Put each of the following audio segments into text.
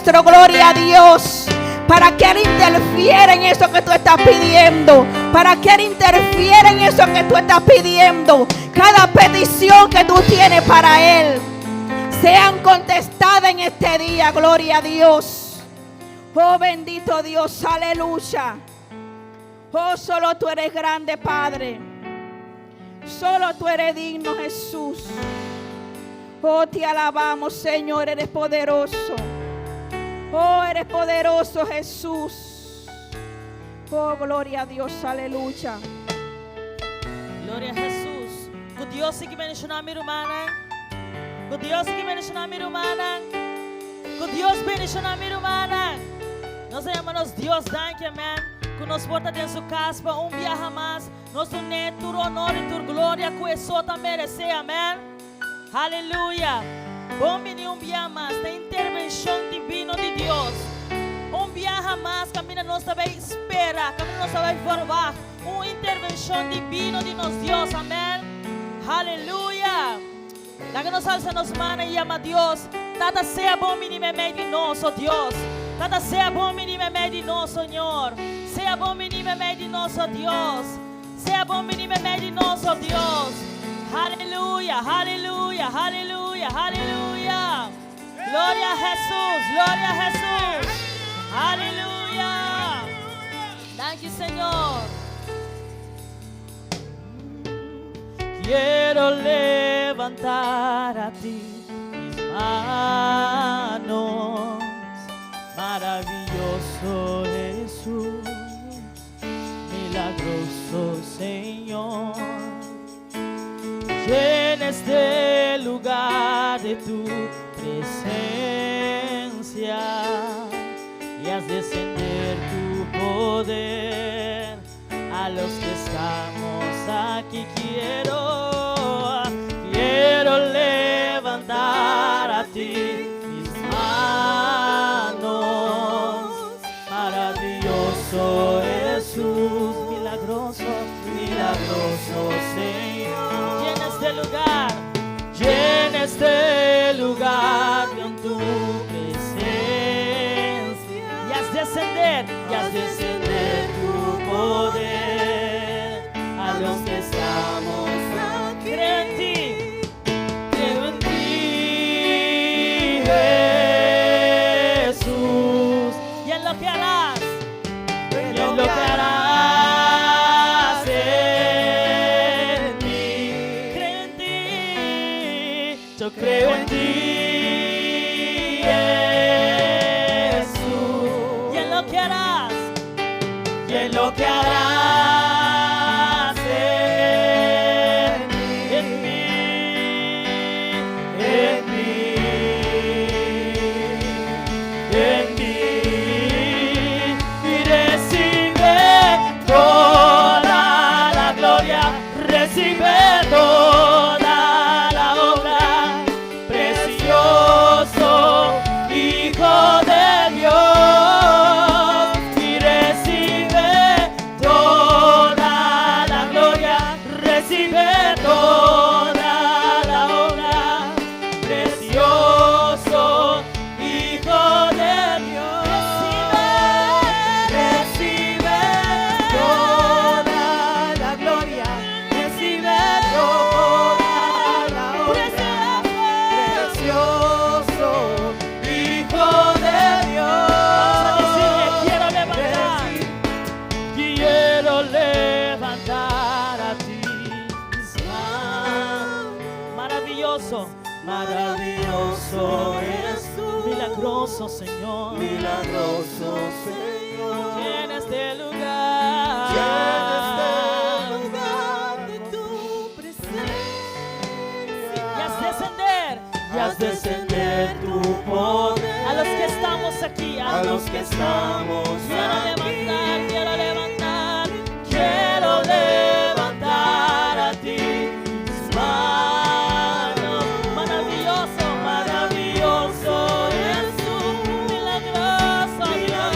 Maestro, gloria a Dios, para que Él interfiera en eso que tú estás pidiendo, para que Él interfiera en eso que tú estás pidiendo. Cada petición que tú tienes para Él sean contestadas en este día, gloria a Dios. Oh bendito Dios, aleluya. Oh, solo tú eres grande, Padre. Solo tú eres digno, Jesús. Oh, te alabamos, Señor, eres poderoso. Oh, eres poderoso, Jesús. Oh, gloria a Dios, aleluya. Gloria a Jesús. Ku Dios que bendicionar mi hermana. Ku Dios que bendicionar mi hermana. Ku Dios bendicionar mi hermana. Nós amamos Deus, danke, amém. Que nos porta dentro de casa para dia mais. Nosso neto, honor e glória que é só também merece, amém. Aleluia. Bom menino dia mais. Da intervenção divina de Deus. Dia mais, caminha nós também espera, caminha nós também forvar. Uma intervenção divina de nosso Deus, amém. Aleluia. La que nos alza nos mana e ama Deus. Tata sea bom menino meio de nós, oh Deus. Tata sea bom menino meio de nós, Senhor. Sea bom menino meio de nós, oh Deus. Sea bom menino meio de nós, oh Deus. Aleluia, aleluia, aleluia, aleluia. Glória a Jesus, glória a Jesus. Aleluia. Danke, Senhor. Quiero levantar a ti mis manos, maravilloso Jesús, milagroso Señor. Llena este lugar de tu presencia y haz descender tu poder a los que estamos aquí. Quiero levantar a ti mis manos, maravilloso Jesús, milagroso, milagroso Señor. Llena este lugar con tu presencia y haz descender tu poder a los que estamos aquí. Creo en ti, Jesús, y en lo que harás, en mí. Creo en ti, yo creo en ti, Jesús, y en lo que harás, Maravilloso Jesús, milagroso Señor, milagroso Señor. Llena este lugar, de tu presencia. Y haz descender tu poder a los que estamos aquí, a los que estamos aquí. Quiero levantar a ti mis manos. Maravilloso, maravilloso Jesús, milagroso Dios.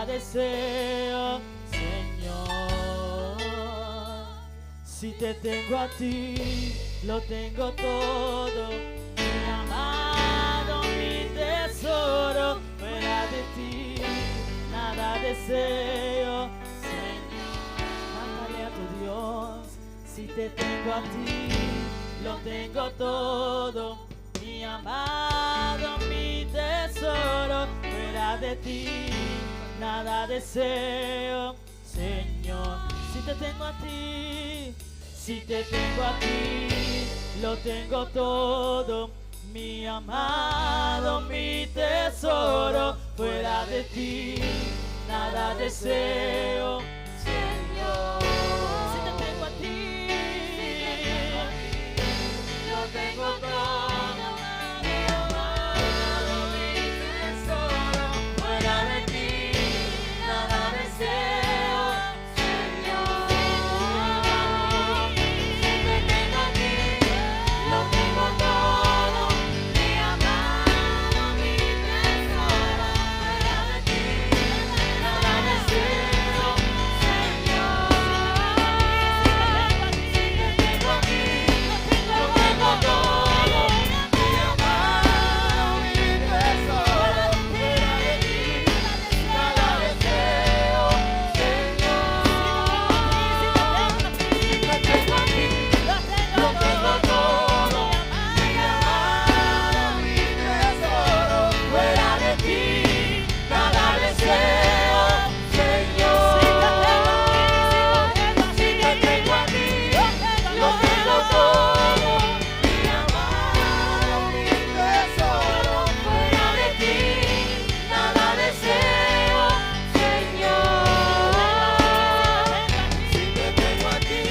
deseo, Señor. Si te tengo a ti, lo tengo todo, mi amado, mi tesoro. Fuera de ti, nada deseo, Señor. Cántale a tu Dios. Si te tengo a ti, lo tengo todo, mi amado, mi tesoro. Fuera de ti, nada deseo, Señor. Si te tengo a ti, si te tengo a ti, lo tengo todo, mi amado, mi tesoro. Fuera de ti, nada deseo, Señor. Si te tengo a ti, lo tengo todo, mi amado, mi tesoro. Fuera de ti, nada deseo, Señor. Si te tengo a ti, lo tengo todo, mi amado, mi tesoro. Fuera de ti, nada deseo, Señor. Si te tengo a ti, lo tengo todo, mi amado, mi tesoro. Fuera de ti, nada deseo, Señor. Si te tengo a ti, lo tengo todo, mi amado, mi tesoro. Fuera de ti, nada deseo, Señor. Si te tengo a ti, lo tengo todo, mi amado, mi tesoro. Fuera de ti, nada deseo, Señor. Si te tengo a ti,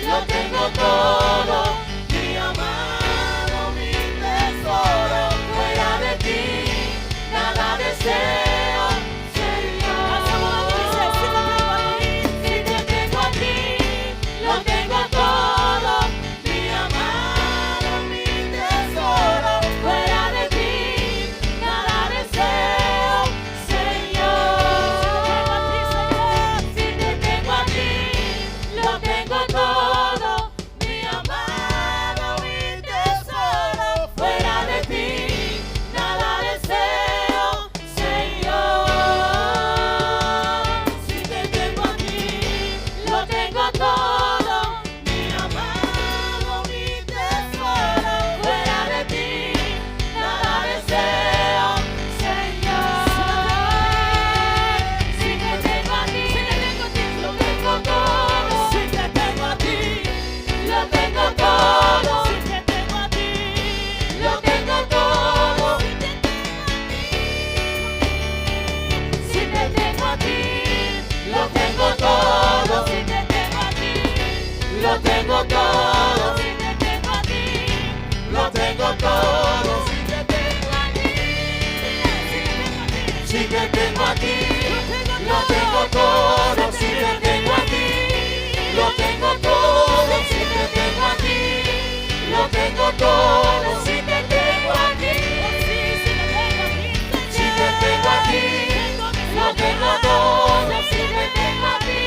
lo tengo todo, mi amado, mi tesoro. Fuera de ti, nada deseo, Señor. Si te tengo a ti, lo tengo todo, mi amado, mi tesoro. Fuera de ti, nada deseo, Señor. Si te tengo a ti, lo tengo todo, mi amado, mi tesoro. Fuera de ti, nada deseo, Señor. Si te tengo a ti, lo tengo todo, mi amado, mi tesoro. Fuera de ti, nada deseo, Señor. Si te tengo a ti, lo tengo todo. Si te tengo a ti, lo tengo todo. Si te tengo a ti, lo tengo todo. Si te tengo a ti, lo tengo todo. Si te tengo a ti, lo tengo todo. Si te tengo a ti, lo tengo todo. Si te tengo a ti, si te tengo a ti, lo tengo todo. Si te tengo a ti, lo tengo todo. Si te tengo a ti, lo tengo todo. Si te tengo a ti, si te tengo a ti, lo tengo todo. Si te tengo a ti,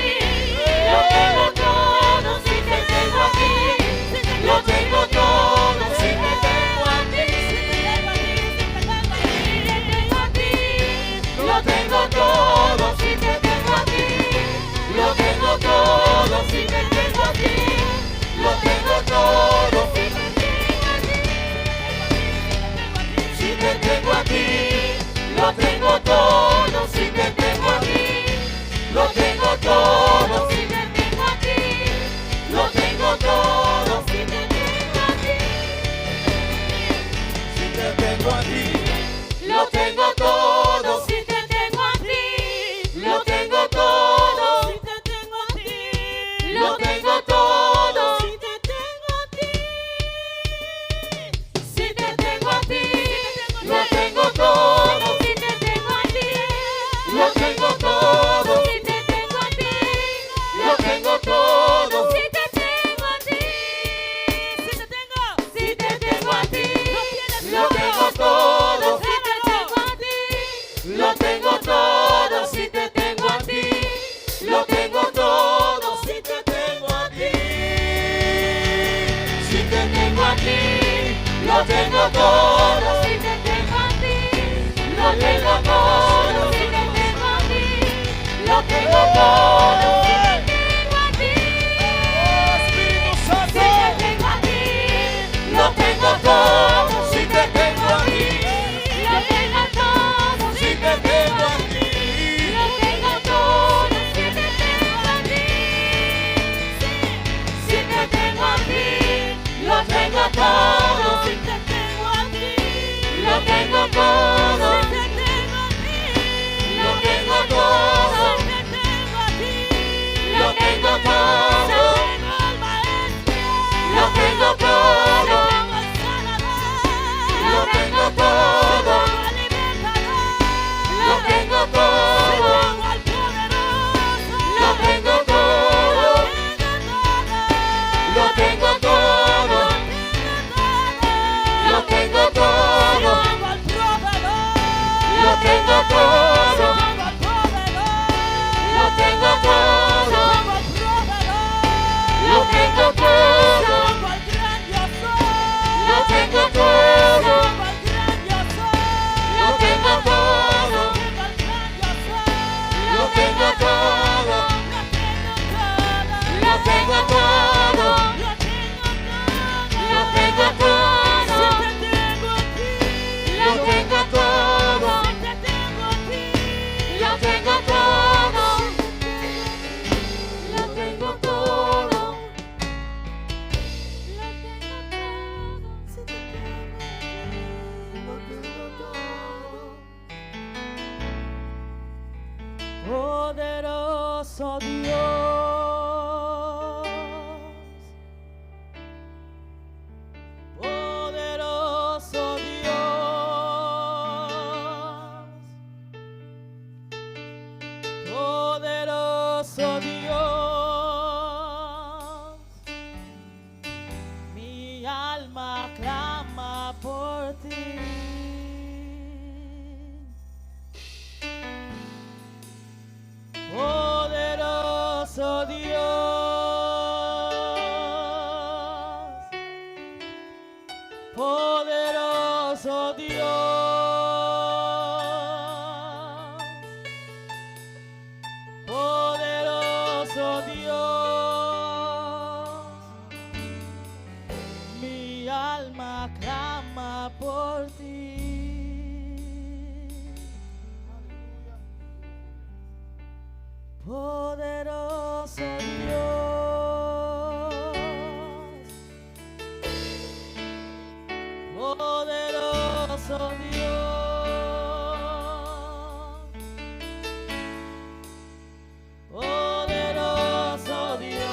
lo tengo todo. Si te tengo a ti, lo tengo todo. Si te tengo a ti, lo tengo todo. Si te tengo a ti, lo tengo todo. Si te tengo a ti, lo tengo todo. Si te tengo a ti, lo tengo todo. Si te tengo a ti, lo tengo todo. Si te tengo a ti, lo tengo todo. Si te tengo a ti, si te tengo a ti, lo tengo todo. Si te tengo a ti, lo tengo todo. Si te tengo a ti, lo tengo todo. Si te tengo a ti, tengo todo, si te tengo a ti. lo tengo todo, Si te tengo a ti. lo tengo todo. Si te tengo a ti. Espíritu Si Santo, te tengo a ti. lo tengo todo, si te tengo a ti, Lo tengo todo. si te tengo a ti. Lo tengo todo. Si te tengo a ti. Si te tengo a ti, lo tengo todo, Si te tengo a ti. lo tengo todo, Si te tengo a ti. lo tengo todo, Si te tengo a ti. lo tengo todo, Tengo al maestro. lo tengo todo, Tengo al sanador. lo tengo todo, Tengo al libertador. lo tengo todo, Tengo al poderoso. lo tengo todo, lo tengo todo, lo tengo todo, Tengo al proveedor. lo tengo todo, Tengo al proveedor. lo tengo todo, Tengo al proveedor. lo tengo todo, Tengo al gran yo soy. lo tengo todo, Tengo al gran yo soy. lo tengo todo, Tengo al gran yo soy. lo tengo todo, Lo tengo todo. lo tengo todo, Lo tengo todo. lo tengo todo, Si te tengo a ti. lo tengo todo, Si te tengo a ti. lo tengo todo, lo tengo todo, lo tengo todo. Poderoso Dios, poderoso Dios, poderoso Dios, mi alma clama por ti. Poderoso Dios, poderoso Dios, poderoso Dios, mi alma clama por ti. Poderoso Dios, poderoso Dios, poderoso Dios.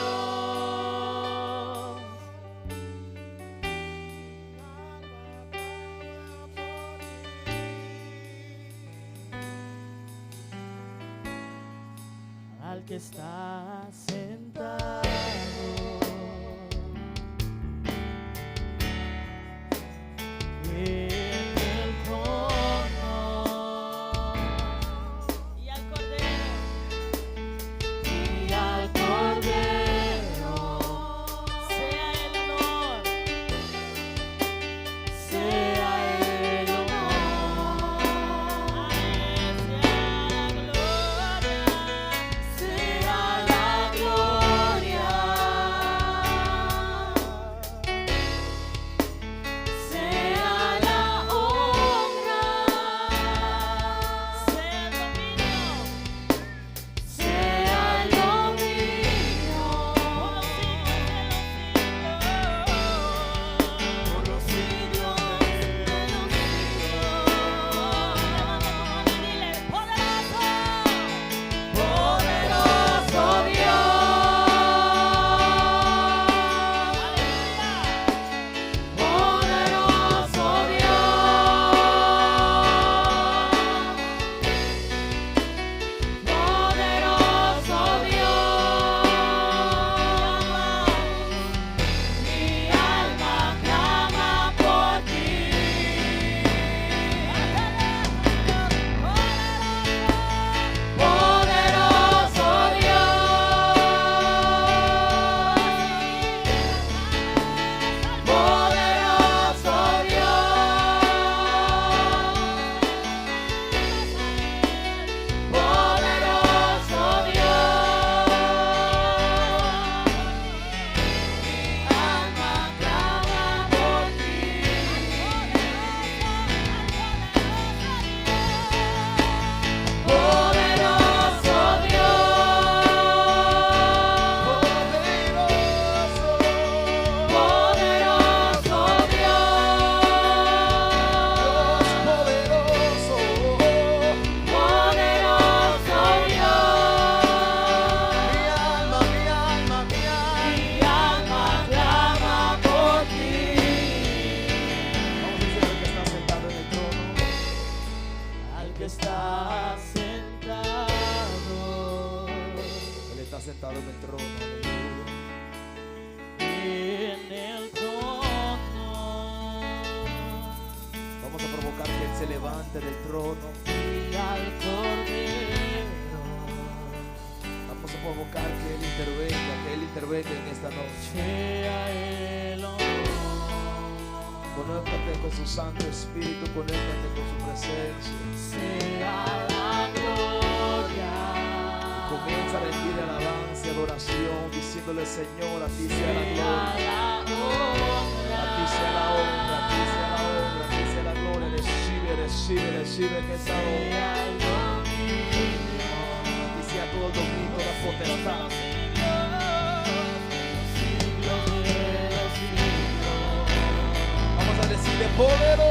Al que está sentado en el trono y al Cordero, sea el honor, Sea el honor, a él sea la gloria, sea la gloria, que está sentado. Él está sentado en el trono. En el trono. Vamos a provocar que Él se levante del trono. Y al Cordero. Vamos a provocar que Él intervenga en esta noche. Sea el honor. Conéctate con su Santo Espíritu, conéctate con su presencia. Sea la gloria. Comienza a rendir alabanza y adoración, diciéndole: Señor, a ti sea la gloria. A ti sea la honra, a ti sea la honra, a ti sea la gloria. Recibe en esta hora. A ti sea todo el dominio, la potestad. Vamos a decirle: poderoso.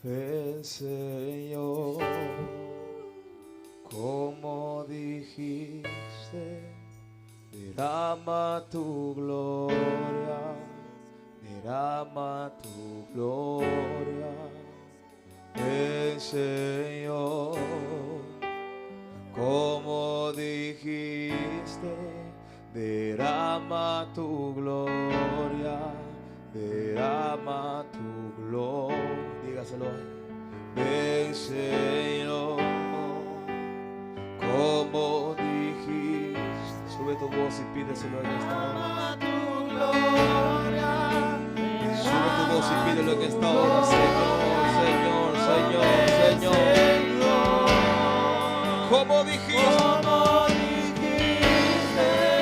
Ven, Señor, como dijiste, derrama tu gloria, derrama tu gloria. Ven, Señor, como dijiste, derrama tu gloria, derrama tu gloria. Dígaselo. Ven, Señor, como dijiste. Sube tu voz y pídeselo en esta hora. Sube tu voz y pídelo en esta hora, Señor, Señor, Señor, Señor. Como dijiste,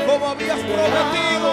como habías prometido.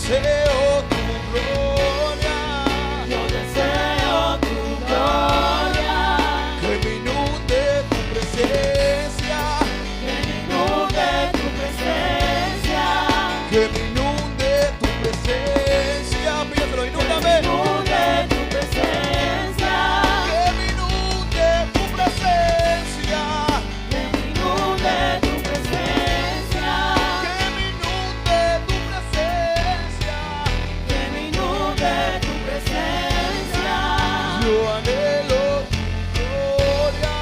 deseo tu gloria. Yo deseo tu gloria. Que me inunde tu presencia. Que me inunde tu presencia. Que me inunde tu presencia. Pídelo, inúndame. Que me inunde tu presencia. Que me inunde tu presencia. Que me inunde tu presencia. Que me inunde tu presencia. Que me inunde tu presencia. Yo anhelo tu gloria.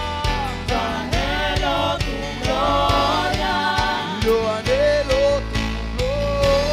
Yo anhelo tu gloria. Yo anhelo tu gloria.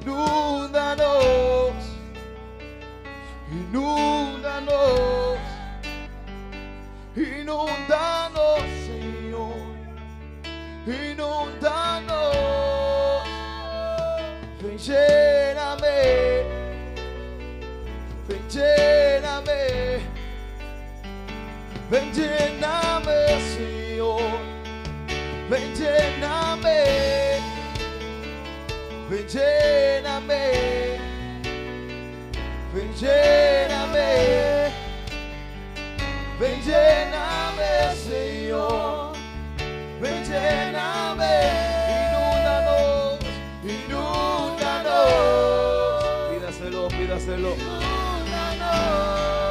inúndanos, inúndanos, inúndanos, Señor, inúndanos. Ven, lléname, ven, lléname, ven, lléname, Señor, ven, lléname, ven, lléname, ven, lléname, ven, lléname, Señor, ven, lléname, inúndanos, inúndanos. Pídaselo, pídaselo.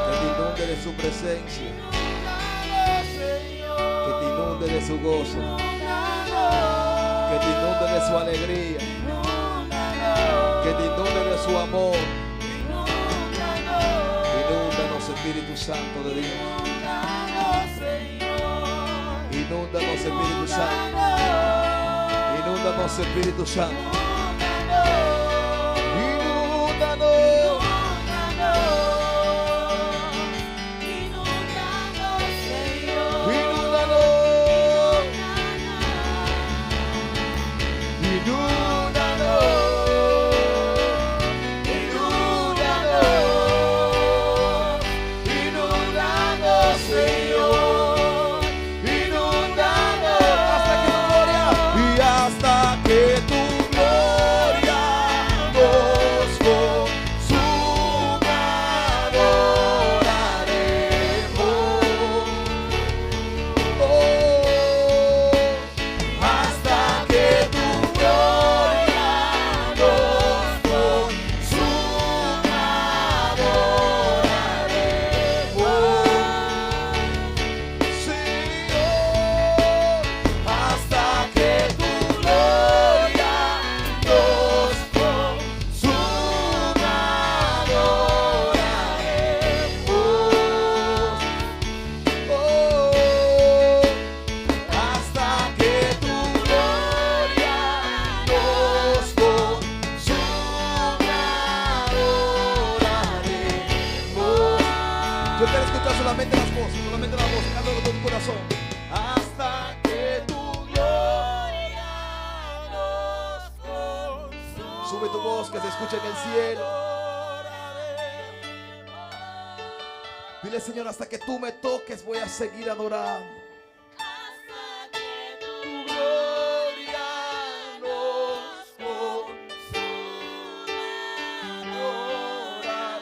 Que te inunde de su presencia, que te inunde de su gozo, que te inunde de su alegría, que te inunde de su amor. Inúndanos, Espíritu Santo de Dios. Inúndanos, Espíritu Santo. Inúndanos, Espíritu Santo. Inúndanos. Yo quiero escuchar solamente las voces, cántalo con tu corazón. Hasta que tu gloria nos consuma. Sube tu voz, que se escuche en el cielo. Dile, Señor, hasta que tú me toques voy a seguir adorando. Hasta que tu gloria nos consuma, adoraremos.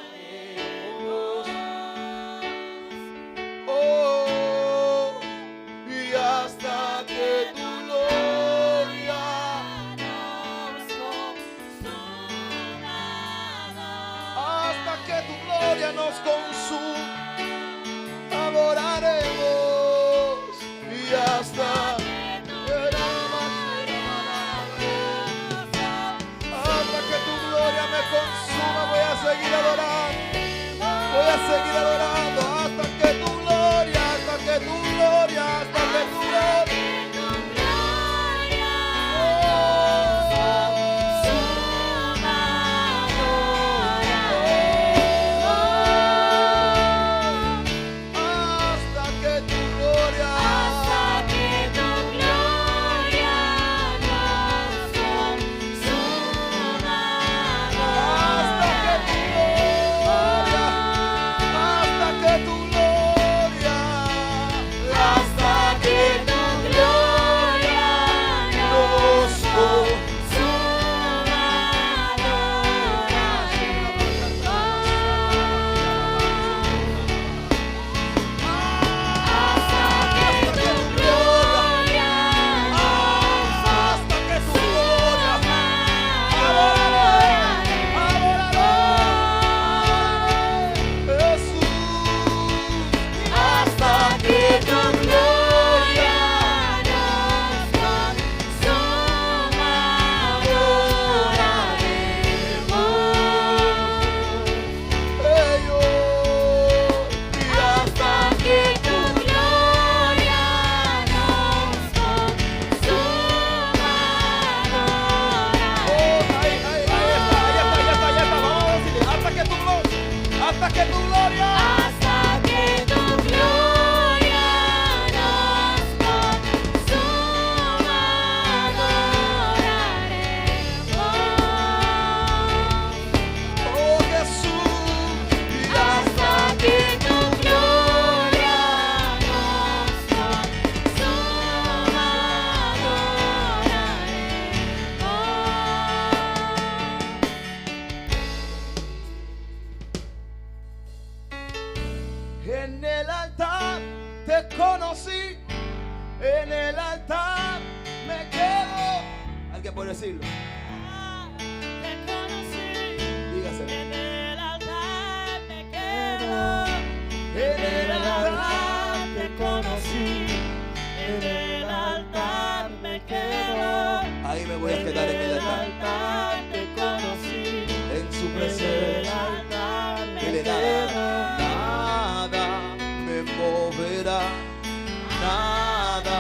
Oh, y hasta que tu gloria nos consuma, hasta que tu gloria nos consuma, adoraremos. decirlo. Te conocí. Dígaselo. En el altar me quedo. En el altar te conocí. En el altar me quedo. Ahí me voy a quedar en el altar. Te conocí. En su En el presencia. altar me Dile quedo. nada me moverá. Nada.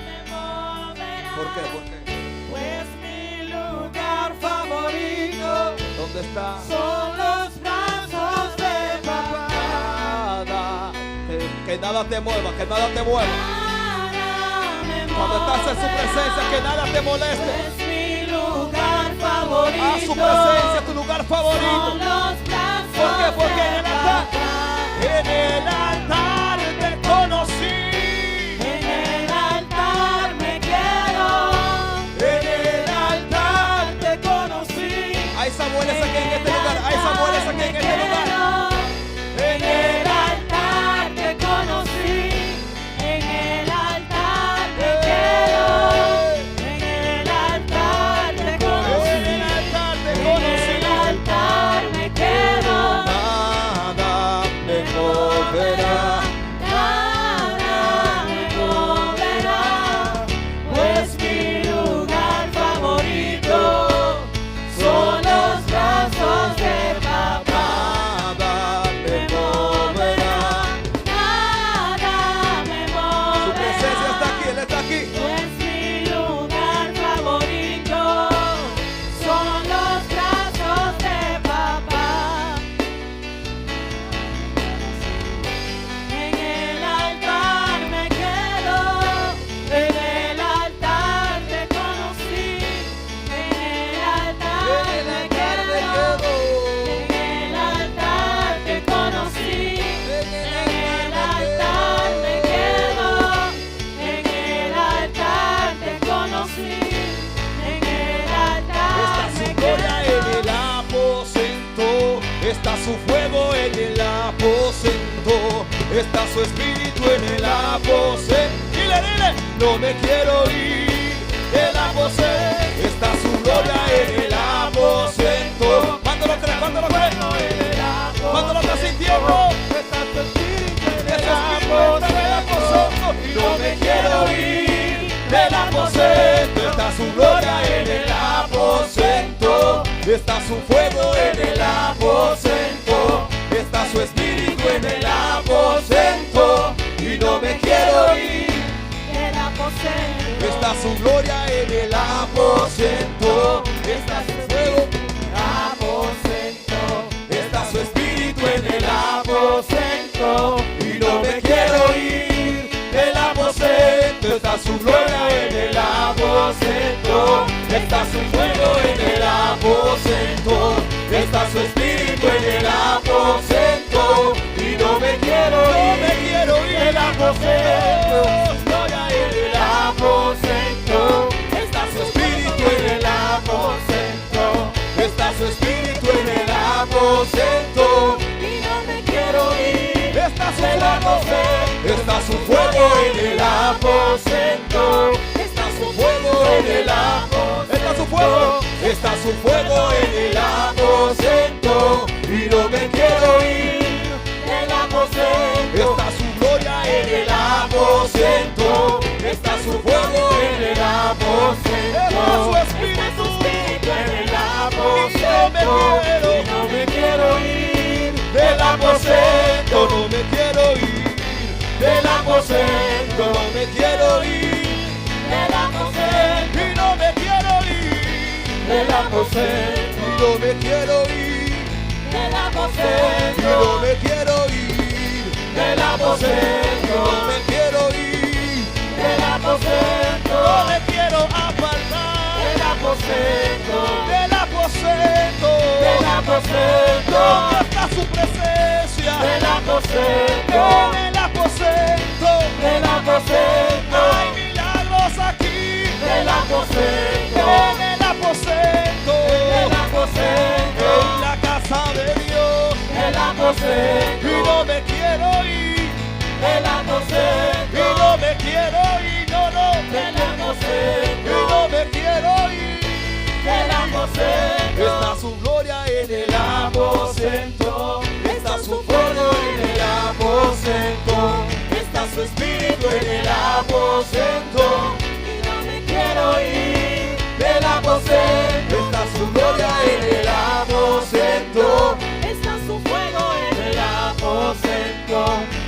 Me moverá. ¿Por qué? ¿Por qué? Pues mi lugar favorito ¿Dónde está? son los brazos de papá. Nada. Que nada te mueva, que nada te mueva. Cuando estás en su presencia, que nada te moleste. Es mi lugar favorito. A su presencia, tu lugar favorito. Son los brazos ¿Por qué? Porque en el de altar, papá. en el altar te conocí. En el altar me quedo. En el altar te conocí. hay Samuel es aquí en este lugar. Hay Samuel es aquí en este lugar. En el altar te conocí. En el altar me quedo. En el altar te conocí. En el altar te En conocí. el altar me quedo. Nada me moverá. Nada me moverá, pues mi lugar favorito son los brazos de papá. Nada me moverá. Nada me Su presencia está moverá, aquí, Él está aquí. pues mi lugar favorito son los brazos de papá. En el altar me quedo, en el altar te conocí, en el altar me quedo, en el altar te conocí, en el altar me quedo, en el altar te conocí, en el altar Está me su gloria en quedo. el aposento, está su fuego en el aposento, está su espíritu en el aposento. Dile, dile, no me quiero ir del aposento, está su gloria en el aposento. ¿Cuándo lo crees? ¿Cuándo lo crees? ¿Cuándo lo estás sintiendo? Está tu espíritu en el aposento y no me quiero ir del aposento, está su gloria en el aposento, está su fuego en el aposento, está su espíritu en el aposento y no me quiero ir. El aposento, Está su gloria en el aposento, está su fuego en el aposento, está su espíritu en el aposento y no me quiero ir del aposento, está su gloria en el aposento, está su fuego en el aposento, está su espíritu en el aposento y no me quiero ir del aposento, gloria en el aposento, está su espíritu en el aposento, está su espíritu en el aposento y no me quiero ir. está su fuego en el aposento, está su fuego en el aposento, está su fuego en el aposento y no me quiero ir El aposento, está su gloria en el aposento, está su fuego en el aposento, está su espíritu en el aposento y no me quiero ir del aposento, no me quiero ir del aposento, no me quiero ir el aposento, y no me quiero ir el aposento, y no me quiero ir el y aposento, no me quiero ir el aposento, no me quiero ir, el aposento, no me quiero apartar el aposento, del aposento, el aposento, donde está su presencia, el aposento, en el aposento, el aposento, hay milagros aquí, el aposento, en el aposento, el aposento, en la casa de Dios, el aposento, y no me quiero ir, el y aposento, no me quiero ir, no, no, el y aposento, no me quiero ir aposento y no me quiero ir del aposento. Está su gloria en el aposento, Está su fuego en el aposento,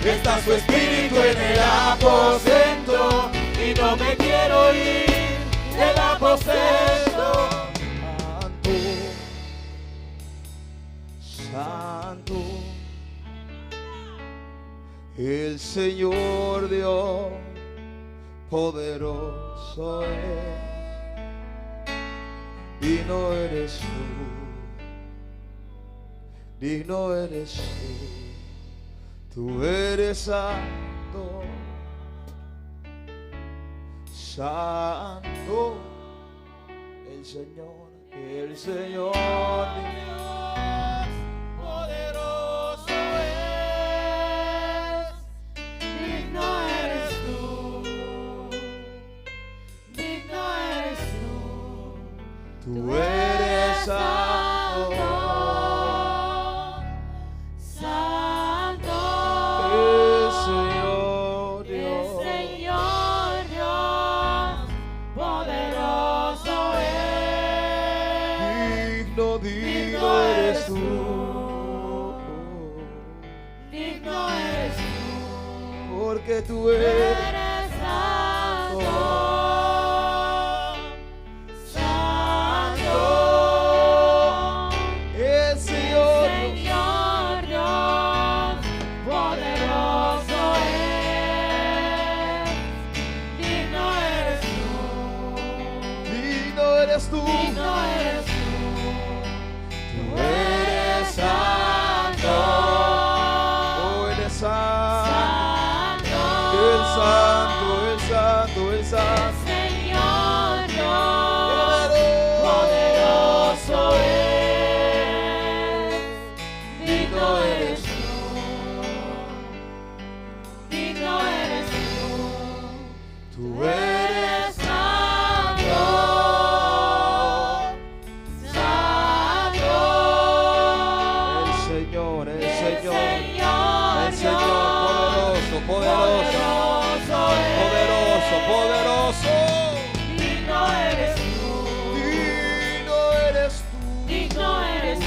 está su espíritu en el aposento y no me quiero ir del aposento. Santo, santo, el Señor Dios poderoso es, digno eres tú eres santo, santo, el Señor Dios poderoso es, digno eres tú, tú eres santo, el Señor Dios poderoso es. digno eres tú, porque tú eres santo, santo, el Señor Dios poderoso es. Digno eres tú, digno eres tú, tú eres santo, oh, eres santo, el santo, el santo, el santo. Señor Dios poderoso es. Digno eres tú, Tú eres santo, santo. el Señor, el Señor, el Dios Señor poderoso, poderoso, poderoso, poderoso. Digno eres tú, Digno eres tú, digno eres tú.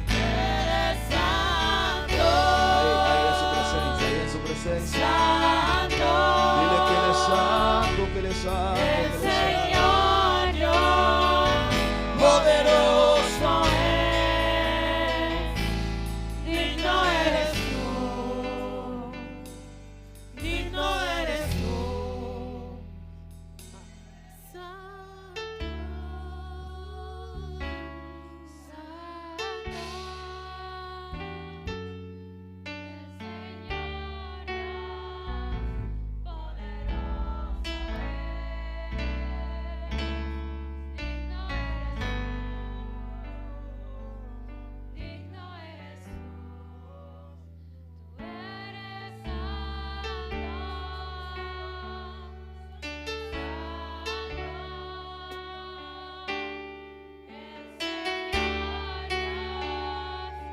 Eres santo, ahí en su presencia, ahí en su presencia. santo. Dile que Él es santo, que Él es santo, El que Él es santo. Señor Dios Poderoso. es. Digno eres tú, digno eres tú. Santo,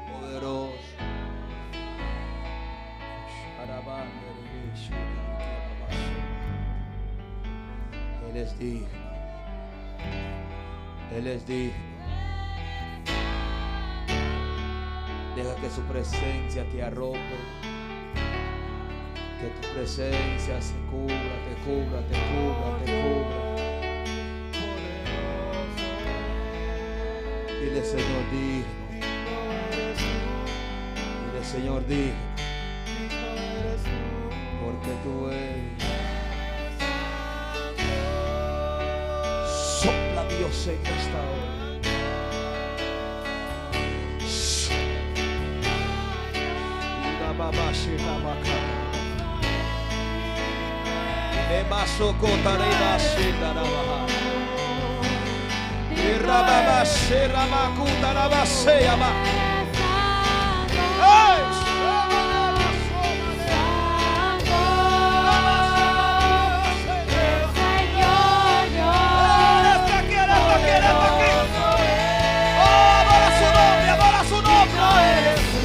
Poderoso. Él es digno. Él es digno. Deja que su presencia te arrope. Que tu presencia se cubra, te cubra, te cubra, te cubra. Dile, Señor, digno. Dile, Señor, digno. Porque tú eres. Sopla, Dios, en esta hora.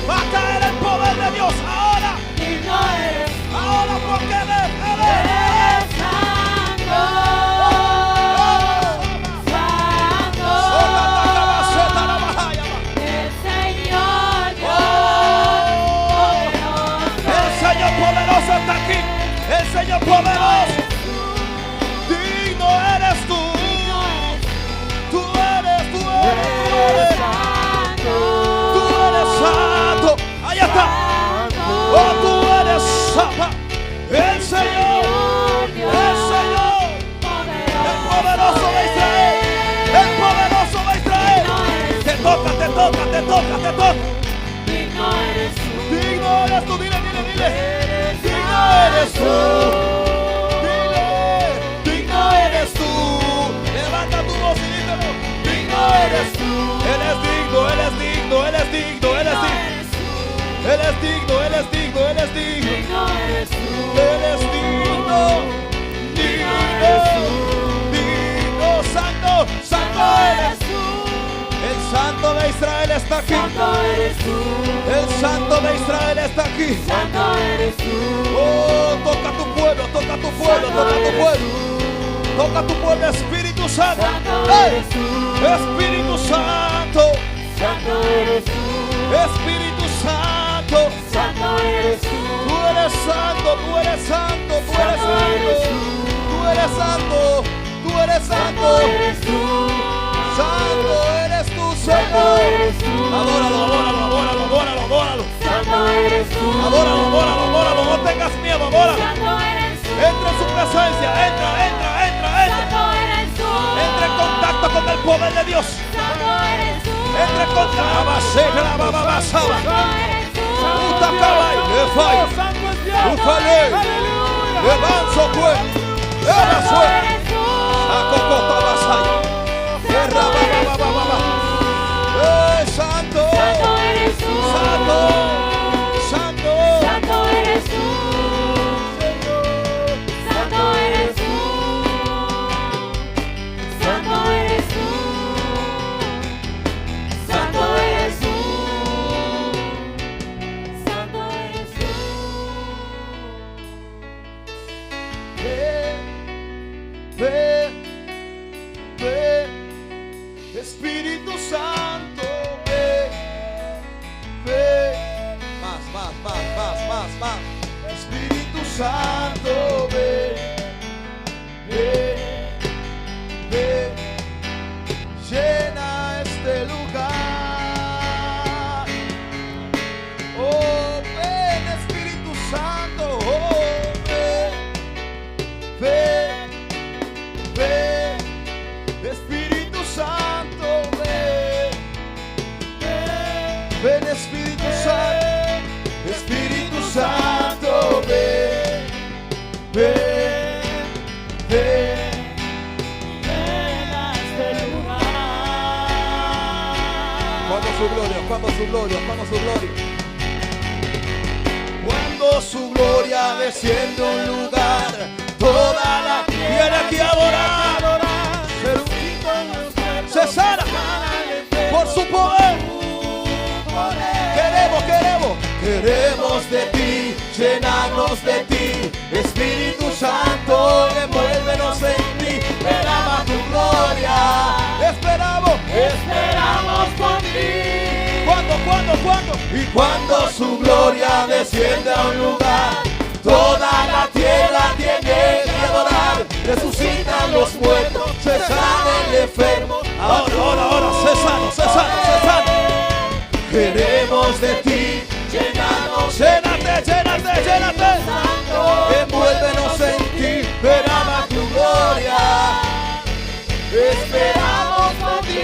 Va a caer el poder de Dios ahora. Ahora porque Dile, digno eres tú. Levanta tu voz y dímelo. Digno eres tú. Él es digno, Él es digno, Él es digno, Él es digno. Él es digno, Él es digno, Él es digno. Él es digno, digno, santo, santo eres tú. El santo de Israel está aquí. El santo de Israel está aquí. Oh, toca tu pueblo, toca tu pueblo, toca tu pueblo. Toca tu pueblo, Espíritu Santo. ¡Hey! Espíritu Santo. Espíritu Santo. Tú eres santo, tú eres santo, tú eres santo. Tú eres santo, tú eres santo. Santo eres tú, Señor. Adóralo, adóralo, adóralo, adóralo, adóralo. Adóralo, adóralo, adóralo. No tengas miedo, adóralo. Entra en su presencia, entra, entra, entra, entra. Entra en contacto con el poder de Dios. Entra en contacto. Santo, santo, santo, Santo eres tú. Santo eres tú. Santo eres tú. Santo eres tú. Santo eres tú. Ven, Espíritu Santo, ven, más, Espíritu Santo, ven, llena este lugar. Oh, ven, Espíritu Santo, oh, ven, Espíritu Santo, ven, Espíritu Santo, Espíritu Santo, ven, Llena este lugar. Cuando su gloria, cuando su gloria, cuando su gloria. Cuando su gloria desciende a un lugar, toda la viene aquí a adorar. Se sana por su poder. Queremos de ti, llenarnos de ti. Espíritu Santo, envuélvenos en ti. Derrama tu gloria. Esperamos por ti. ¿Cuándo? Y cuando su gloria desciende a un lugar, toda la tierra tiene que adorar. Resucitan los muertos, se sana el enfermo. Ahora, se sana. Queremos de ti, llénanos, llénate. Envuélvenos en ti, derrama tu gloria. Esperamos por ti.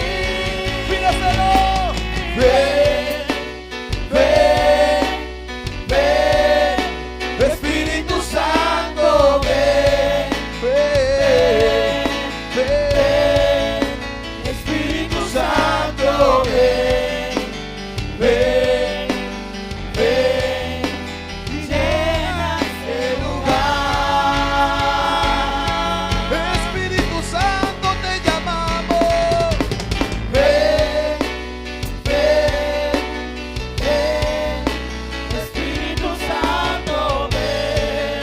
Pídeselo. Ven, Espíritu Santo, ven, Espíritu Santo, ven, llena este lugar. Espíritu Santo, te llamamos. Ven, Espíritu Santo, ven,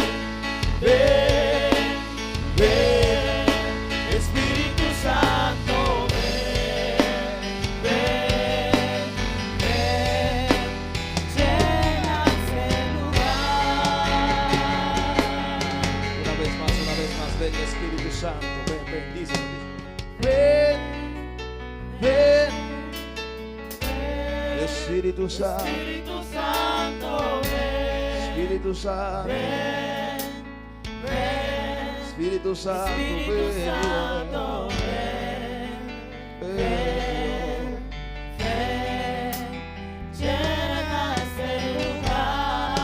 Espíritu Santo, Llena este lugar. Una vez más, ven Espíritu Santo, ven, díselo. Ven, Espíritu Santo, Espíritu Santo, ven. Espíritu Santo, Espíritu Santo, Espíritu Santo, Espíritu llena este lugar.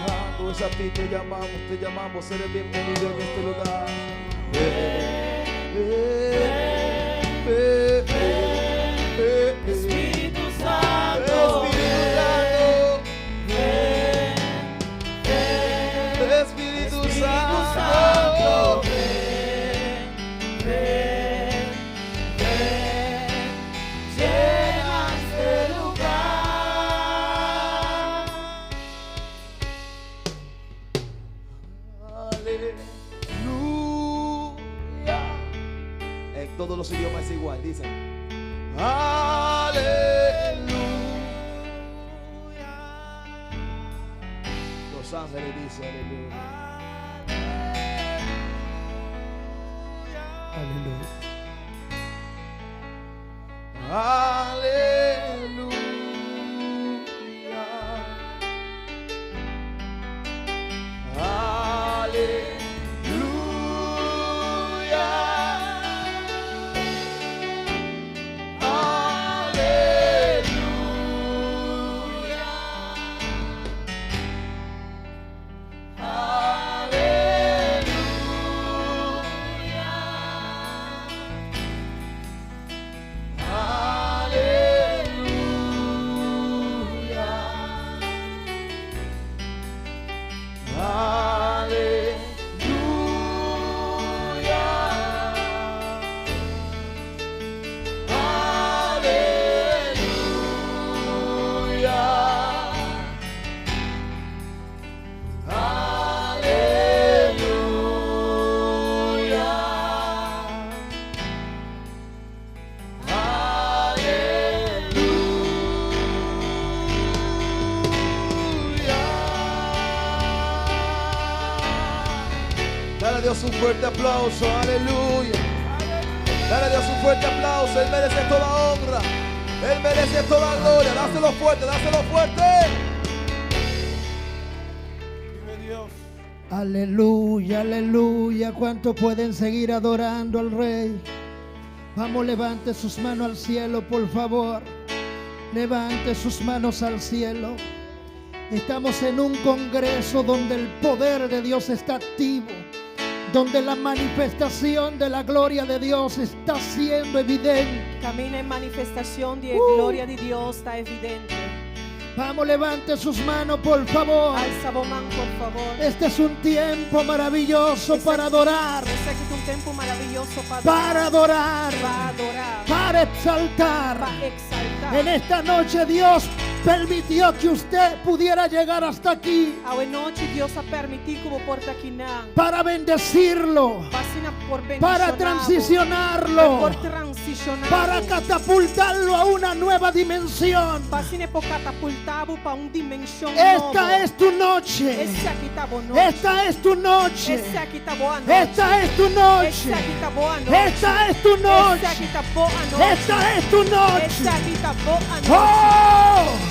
Santo, esa ti te llamamos, eres bienvenido en este lugar. Espíritu Santo, Espíritu Santo, llena este lugar. Aleluya. En todos los idiomas es igual, dicen. Aleluya. Los ángeles dicen aleluya. Aleluya. Aleluya. Dale a Dios un fuerte aplauso, aleluya. Dale a Dios un fuerte aplauso, Él merece toda honra, Él merece toda gloria. Dáselo fuerte, dáselo fuerte. Aleluya, aleluya. ¿Cuántos pueden seguir adorando al Rey? Vamos, levante sus manos al cielo, por favor. Levante sus manos al cielo. Estamos en un congreso donde el poder de Dios está activo, donde la manifestación de la gloria de Dios está siendo evidente. Camina en manifestación de gloria de Dios, está evidente. Vamos, levante sus manos, por favor. Alza vos mano, por favor. Este es un tiempo maravilloso para adorar, Este es un tiempo maravilloso para adorar, para exaltar. para exaltar. En esta noche Dios permitió que usted pudiera llegar hasta aquí Hoy noche Dios ha permitido como porta aquí para bendecirlo, para transicionarlo, por transicionar, para catapultarlo a una nueva dimensión. pasine por catapultado para una dimensión Esta es tu noche. Esta aquí está boa noche. Esta es tu noche. Esta aquí está boa noche. Esta es tu noche. Esta aquí está boa noche. Esta es tu noche. Esta aquí está boa noche. Esta es tu noche. Esta aquí está boa noche. ¡Oh!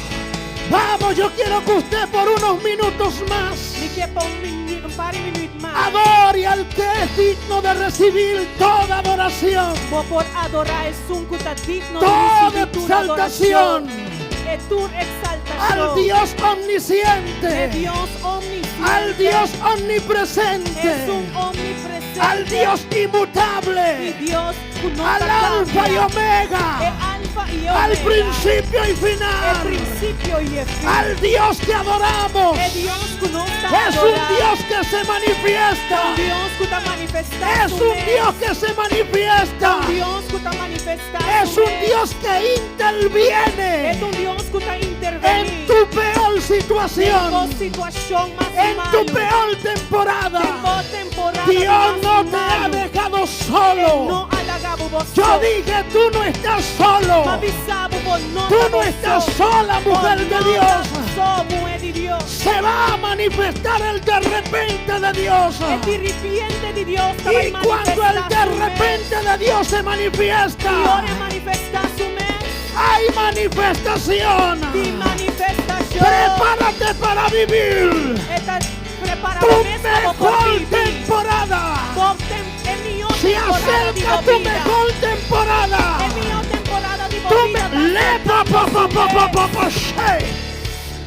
Vamos, yo quiero que usted por unos minutos más Ni que por un par de minutos más. adore al que es digno de recibir toda adoración, Vou por adorar es un que está digno toda de recibir tu exaltación adoración. Es tu exaltación. al Dios omnisciente, De Dios omnisciente. al Dios Es omnipresente, un omnipresente. al Dios Y inmutable, Dios que no al cambia. Alfa y Omega, Es alfa y omega. al principio y El final, principio y el fin. al Dios que adoramos. Es Dios que no está Es un Dios que se manifiesta. Dios que está manifestando. Es un Dios que se manifiesta. Dios que está manifestando. Es un Dios que interviene Es un Dios que está en interveniendo. tu peor situación, situación más en tu peor temporada. Dios no te ha dejado solo. No halagabo vos. Yo dije, tú no estás solo. Tú no estás sola, mujer de Dios. Se va a manifestar el de repente de Dios. Y cuando el de repente de Dios se manifiesta, hay manifestación. Prepárate para vivir tu mejor temporada. Se acerca tu mejor temporada. Tú me lepa,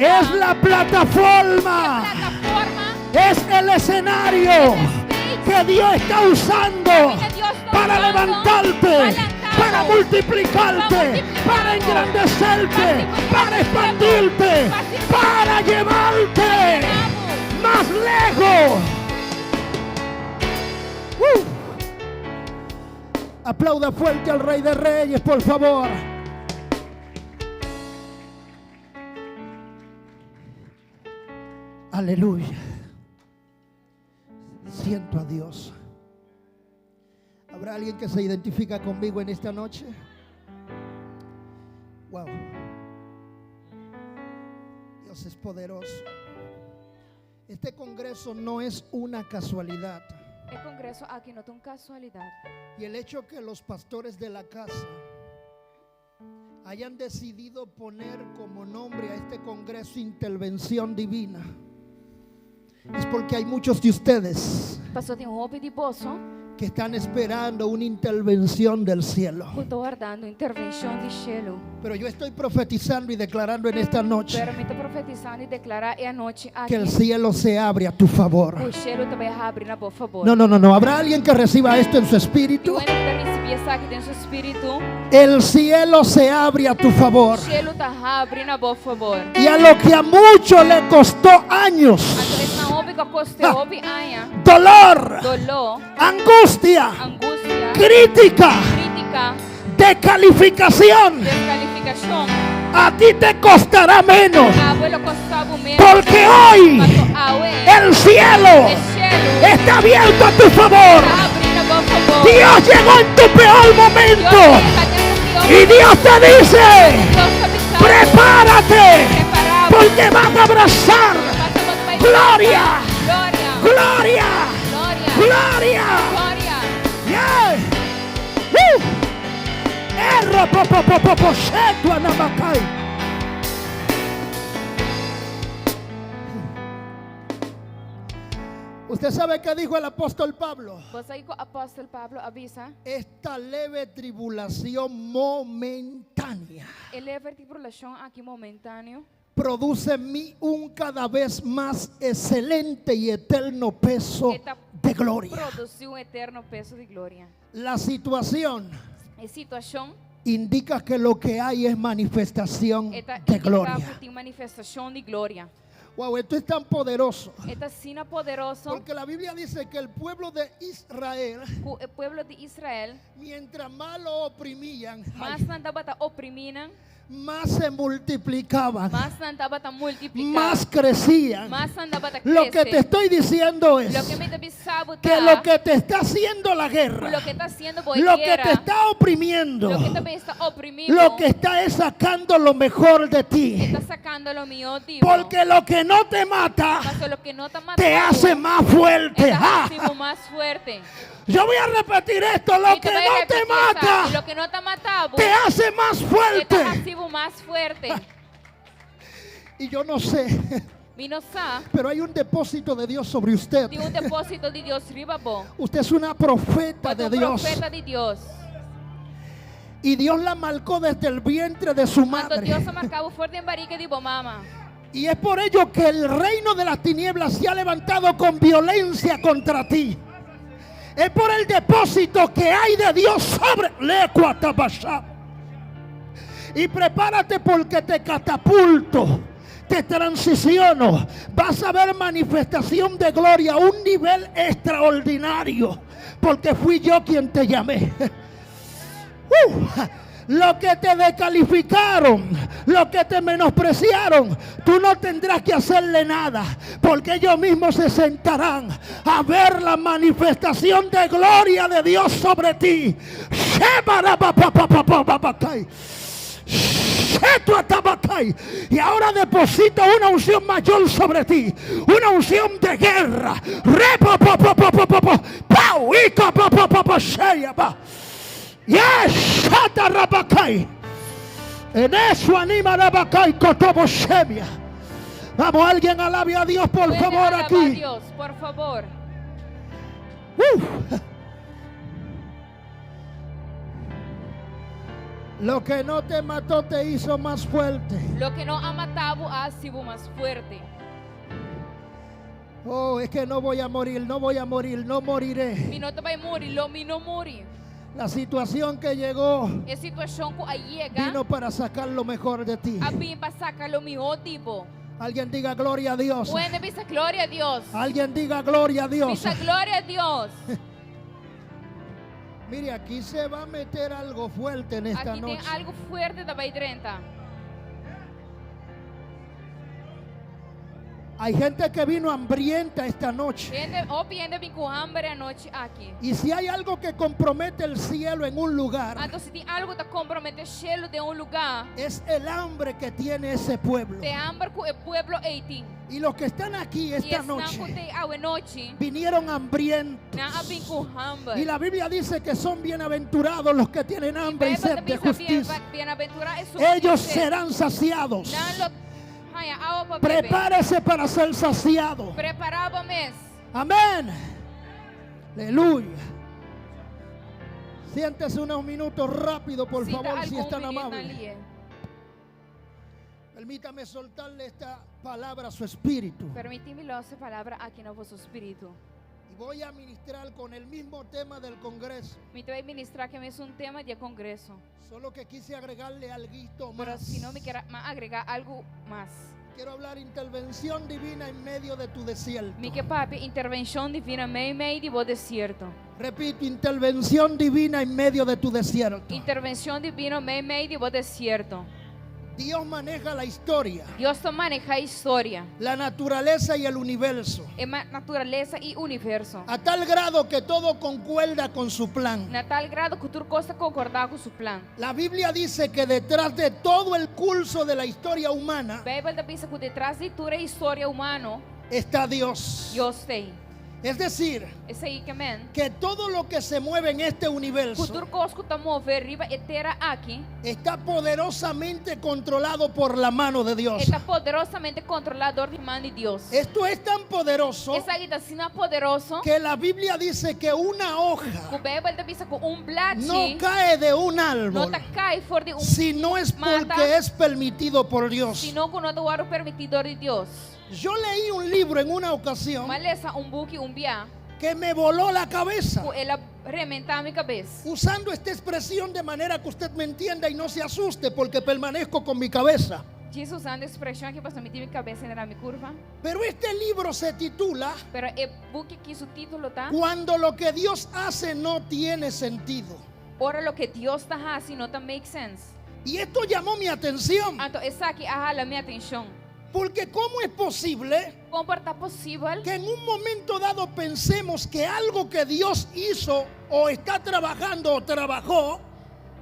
es la plataforma, es el escenario que Dios está usando para levantarte, para multiplicarte, para engrandecerte, para expandirte, para llevarte más lejos. Aplauda fuerte al Rey de Reyes, por favor. Aleluya. Siento a Dios. ¿Habrá alguien que se identifica conmigo en esta noche? Wow. Dios es poderoso. Este congreso no es una casualidad. El congreso aquí no es una casualidad. Y el hecho que los pastores de la casa hayan decidido poner como nombre a este congreso Intervención Divina es porque hay muchos de ustedes Pastor tem roupa de bolso, que están esperando una intervención del cielo. estou guardando intervenção de cielo. Pero yo estoy profetizando y declarando en esta noche Pero me estou profetizando e declarar é a noite que aqui. el cielo se abre a tu favor. O cielo também vai abrir na por favor. No. ¿Habrá alguien que reciba esto en su E espíritu? o ano que também se está aqui dentro do espírito. El cielo se abre a tu favor. O cielo está abrindo por favor. Y a lo que a muchos le costó años, Aqueles na houve que costei houve aia. dolor, Dolor, angustia, angústia, crítica, crítica, descalificación, descalificação. a ti te costará menos, Abuelo costava menos. porque hoy Mas aue, el cielo o cielo está abierto a tu favor. está abrindo por favor. Dios llegó en tu peor momento y Dios te dice: prepárate, porque vas a abrazar gloria, gloria, gloria. Yeah. Erro popo shetu anamakai. Usted sabe qué dijo el apóstol Pablo. Você aí que o apóstolo Pablo avisa, Esta leve tribulación momentánea ele é tribulação aqui momentâneo, produce en mí un cada vez más excelente y eterno peso de gloria. produziu eterno peso de glória. La situación A situação indica que lo que hay es manifestación está de gloria. indicando tem manifestação de glória. Wow, esto es tan poderoso. Está sina poderoso Porque la Biblia dice que el pueblo de Israel, que o povo de Israel, mientras más lo oprimían, mas não estava oprimindo, más se multiplicaban, mas não estava multiplicando, más crecían. mas não estava Lo que te estoy diciendo es Lo que me está avisando que lo que te está haciendo la guerra, lo que está haciendo lo que te está oprimiendo, lo que também está oprimindo, lo que está es sacando lo mejor de ti. está sacando lo mío, digo. Porque lo que no te mata Mas lo que no te te hace más fuerte. está ¡Ah! haciendo más fuerte. Yo voy a repetir esto: lo Y que te voy a no te repetir esa, mata y lo que no te mataba te hace más fuerte. está haciendo más fuerte. Y yo no sé, Mi no sabe pero hay un depósito de Dios sobre usted. de un depósito de Dios riba bo. Usted es una profeta Porque de un Dios. profeta de Dios. Y Dios la marcó desde el vientre de su Cuando madre. Dios marcaba fuerte en barriga de bo mama. Y es por ello que el reino de las tinieblas se ha levantado con violencia contra ti. Es por el depósito que hay de Dios sobre Lecuatabasha. Y prepárate porque te catapulto, te transiciono. Vas a ver manifestación de gloria a un nivel extraordinario, porque fui yo quien te llamé. Lo que te descalificaron, lo que te menospreciaron, tú no tendrás que hacerle nada, porque ellos mismos se sentarán a ver la manifestación de gloria de Dios sobre ti. Y ahora deposita una unción mayor sobre ti, una unción de guerra. Yes, Shata Rabakai. En eso anima Rabakai Kotobo Shemia. Vamos, alguien alabe a Dios, por Pueden favor, alabar a aquí. Dios, por favor. Lo que no te mató te hizo más fuerte. Lo que no ha matado ha sido más fuerte. Oh, es que no voy a morir, no voy a morir, no moriré. Mi no te vai morir, lo mi no morir. La situación que llegó A situação que aí chega, vino para sacar lo mejor de ti. a vir para sacar lo mejor tipo. Alguien diga gloria a Dios. Bueno, visa gloria a Dios. Alguien diga gloria a Dios. Visa gloria a Dios. Mire, aquí se va a meter algo fuerte en esta Aqui noche. tem algo fuerte da vai 30. Hay gente que vino hambrienta esta noche. Gente vem com hambre a noite aqui. Y si hay algo que compromete el cielo en un lugar, Então, se tem algo que compromete o cielo de um lugar, es el hambre que tiene ese pueblo. tem hambre com o pueblo Haiti. Y los que están aquí E esta estão com noche te a noite, vinieron hambrientos. não vem com hambre. Y la Biblia dice que son bienaventurados los que tienen hambre y Bíblia sed de também justicia. bem-aventurado Ellos serán saciados. Prepárese para ser saciado. Preparava mesmo. Amén. Aleluya. Siéntese unos minutos rápido, por favor, si es tan amable. Permítame soltarle esta palabra a su espíritu. Permite-me essa palavra aqui no vosso espírito. Y voy a ministrar con el mismo tema del Congreso. Me vai ministrar que é um tema de congresso. Solo que quise agregarle algo Pero más. se não me quer agregar algo mais. Quiero hablar intervención divina en medio de tu desierto. Me que papi, intervenção divina meio de vos deserto. Repito, intervención divina en medio de tu desierto. Intervenção divina meio de vos deserto. Dios maneja la historia, Deus maneja a história, la naturaleza y el universo, a natureza e o universo. a tal grado que todo concuerda con su plan. Na tal grado que tudo costa concordar com seu plano. La Biblia dice que detrás de todo el curso de la historia humana A Bíblia diz que detrás de toda a história humana, está Dios. Deus tem. Es decir, Isso aí que amém. que todo lo que se mueve en este universo Futuro costa está mover riba inteira aqui. está poderosamente controlado por la mano de Dios. Está poderosamente controlador de mão de Deus. Esto es tan poderoso Essa aí está assim poderoso. que la Biblia dice que una Que hoja a Bíblia diz que blade no cae de un não árbol tá cai fora de si no es porque es permitido por Dios. sino que não é o permitidor de Deus. Yo leí un libro en una ocasión Mas lesa book via que me voló la cabeza, que ela rementa minha cabeça. usando esta expresión de manera que usted me entienda y no se asuste porque permanezco con mi cabeza. Diz usando a expressão que passou minha cabeça na minha curva. Pero este libro se titula Pero o book que su título tá Cuando lo que Dios hace no tiene sentido. Ora lo que Deus está fazendo não make sense. Y esto llamó mi atención, Então essa aqui ahala minha atenção. porque ¿cómo es posible Como está possível que en un momento dado pensemos que algo que Dios hizo o está trabajando o trabajó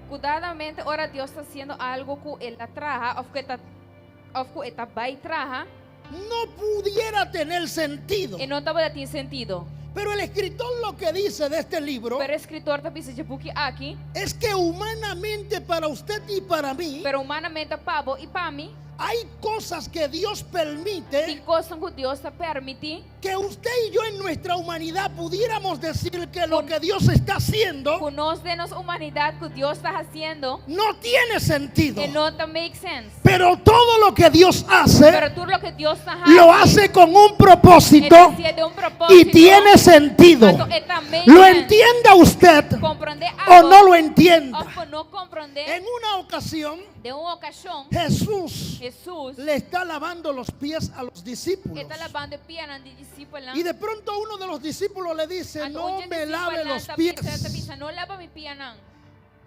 cuidadamente ora Deus está fazendo algo que ela traja ou que está vai traja no pudiera tener sentido? e não estava tendo sentido. Pero el escritor lo que dice de este libro Pero o escritor está dizendo de book aqui, es que humanamente para usted y para mí pero humanamente para vos e para mim, hay cosas que Dios tem permite coisas que Deus está permitindo. que usted y yo en nuestra humanidad pudiéramos decir que lo que Dios está haciendo Com nós de nossa humanidade que Deus está fazendo, no tiene sentido. e não está make sense. Pero todo lo que Dios hace Pero tudo o que Deus está lo hace con un propósito de um propósito y tiene sentido. Então, é também Lo entienda usted compreender o algo no lo entienda. ou não compreender. En una ocasión De uma ocasião, Jesús Jesus le está lavando los pies a los discípulos. está lavando o pé de discípulo. Y de pronto uno de los discípulos le dice, Ando no onde me lave discípulo los está pies. pensando, não lava meu pé não.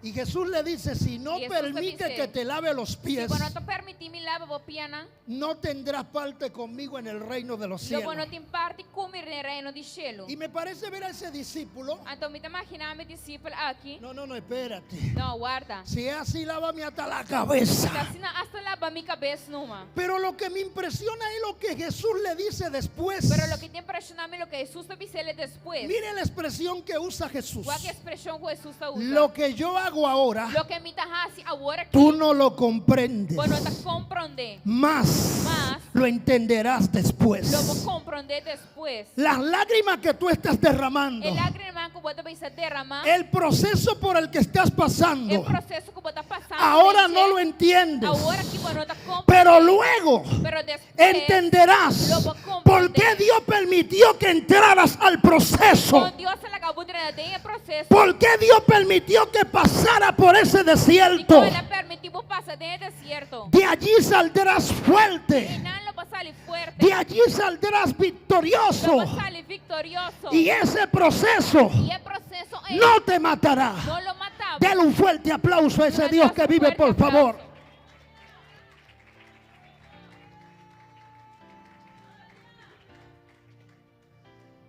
Y Jesús le dice, si no Y Jesús le permite dice, que te lave los pies, Se não te permitir me lava o pé não, no tendrás parte conmigo en el reino de los logo cielos. não tem parte comer no reino de cielo. Y me parece ver a ese discípulo. Então me imaginar meu discípulo aqui. No, espérate. Não, guarda. Si es así, lávame hasta la cabeza. Assim, hasta lava minha cabeça numa. Pero lo que me impresiona es lo que Jesús le dice después. Pero lo que te impressiona é o que Jesus te disse depois. Mire la expresión que usa Jesús. Qual é a expressão que Jesus está usando? Lo que yo hago ahora, Lo que me está fazendo agora aqui, tú no lo comprendes. você não está compreendendo. Más Más lo entenderás después. Lo vou compreender depois. Las lágrimas que tú estás derramando, El lágrima que você vai derramar, el proceso por el que estás pasando, o processo que você está passando, ahora no lo entiendes. Ahora que vos no te Pero comprendes, luego pero después entenderás lo vas a comprender. por qué Dios permitió que entraras al proceso. Con Dios se le acabó de en el proceso. ¿Por qué Dios permitió que pasara por ese Y desierto? como le permitimos pasar de desierto. De allí saldrás Y fuerte. nada lo va a salir fuerte. De allí saldrás victorioso. Lo va a salir victorioso. Y ese proceso Y el proceso es, no te matará. no lo mataba. Dale un fuerte aplauso a ese Dios que vive, por favor.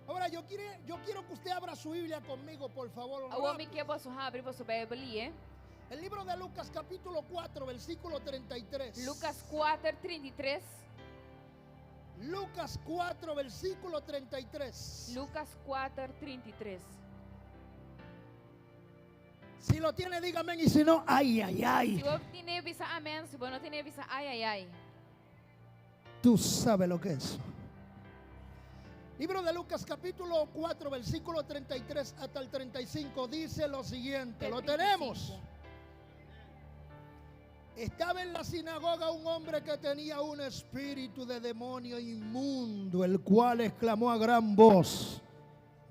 Ahora yo quiero que usted abra su Biblia conmigo, por favor. Eu amo que você abra você Bíblia. El libro de Lucas capítulo 4, versículo 33. Lucas 4:33. Lucas 4, versículo 33. Lucas 4:33. Si lo tiene, dígame, y si no, ay, ay, Se ay. você tem visa amém, se você não tem visa ai ai ai. Tú sabes lo que es. Libro de Lucas capítulo 4, versículo 33 hasta el 35 dice lo siguiente. Lo tenemos. Estaba en la sinagoga un hombre que tenía un espíritu de demonio inmundo, el cual exclamó a gran voz,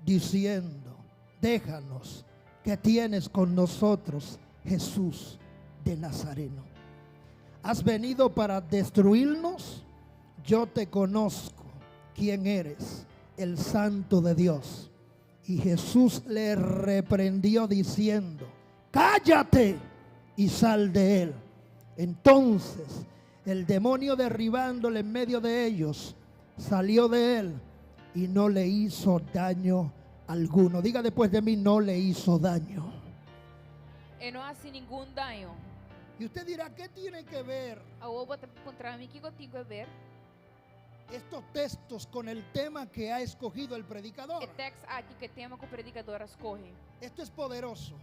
diciendo, déjanos, que tienes con nosotros, Jesús de Nazareno. ¿Has venido para destruirnos? Yo te conozco, quién eres, el Santo de Dios. Y Jesús le reprendió diciendo, cállate y sal de él. Entonces el demonio, derribándole en medio de ellos, salió de él y no le hizo daño alguno. Diga después de mí, no le hizo daño. E não hace nenhum dano. Y usted dirá, ¿qué tiene que ver Eu vou encontrar mim que contigo a ver. estos textos con el tema que ha escogido el predicador? O texto aqui que tema que o predicador escolhe. Esto es poderoso,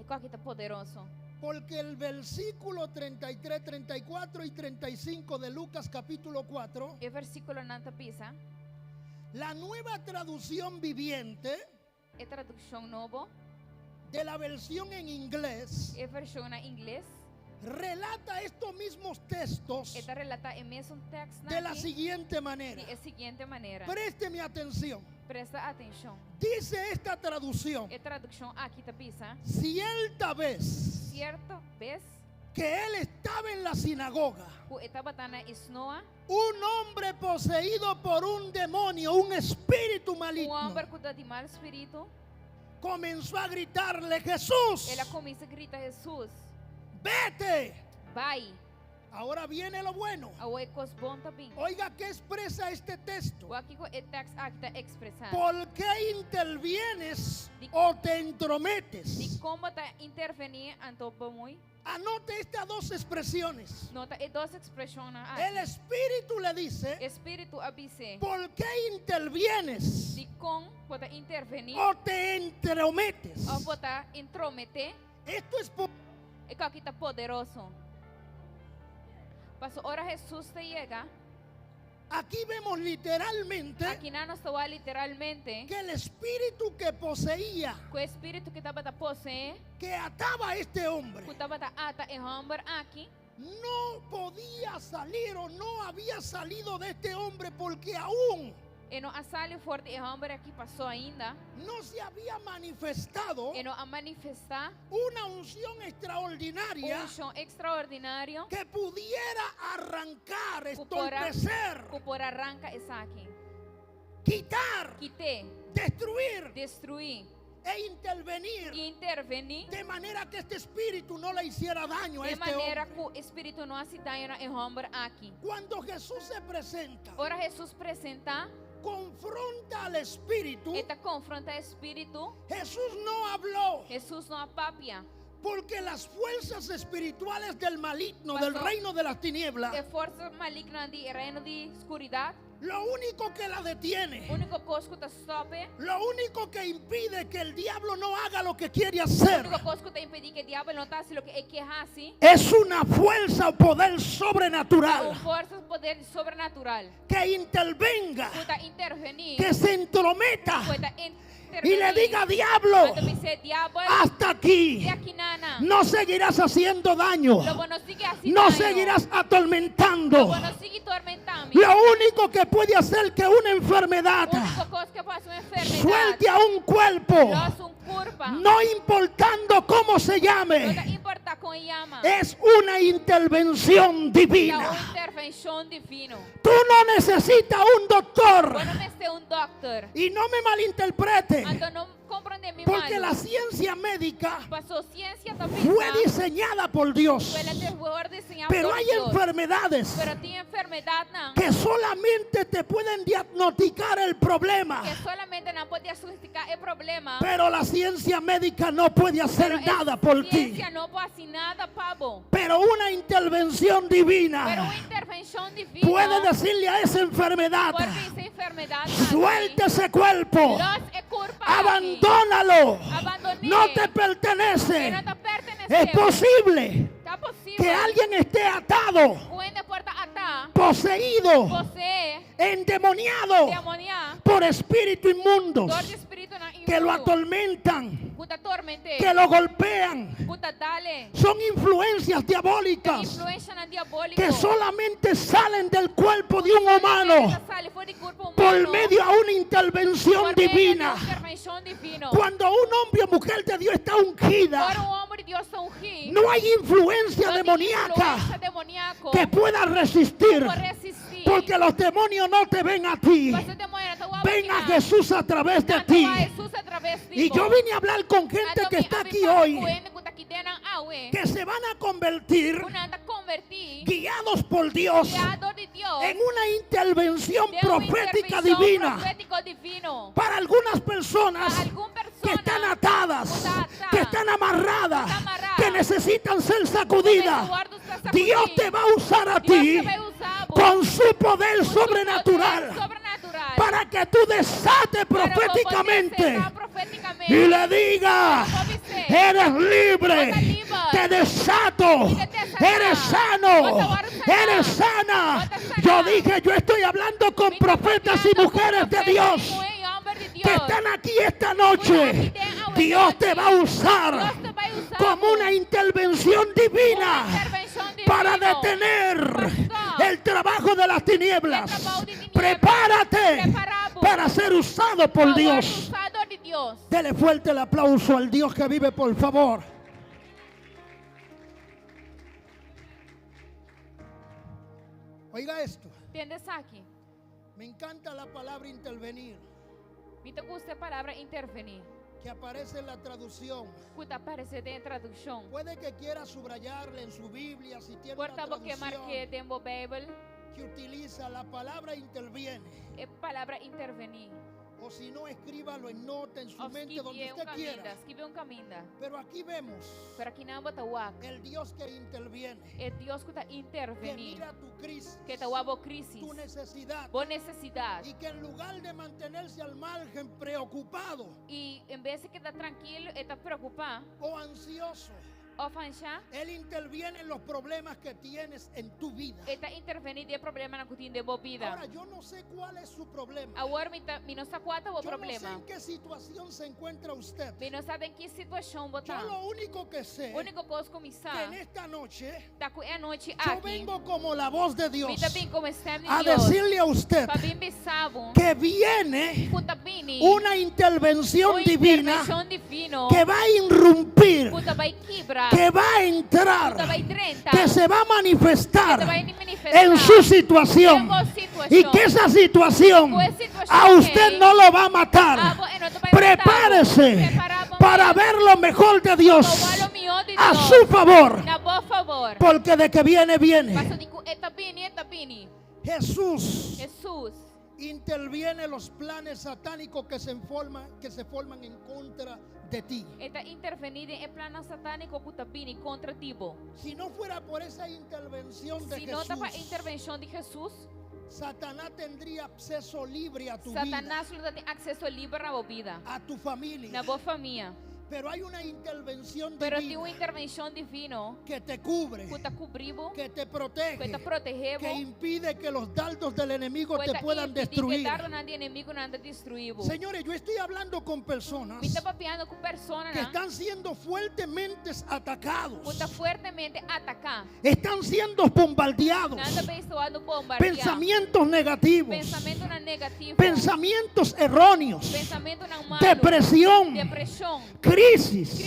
E qual que tá poderoso? porque el versículo 33, 34 y 35 de Lucas capítulo 4, E versículo não tá pisa. la nueva traducción viviente E tradução novo. de la versión en inglés E versão na inglês. relata estos mismos textos E tá relata o mesmo texto de la aqui. siguiente manera. De seguinte maneira. Présteme atención. Presta atenção. Dice esta traducción: E tradução aqui tá pisa. cierta vez Certa vez que él estaba en la sinagoga, que estava na esnoa, un hombre poseído por un demonio, un espíritu maligno, homem que de mal espírito, comenzó a gritarle, Jesús, ela começa a gritar Jesus, vete. vai. Ahora viene lo bueno. A é cos bom também. Oiga, ¿qué expresa este texto? O aqui o texto aqui está expressando. ¿Por qué intervienes o te entrometes? De como está intervenir anto muy. Anote estas dos expresiones. Nota e duas expressões El espíritu le dice, espírito avise. ¿por qué intervienes De como pode intervenir o te entrometes? ou pode intrometer. Esto es por... E que aqui está poderoso. Pasó ahora Jesús te llega. Aquí vemos literalmente Aqui não está literalmente que el espíritu que poseía, que o espírito que estava a possuir, que ataba a este hombre, que estava a ata e homem aqui, no podía salir o no había salido de este hombre porque aún e não saiu forte e homem aqui passou ainda, no se había manifestado e não a manifestar una unción extraordinaria chão extraordinário que pudiera arrancar, que estorpecer, por arranca essa aqui, quitar, quitar, destruir destruir e intervenir e intervenir de manera que este espíritu no le hiciera daño a de este maneira hombre. que o espírito não hace daño e homem aqui. Cuando Jesús se presenta, Ora Jesus presenta, confronta al espíritu. eta confronta o espírito. Jesús no habló Jesus não apapia. porque las fuerzas espirituales del maligno, del Pastor, reino de las tinieblas, De força maligna de reino de escuridão. lo único que la detiene, O único coisa que te stoppe, lo único que impide que el diablo no haga lo que quiere o hacer, único coisa que te impede que o diabo não faça o que ele quer fazer, es una fuerza o poder é sobrenatural uma força, poder sobrenatural. que intervenga, Pueda intervenir, que se entrometa pueda y le diga, diablo, Quando me dizer diabo, hasta aquí. e aqui nana. No seguirás haciendo daño. Lobo no sigue así No daño. seguirás atormentando. Lobo no sigue tormentando. Lo único que puede hacer que una enfermedad Única cosa que pasa una enfermedad. suelte a un cuerpo, Lo hace un curva. no importando cómo se No llame, te importa con llama. es una intervención La divina. intervención divino. Tú no necesitas un doctor. Bueno, me sé un doctor. Y no me malinterprete, Ando no comprende mi porque mal. la ciencia médica Pasó ciencia también. fue diseñada por Dios. Fue la mejor diseñada Pero por hay Dios. enfermedades Pero tiene enfermedad, ¿no? que solamente te pueden diagnosticar el problema. Que solamente no puede diagnosticar el problema. Pero la ciencia médica no puede hacer Pero nada por ti. ciencia no puede hacer nada, pavo. Pero una intervención Pero divina una intervención divina puede decirle a esa enfermedad: puede esa enfermedad. suelte ese cuerpo, Los culpa abandónalo, Abandoné. no te Que pertenece. no te pertenece. Es posible Está posible. que alguien esté atado, Puede puerta atar. poseído, Posee. endemoniado Demonia. por espíritus inmundos Todo espíritu no que lo inmundo. atormentan, Puta tormente. que lo golpean. Puta dale. Son influencias diabólicas Influencia no diabólico. que solamente salen del cuerpo de un humano Sale fuera del cuerpo por humano. medio de una intervención Por medio de divina. una intervención divino. Cuando un hombre o mujer de Dios está ungida, Por un hombre Dios está ungido. no hay influencia No hay demoníaca influencia demoníaco que pueda resistir, por resistir. porque los demonios no te ven a ti, Pues el demonio no te va a ven a dominar. Jesús a través de Tanto ti. va Jesús a través de Y ti. yo vine a hablar con gente que está aquí hoy, que se van a convertir, guiados por Dios, en una intervención profética divina. divino. Para algunas personas Para alguna persona que están atadas, que está atada, que están amarradas, que está amarrada, que necesitan ser sacudidas, Dios Dios te va a usar a ti con su poder sobrenatural para que tú desates proféticamente y le digas: eres libre, te desato, eres sano, eres sana. Yo dije, yo estoy hablando con profetas y mujeres de Dios que están aquí esta noche. Dios te va a usar como una intervención divina para detener el trabajo de las tinieblas. Prepárate para ser usado por Dios. Dele fuerte el aplauso al Dios que vive, por favor. Oiga esto. ¿Entiendes aquí? Me encanta la palabra intervenir, Me gusta la palabra intervenir. que aparece en la traducción. Que aparece en traducción. Puede que quiera subrayarle en su Biblia, si tiene una Porta que marque traducción dentro da Bíblia que utiliza la palabra interviene. é palavra intervenir. O si no, escríbalo en nota en su Ou mente, donde escrever usted quiera. escrever caminho. Pero aquí vemos Pero aqui não bota o el Dios que interviene, é Deus que está que intervenir. mira tu crisis, Que está o crisis. tu necesidad, Boa necessidade. y que en lugar de mantenerse al margen preocupado E em vez de que está tranquilo, está preocupado. o ansioso, Ou fanchar, Él interviene en los problemas que tienes en tu vida. está intervenir de problema na cutina de bobida. Ahora, yo no sé cuál es su problema. Agora, me não sabe qual é o Yo no sé problema. en qué situación se encuentra usted. Me não sabe em que situação Yo botar. lo único que sé A única coisa que que começar en esta noche tá com a noite yo aqui. vengo como la voz de Dios Me também começar a de Deus. decirle a usted Para bem pensavo. que viene Puta bini. una intervención divina intervenção divino. que va a irrumpir, Puta vai quebrar. que va a entrar, Puta vai trentar. que se va a manifestar Puta vai manifestar. en su situación, En vos situación. y que esa situación Pues situación a usted que- no lo va a matar. No te vai Prepárese matar. para ver lo mejor de Dios Tomar lo mío de a Dios. su favor, Na boa favor. porque de que viene, viene. Passa de eta bini. Jesús Jesus interviene los planes satánicos que se forman en contra de ti. está intervenindo em plano satânico que está bini contra tibo. Si no fuera por esa intervención de Se não está para a Jesús, intervenção de Jesus, Satanás tendría acceso libre a tu Satanás não tem acesso livre na vida, vida, a tu familia. na boa família. Pero hay una intervención Pero tem uma divina intervenção divina que te cubre, que te cobriu, que te que protege, te protege, que impide que los dardos del enemigo que te puedan destruir. Que dardo nada inimigo nada destruir. Señores, yo estoy hablando con personas Me está papeando com pessoas que están siendo fuertemente que atacados, está fuertemente atacar. están siendo bombardeados, Nada abençoado bombardear. pensamientos negativos, Pensamento na negativo. pensamientos erróneos, Pensamento na malo. depresión, Depressão. crisis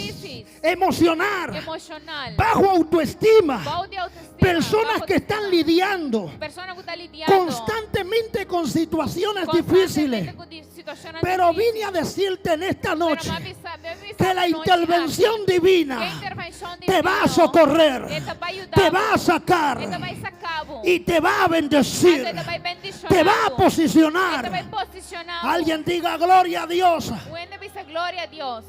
emocional, Emocional. bajo autoestima, Falta de autoestima. personas bajo que están autoestima. lidiando Personas que están lidiando constantemente con situaciones constantemente difíciles. con situaciones Pero difíciles. vine a decirte en esta Pero noche me avisa que la esta noche intervención aquí, que divina intervención te va a divina socorrer, te va a ayudar, te va a sacar te va a sacar, y te va a bendecir, te va a bendicionar, te va a te va posicionar. a posicionar. Alguien diga gloria a Dios. When dice gloria a Dios.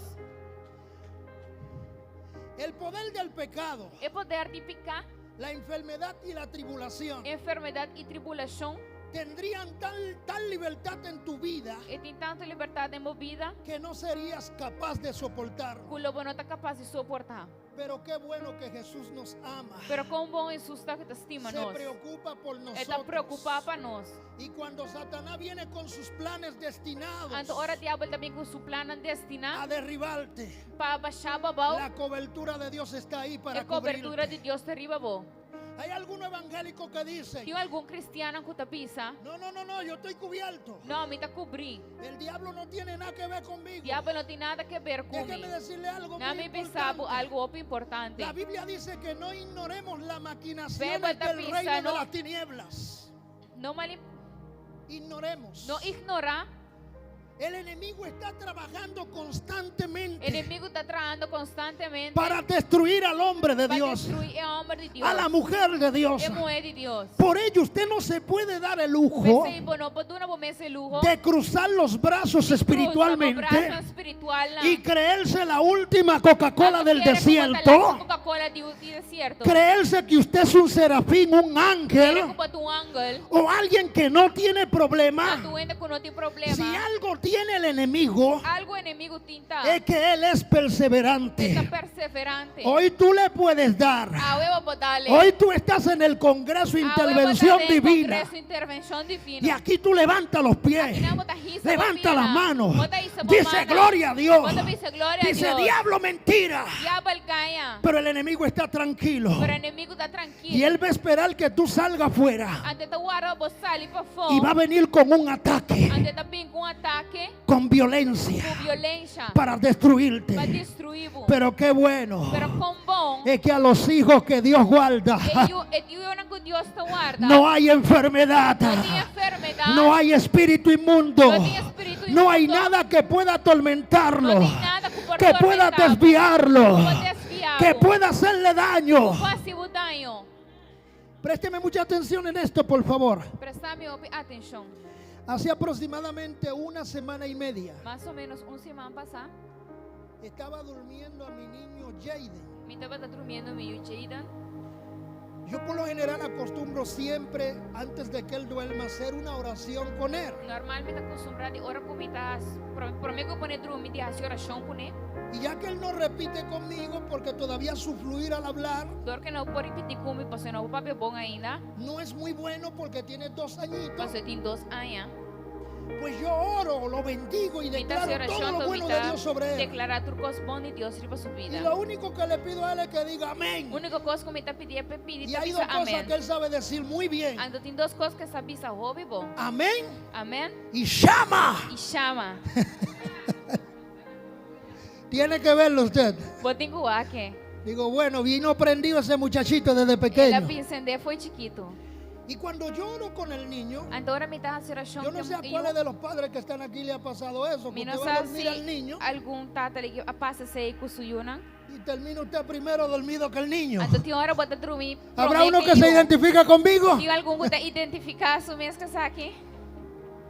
El poder del pecado, El poder de picar, la enfermedad y la tribulación enfermedad y tribulación, tendrían tal libertad en tu vida e tem tanta liberdade em vida que no serías capaz de soportar. que o lobo não está capaz de suportar. Pero qué bueno que Jesús nos ama. Pero quão bom Jesus está que te estima Se nós. preocupa por Ele está nosotros. preocupado para nós. Y cuando Satanás viene con sus planes destinados Então, ora, o diabo também com seu plano a destinado derribarte, para baixar babau. la cobertura de Dios está ahí para A cobertura cubrirte. de Deus te arriba bom. Hay algunos evangélicos que dicen, Tem algum cristiano que te pisa? no, yo estoy cubierto. Não, me está cobrir. El diablo no tiene nada que ver conmigo. O diabo não tem nada a ver comigo. Déjeme decirle algo Não muy me pensava importante. algo importante. La Biblia dice que no ignoremos la maquinación Verbo del da reino pizza, de no. las tinieblas. Não Ignoremos. ignorar. El enemigo está trabajando constantemente O inimigo está trabalhando constantemente para destruir al hombre de para Dios, destruir o homem de Deus. a la mujer de Dios. A mulher de Deus. Por ello usted no se puede dar el lujo Pensei, não pode uma bomesa lujo. de cruzar los brazos espiritualmente espiritual. y creerse la última Coca-Cola del desierto, Coca-Cola de desierto. creerse que usted es un serafín, un ángel Um ángel. o alguien que no tiene problema. Tu ende que não tem problema. Si algo tiene el enemigo Algo enemigo tinta. es que él es perseverante. Está perseverante. Hoy tú le puedes dar. Eu vou darle. Hoy tú estás en el Congreso Intervención Divina. Intervención divina. Y aquí tú levantas los pies, levanta las manos, dice gloria a Dios, dice diablo mentira. Diabo el caia. Pero el enemigo está tranquilo Pero o inimigo está tranquilo. y él va a esperar que tú salgas afuera Ante te guarda vos sali para fora. y va a venir con un ataque, Ante te vem com ataque, con violencia com violência para destruirte. para destruir. Pero qué bueno Pero com bom. es que a los hijos que Dios guarda Que Dios te guarda. no hay enfermedad, No tem enfermedade. no hay espíritu inmundo, No tem espírito no hay inmundo. nada que pueda atormentarlo, No tem nada que, que pueda desviarlo, que que pueda hacerle daño. faça o daño. Présteme mucha atención en esto, por favor. Presta-me atenção. Hace aproximadamente una semana y media Mais ou menos semana passada, estaba durmiendo a mi niño Jaden. me estava dormindo meio Jaden. Yo por lo general acostumbro siempre, antes de que él duerma, hacer una oración con él. Normalmente acostumbrado de orar comigo, para mim que pone dormir de hacer oração com ele. Y ya que él no repite conmigo, porque todavía su fluir al hablar Dor que não pode repetir comigo, porque não é papel bom ainda. no es muy bueno porque tiene 2 añitos, Você tem 2 anos. pues yo oro, lo bendigo y Mita declaro todo lo bueno de Dios sobre él. declarar tudo coisa bom de Deus sobre sua Y vida. lo único que le pido a él es que diga amén. A única coisa que me está pedindo é pedir Y hay 2 cosas amém. que él sabe decir muy bien. Ainda tem 2 coisas que sabe saber bom. Amén Amém. y llama. E chama. Tiene que verlo usted. Botinho aqui. Digo, bueno, vino prendido ese muchachito desde Ela pequeño. pensando foi chiquito. Y cuando yo oro con el niño, Então ora me está hacer oração. yo no sé a cuáles de los padres que están aquí le ha pasado eso, que Me usted não va a sabe dormir al niño se algum tata que passa sei com suyuna. y termina usted primero dormido que el niño. Então tem hora bota dormir. ¿Habrá uno que se identifica conmigo? Tem algum que te identificar su mesmo que aqui?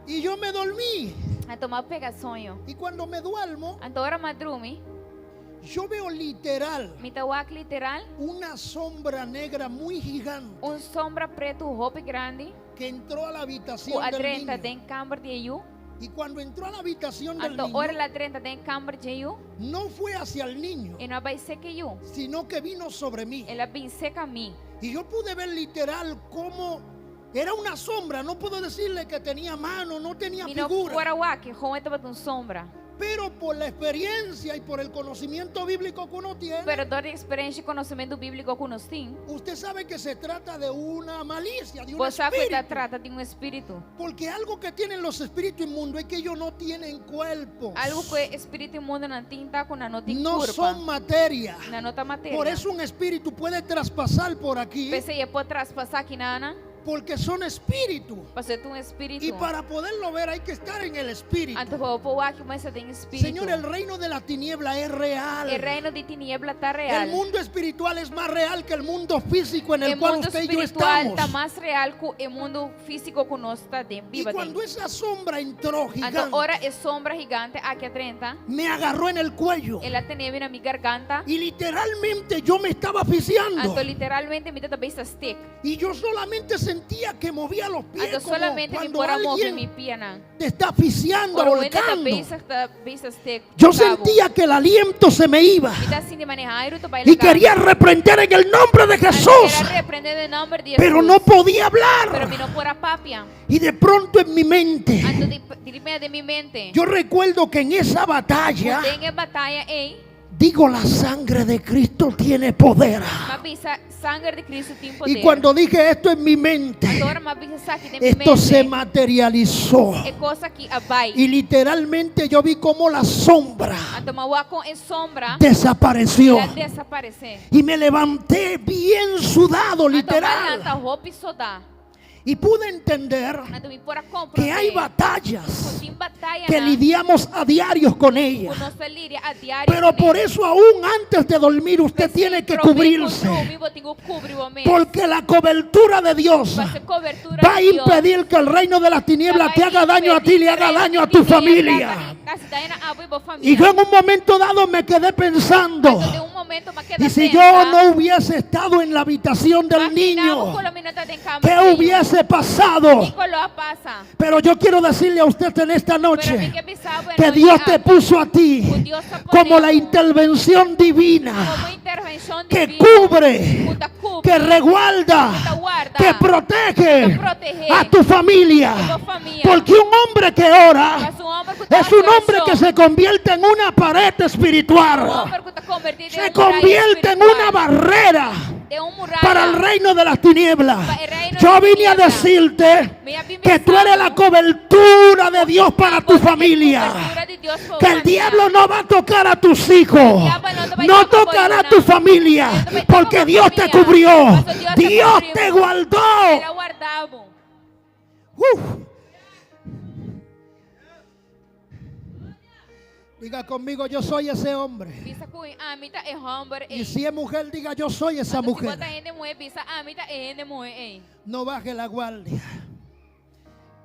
Y yo me dormí. A tomar pega sonho. Y cuando me duermo, Então ora madrumi. yo veo literal Me tawak literal. una sombra negra muy gigante Sombra preto roupa grande. que entró a la O habitación del adrenta niño. den câmara de eu. Y cuando entró a la habitación del Anto niño, ora la 30 den kamer jeyu. no fue hacia el niño, E não vai ser que eu. sino que vino sobre mí. Ela vem seca a mim. Y yo pude ver literal cómo era una sombra. No puedo decirle que tenía mano, no tenía E não figura. fora o que como estava com sombra. Pero por la experiencia y por el conocimiento bíblico que uno tiene, Pero toda a experiência e conhecimento bíblico que nós temos, usted sabe que se trata de una malicia, de un você sabe que espíritu. trata de espírito. Porque algo que tienen los espíritus inmundos es que ellos no tienen cuerpos. Algo que espírito imundo não tem tá com não tem No corpo. son materia. Na nota matéria. Por eso un espíritu puede traspasar por aquí, Pensei ia pode traspassar aqui na Ana. porque son espíritus. Para ser um espírito. Y para poderlo ver hay que estar en el espíritu. Anto o aqui mas tem espírito. Señor, el reino de la tiniebla es real. O reino de tiniebla está real. El mundo espiritual es más real que el mundo físico en el O cual mundo usted y yo espiritual estamos. está mais real que o mundo físico que nós está Y viva cuando dentro. esa sombra entró Anto gigante, ora é sombra gigante aqui a 30. me agarró en el cuello. Ela teneve na minha garganta. Y literalmente yo me estaba asfixiando. Anto literalmente me também está stick. Y yo solamente sentía que movía los pies Anto como solamente me cuando pora move mi alguien piana. te está asfixiando, Por momento ahorcando. também está stick. Yo sentía que el aliento se me iba Me está sin manejar tu y quería reprender en el nombre de Jesús, Quería reprender el nombre de pero Jesús. no podía Pero hablar. mi no fuera papia. Y de pronto en mi mente, Anto de mi mente. yo recuerdo que en esa batalla, Tenha batalha em. digo, la sangre de Cristo tiene poder. Mabisa sangre de Cristo tem poder. Y cuando dije esto en mi mente, Agora mabisa saque de mi esto mente. se materializó. É coisa que abai. Y literalmente yo vi como la sombra Anto mawa com em sombra. desapareció. Ela desaparecer. Y me levanté bien sudado, Anto literal. balanta roupa e soda. Y pude entender Anto me pora compra. que hay batallas Tem batalha que na. lidiamos a diario con ellas. Com nossa líria a diário. Pero por eso aún antes de dormir usted tiene que cubrirse. Porque la cobertura de Dios va a impedir que el reino de las tinieblas te haga daño a ti y le haga daño a tu familia. Y yo en un momento dado me quedé pensando, y si yo no hubiese estado en la habitación del niño, ¿qué hubiese pasado? Pero yo quiero decirle a usted en esta noche que Dios te puso a ti como la intervención divina que cubre, que reguarda, que protege a tu familia. Porque un hombre que ora es un hombre que se convierte en una pared espiritual, se convierte en una barrera para el reino de las tinieblas. Yo vine a decirte que tú eres la cobertura de Dios para tu familia. Que el diablo no va a tocar a tus hijos, no tocará a tu familia, porque Dios te cubrió, Dios te guardó. Diga conmigo, yo soy ese hombre. Y si es mujer, diga, yo soy esa mujer. No baje la guardia.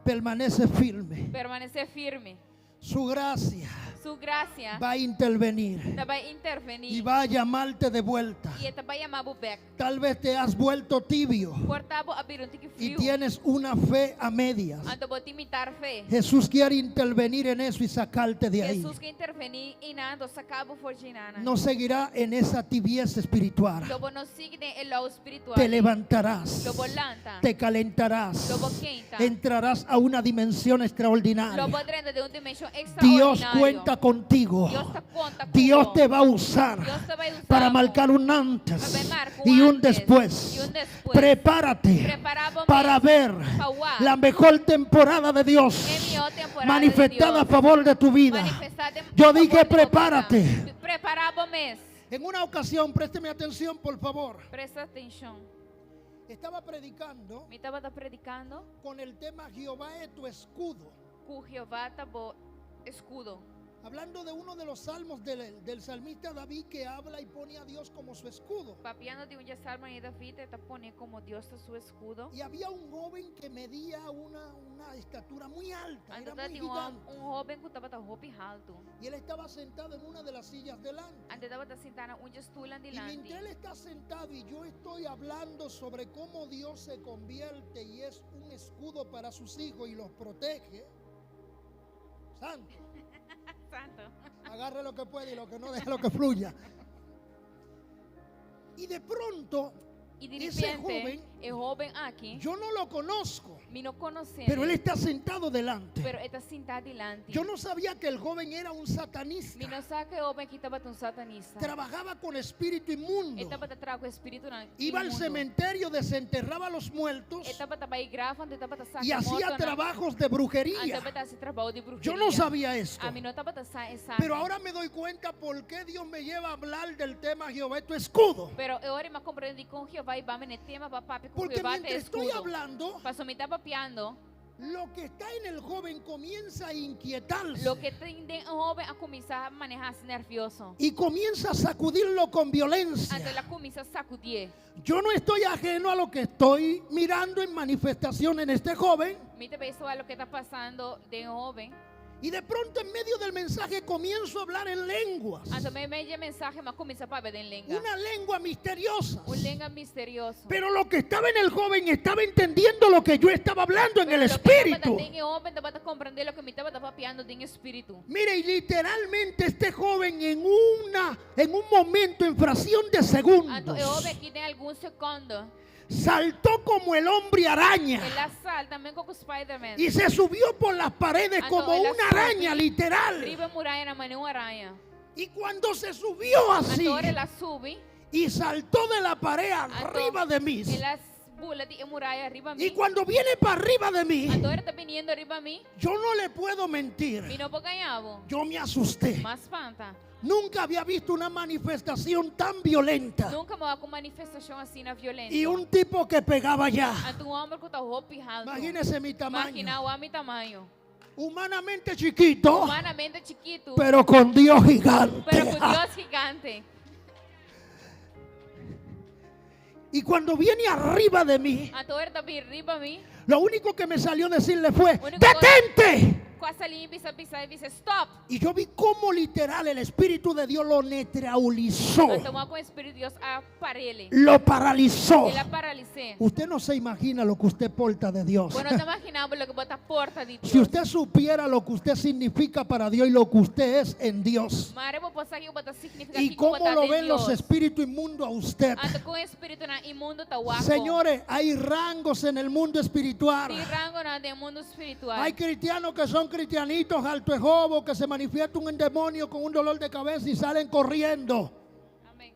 Permanece firme. Permanecer firme. Su gracia Su gracia va a intervenir vai intervenir. y va a llamarte de vuelta. E vai chamar back. Tal vez te has vuelto tibio Portabo abrir um tique y frio. tienes una fe a medias. Ando vou te imitar fé. Jesús quiere intervenir en eso y sacarte de ahí. Jesus que intervenir e nada sacabo forginana. No seguirá en esa tibieza espiritual. Lobo no sigue el lado espiritual. Te levantarás, Lobo lanta. te calentarás, Lobo quenta. entrarás a una dimensión extraordinaria. Lobo drena de uma dimensão Dios extraordinária. cuenta contigo. Dios te conta Dios contigo. te va a usar Dios te vai usar para marcar un antes para marcar y un antes después. y un después. Prepárate Preparamos para ver Pauá. la mejor temporada de Dios manifestada a favor de tu vida. Yo dije, prepárate. Preparamos mes. En una ocasión, présteme atención, por favor. Presta atenção. Estaba predicando Me estava predicando con el tema Jehová es tu escudo. com Jeová tá bom escudo. Hablando de uno de los salmos del salmista David, que habla y pone a Dios como su escudo. Papiando de salmo de David está pone como Dios é seu escudo. Y había un joven que medía una estatura muy alta, era Ante muy tinha gigante. jovem que estava roupa alto. Y él estaba sentado en una de las sillas delante. Ante estava sentado onde estulan Y dilante. mientras él está sentado y yo estoy hablando sobre cómo Dios se convierte y es un escudo para sus hijos y los protege, Santo. Santo. Agarre lo que puede y lo que no deje lo que fluya. Y de pronto, E de ese repente, joven, o jovem aqui, yo no lo conozco, me não conhecendo, pero él está sentado delante. pero está sentado delante. Yo no sabía que el joven era un satanista. Me não sabe que o homem aqui estava um satanista. Trabajaba con espíritu inmundo. Ele estava atrás com o espírito Iba al cementerio, desenterraba a los muertos Ele estava aí gravando, ele estava y hacía trabajos de brujería. esse trabalho de bruxeria. Yo no sabía esto. A mim não estava essa. Pero ahora me doy cuenta por qué Dios me lleva a hablar del tema Jehová es tu escudo. Pero ahora me compreendi com Jeová e vamos no tema papai com Porque Jeová te mientras estoy escudo. hablando, Pastor me está papeando. lo que está en el joven comienza a inquietarse Lo que tem o jovem a começar a manejar-se nervioso. y comienza a sacudirlo con Então violencia. ela começa a sacudir. Yo no estoy ajeno a lo que estoy mirando en manifestación en este joven. Me pessoa lo que está passando de jovem. Y de pronto en medio del mensaje comienzo a hablar en lenguas. Então me meia mensagem mas começa a falar em língua. Una lengua misteriosa. Língua misterioso. Pero lo que estaba en el joven estaba entendiendo lo que yo estaba hablando en el espíritu. Tem o homem estava compreender lo que me estava papeando em espírito. Mire, y literalmente este joven en un momento, en fracción de segundos, Então o homem aqui tem alguns segundos. saltó como el hombre araña Ele salta também com o Spider-Man. y se subió por las paredes como una araña literal. Arriba muralha na mão uma aranha. Y cuando se subió así Agora ela sube. y saltó de la pared arriba de mí, Ela pula de muralha arriba a mim. y cuando viene para arriba de mí, Agora está vindo arriba a mim. yo no le puedo mentir, E não vou ganhar. yo me asusté. Mas espanta. Nunca había visto una manifestación tan violenta Nunca me com manifestação assim na violência. y un tipo que pegaba ya. Então homem que está roupiado. Imagínese mi tamaño, Imagina o homem tamanho. humanamente chiquito, Humanamente chiquito. pero con Dios gigante. Pero com Deus gigante. Y cuando viene arriba de mí, Então ele está arriba a mim. lo único que me salió decirle fue: Único ¡detente! Quase ali pisa e dice stop. Y yo vi cómo literal el Espíritu de Dios lo neutralizó, Então com o Espírito de Deus aparelhe. lo paralizó. Ele paralisou. Usted no se imagina lo que usted porta de Dios. Bueno, te imaginamos lo que bota a porta de Deus. Si usted supiera lo que usted significa para Dios y lo que usted es en Dios, Mare vou passar aqui bota significativo y cómo botar lo de ven los Deus. espíritus inmundos a usted. Ando com o espírito na imundo tá guapo. Señores, hay rangos en el mundo espiritual. Tem rango na de mundo espiritual. Hay cristianos que son cristianitos alto de jobo, que se manifiesta un demonio con un dolor de cabeza y salen corriendo. Amém.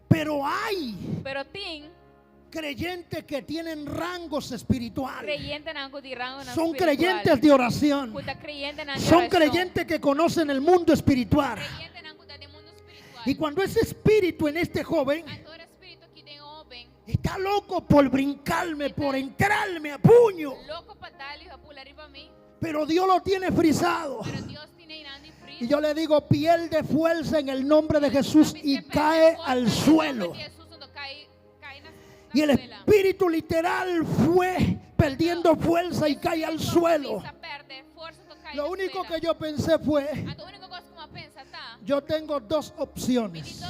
Pero hay Pero tem creyentes que tienen rangos espirituales. creyente na de rango na Son espiritual. creyentes de oración. Puta creyente na de Son oração. creyentes que conocen el mundo espiritual. Creyente na de mundo espiritual. Y cuando ese espíritu en este joven Então o espírito que tem homem, está loco por brincarme, por entrarme a puño, louco para dar a pular arriba a mim. pero Dios lo tiene frisado. Pero Deus tem nada de frio. Y yo le digo, pierde fuerza en el nombre de Jesús y cae al suelo. Y el espíritu literal fue perdiendo fuerza y cae al suelo. Lo único que yo pensé fue, yo tengo dos opciones.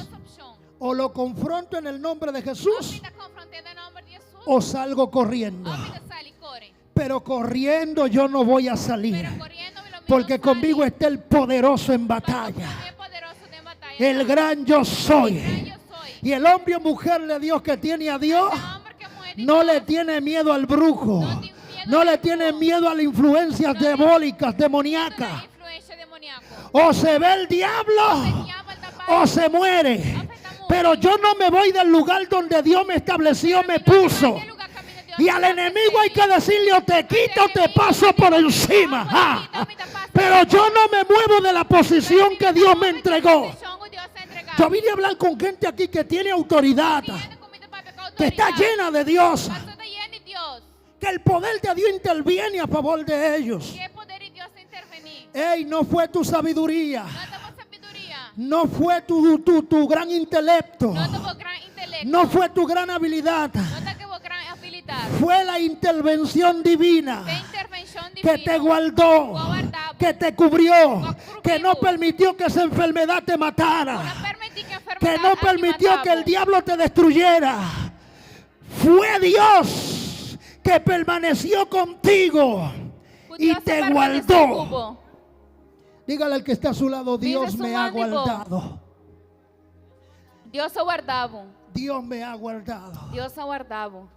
O lo confronto en el nombre de Jesús o salgo corriendo. Pero corriendo yo no voy a salir, porque conmigo está el poderoso en batalla, el gran yo soy. Y el hombre o mujer de Dios que tiene a Dios no le tiene miedo al brujo, no le tiene miedo a las influencias diabólicas, demoníacas. O se ve el diablo o se muere. Pero yo no me voy del lugar donde Dios me estableció, me puso. Y al enemigo hay que decirle: o te quito o te paso por encima. Pero yo no me muevo de la posición que Dios me entregó. Yo vine a hablar con gente aquí que tiene autoridad, que está llena de Dios, que el poder de Dios interviene a favor de ellos. Ey, no fue tu sabiduría, no fue tu gran intelecto, no fue tu gran habilidad, fue la intervención divina que te guardó, que te cubrió, que no permitió que esa enfermedad te matara, que no permitió que el diablo te destruyera. Fue Dios que permaneció contigo y te guardó. Dígale al que está a su lado, Dios Mira me su ha mano y vos. guardado. Deus é guardado. Dios me ha guardado. Deus é guardado.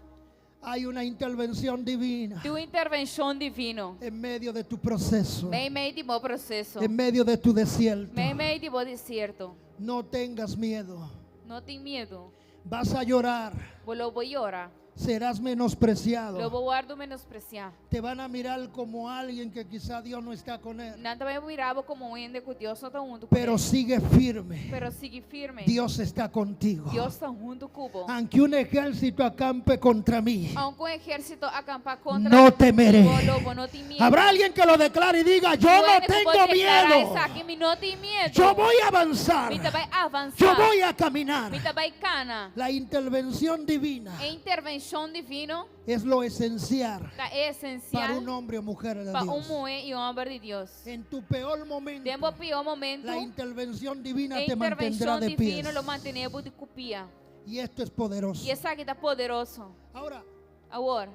Hay una intervención divina Tua intervenção divino. en medio de tu proceso, Meio de bom processo. en medio de tu desierto. Meio de bom deserto. No tengas miedo. Não tem medo. Vas a llorar. Vou orar. Serás menospreciado. Eu vou guardo menospreciar. Te van a mirar como alguien que quizá Dios no está con él. Nada vai mirar como um ende que Deus não está junto com Pero ele. sigue firme. Pero sigue firme. Dios está contigo. Deus está junto cubo. Aunque un ejército acampe contra mí, Aunque o exército acampar contra no temeré. Lobo, não tem medo. Habrá alguien que lo declare y diga, yo no tengo miedo. Não tem medo. Yo voy a avanzar. Mita vai avançar. Yo voy a caminar. Mita vai cana. La intervención divina A intervenção divina es lo esencial é para essencial un hombre o mujer de para Dios. mulher e homem de Deus. En tu peor momento, Tempo pior momento, la intervención divina a te mantendrá intervenção de pie. divina lo mantenemos de copia. Y esto es poderoso. E essa aqui está poderoso. Ahora, Agora,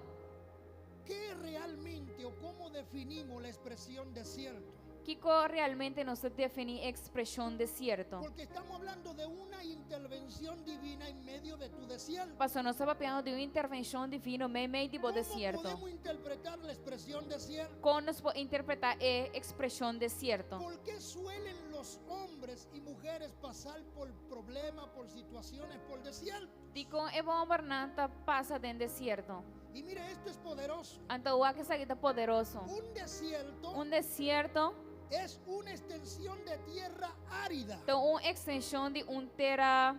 ¿qué realmente o cómo definimos la expresión desierto? Kiko realmente não se define expressão desierto. Porque estamos hablando de una intervención divina en medio de tu desierto. Pastor, nós estamos falando de uma intervenção divina no meio do ¿Cómo deserto. podemos interpretar la expresión desierto? Como nós podemos interpretar a expressão deserto? ¿Por qué suelen los hombres y mujeres pasar por problemas, por situaciones, por desierto? Dico, é bom Bernata passa dentro deserto. Y mire, esto es poderoso. Então, o que isso aqui está poderoso. Un desierto Deserto, es una extensión de tierra árida, então uma extensão de terra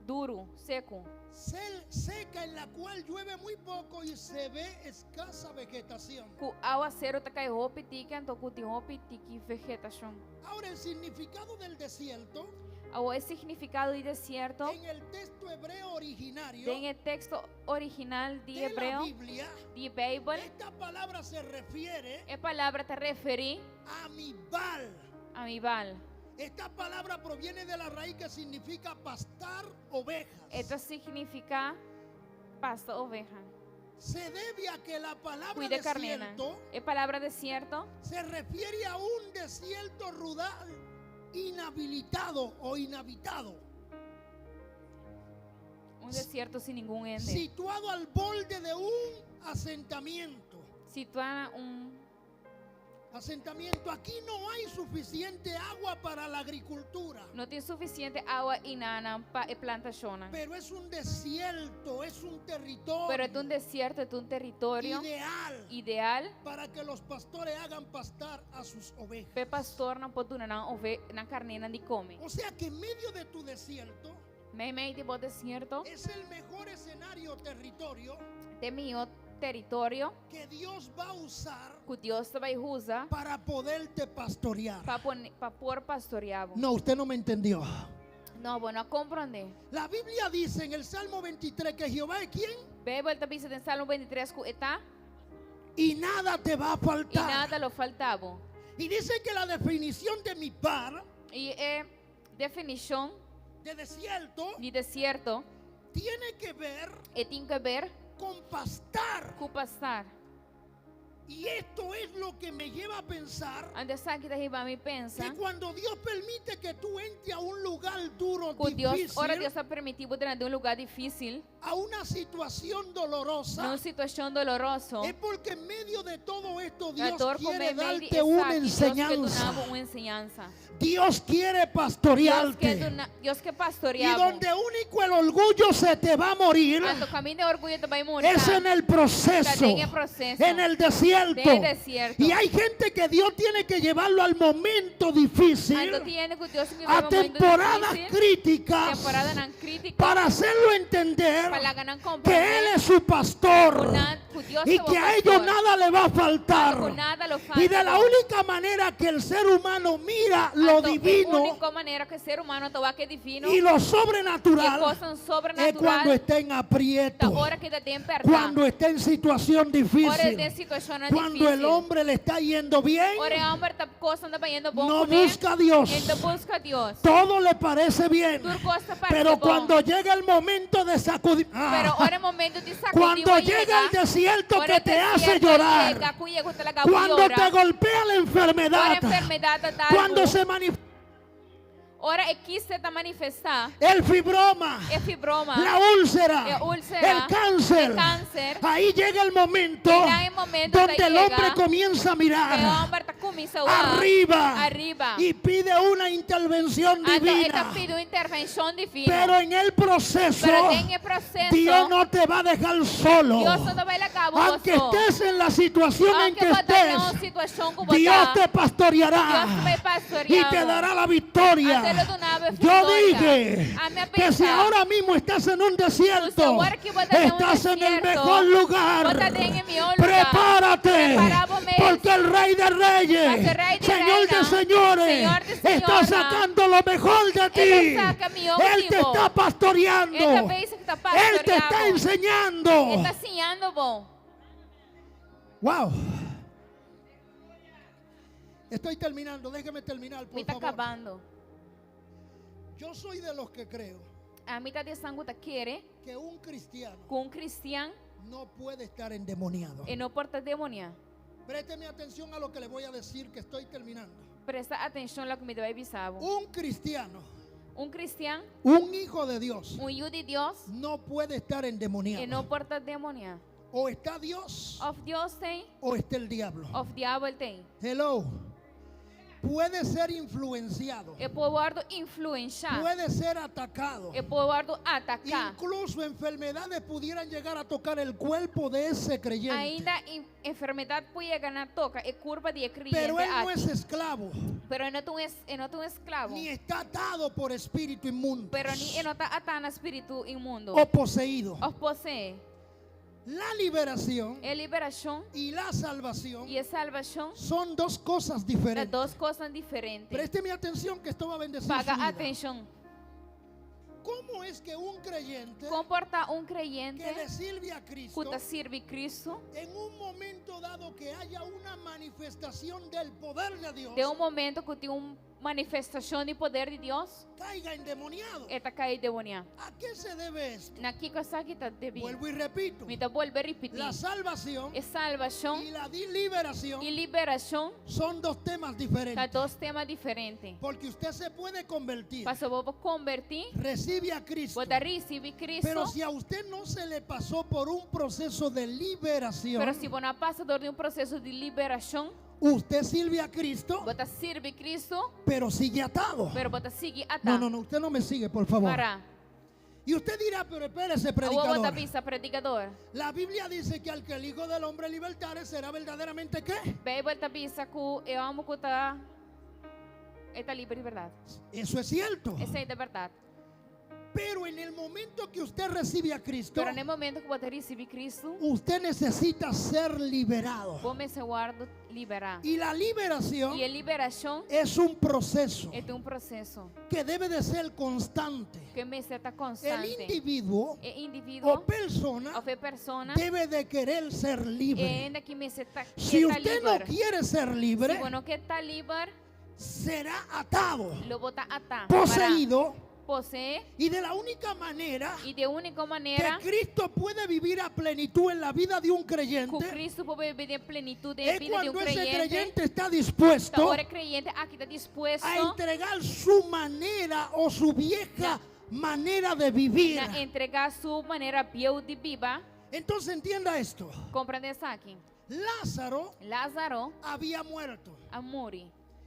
duro, seco. seca, en la cual llueve muy poco y se ve escasa vegetación. Com aguaceiro tá cai roupa tica, então com de roupa tica vegetação. Ahora, el significado del desierto O significado de deserto en el texto hebreo originario tem o texto original de de la hebreu, Biblia, de Bíblia. esta palabra se refiere A palavra te refere a Mibal. a Mibal. Esta palabra proviene de la raíz que significa pastar ovejas. Esta significa pasta oveja. Se debe a que la palabra Cuida carnena. desierto A palavra deserto se refiere a un desierto rural inhabilitado o inhabitado, deserto sem nenhum ende. situado al borde de un asentamiento. Situada Asentamiento. Aquí no hay suficiente agua para la agricultura, não tem suficiente água e nana para plantação. pero es un desierto, es un territorio Pero é deserto, é território ideal ideal para que los pastores hagan pastar a sus ovejas. para pastor não pode na carneira de come. O sea que en medio de tu desierto Meio de deserto es el mejor escenario o territorio tem meu território que Dios va a usar que Deus vai usar para poderte pastorear. para pôr pastoreado. No, usted no me entendió. Não, bueno, compreender. La Biblia dice en el Salmo 23 que Jehová es quien Bíblia também diz em Salmo 23 que está y nada te va a e faltar. nada lo faltava. Y dice que la definición de mi par E é definição de desierto de deserto tiene que ver e tem que ver con pastar. com pastar. Y esto es lo que me lleva a pensar Antes aqui da riba me pensa que cuando Dios permite que tú entres a un lugar duro, que Deus, ora difícil, Deus ha permitido entrar de um lugar difícil, a una situación dolorosa, numa situação dolorosa. es porque en medio de todo esto A Dios dor quiere como meio de darte una Deus que enseñanza. donava uma enseñanza. Dios quiere Deus pastorearte. que Y pastoreava. donde único el orgullo se te va a morir Quando o caminho de orgulho te vai morir. es en el proceso, En el proceso. en el desierto. De desierto. Y hay gente que Dios tiene que llevarlo al momento difícil, Ando tiene que Deus me a vai temporadas críticas, temporada não crítica. para hacerlo entender Para ganar que compreender. Él es su pastor Dios y é o que a pastor. ellos nada le va a Quando faltar. nada lo falta. Y de la única manera que el ser humano mira lo Ando, divino A única maneira que o ser humano toa que é divino. y lo E sobrenatural coisa es sobrenatural. cuando está en Da aprieto, hora que te tem cuando está en situación Hora de difícil. situação Cuando difícil. el hombre le está yendo bien, Ora el hombre está cosa anda yendo bom no com ele, busca a Dios. ele busca a Dios. Todo le parece bien. Tudo gosta para Pero bom. cuando llega el momento de sacudir, Pero ora el momento de sacudir, cuando llega el desierto ora que el te hace desierto llorar, llega, cuando te la cuando llora, te golpea la ora enfermedad, enfermedad da cuando algo, se manifiesta ora quis tentar manifestar, el fibroma, fibroma, la úlcera, el cáncer, ahí llega el momento Llega el momento donde que el llega, hombre comienza a el mirar hombre está comienza a orar arriba y pide una intervención Ele divina. pediu intervenção divina. Pero en el proceso, Pero en el proceso, Dios no te va a dejar solo. Dios no te vai largar Aunque você. estés en la situación en Aunque que você tenha uma estés, situação como Dios está, te pastoreará Dios te vai y pastorear. te dará la victoria. Até lhe donar a Yo vitória. dije A minha que si pensar, ahora mismo estás en un desierto, agora que você tem estás en el desierto, mejor lugar. você tem em melhor lugar. Prepárate, Preparado mesmo. porque el Rey de Reyes, Porque el Rey de Señor de Reina, Señores, Señor de está Señora, sacando lo mejor de ti. Él saca mi Él te óptimo. está pastoreando. Ele também está Él te está pastoreando. enseñando. Ele está ensinando bom. Wow. Estoy terminando, déjeme terminar, Me por está favor. acabando. Yo soy de los que creo A mitad de sangue tá querer que un cristiano com cristiano no puede estar endemoniado. e não porta demonia. Présteme atención a lo que le voy a decir, que estoy terminando. Presta atenção no que me vai avisar. Un cristiano, Cristiano, un hijo de Dios, hijo de Deus no puede estar e não endemoniado. porta demonia. O está Dios Of Deus tem, o está el diablo. of diabo ele tem. Hello. Puede ser influenciado, E pode influenciar, puede ser atacado. e pode atacar. Incluso enfermedades pudieran llegar a tocar el cuerpo de ese creyente. Ainda enfermidade pode ganhar toca e curva de cliente. Pero él no es esclavo, Pero ele não é um escravo. ni está atado por espíritu inmundo Pero ele não está atado a espírito imundo. o poseído. Of possee. La liberación É liberação y la salvación e a salvação son dos cosas é diferentes. duas coisas diferentes. Présteme atención que esto va a bendecir su Paga vida. atenção. ¿Cómo es que un creyente Comporta que creyente le sirve a Cristo, que sirve Cristo en un momento dado que haya una manifestación del poder de Dios, de momento que tem uma manifestação de poder de Deus, caiga endemoniado? está caído demonia. ¿A qué se debe esto? Naqui que está aqui está devido. Vuelvo y repito. Me está volver a repetir. La salvación É salvação y la liberación e liberação son dos temas são diferentes. dois temas diferentes. Porque usted se puede convertir, Mas eu vou convertir, recibe a Cristo, vou dar receber Cristo. pero si a usted no se le pasó por un proceso de liberación, Pero se você não passa de um processo de liberação, usted sirve a Cristo, você serve Cristo, pero sigue atado. pero você sigue No, atado. no, no, usted no me sigue, por favor. Para. Y usted dirá, pero espérese, Eu vou predicador. avisa predicador. La Biblia dice que al que el Hijo del Hombre libertare será verdaderamente ¿qué? Bem, volta avisa que eu amo que está livre de verdade. Eso es cierto. Essa é a verdade. Pero en el momento que usted recibe a Cristo, Pero no momento que você recebe Cristo, usted necesita ser liberado. vou me guardo liberar. Y la liberación E a liberação es un proceso é um processo que debe de ser constante. que me está El constante. individuo É o indivíduo persona ou persona debe de querer ser libre. ainda que me está Si usted no livre. quiere ser Se libre, você não quer estar livre, será atado, lo bota atar. poseído, Posee y de la única manera e de única que maneira Cristo puede vivir a plenitud en la vida de un que creyente Cristo pode viver em plenitude es na vida de cuando um ese creyente. creyente está Então, dispuesto ora creyente aqui está disposto a entregar su manera o su vieja manera de vivir. a entregar sua maneira boa de viver. Entonces entienda esto. Compreende isso aqui? Lázaro Lázaro había muerto. a morrer.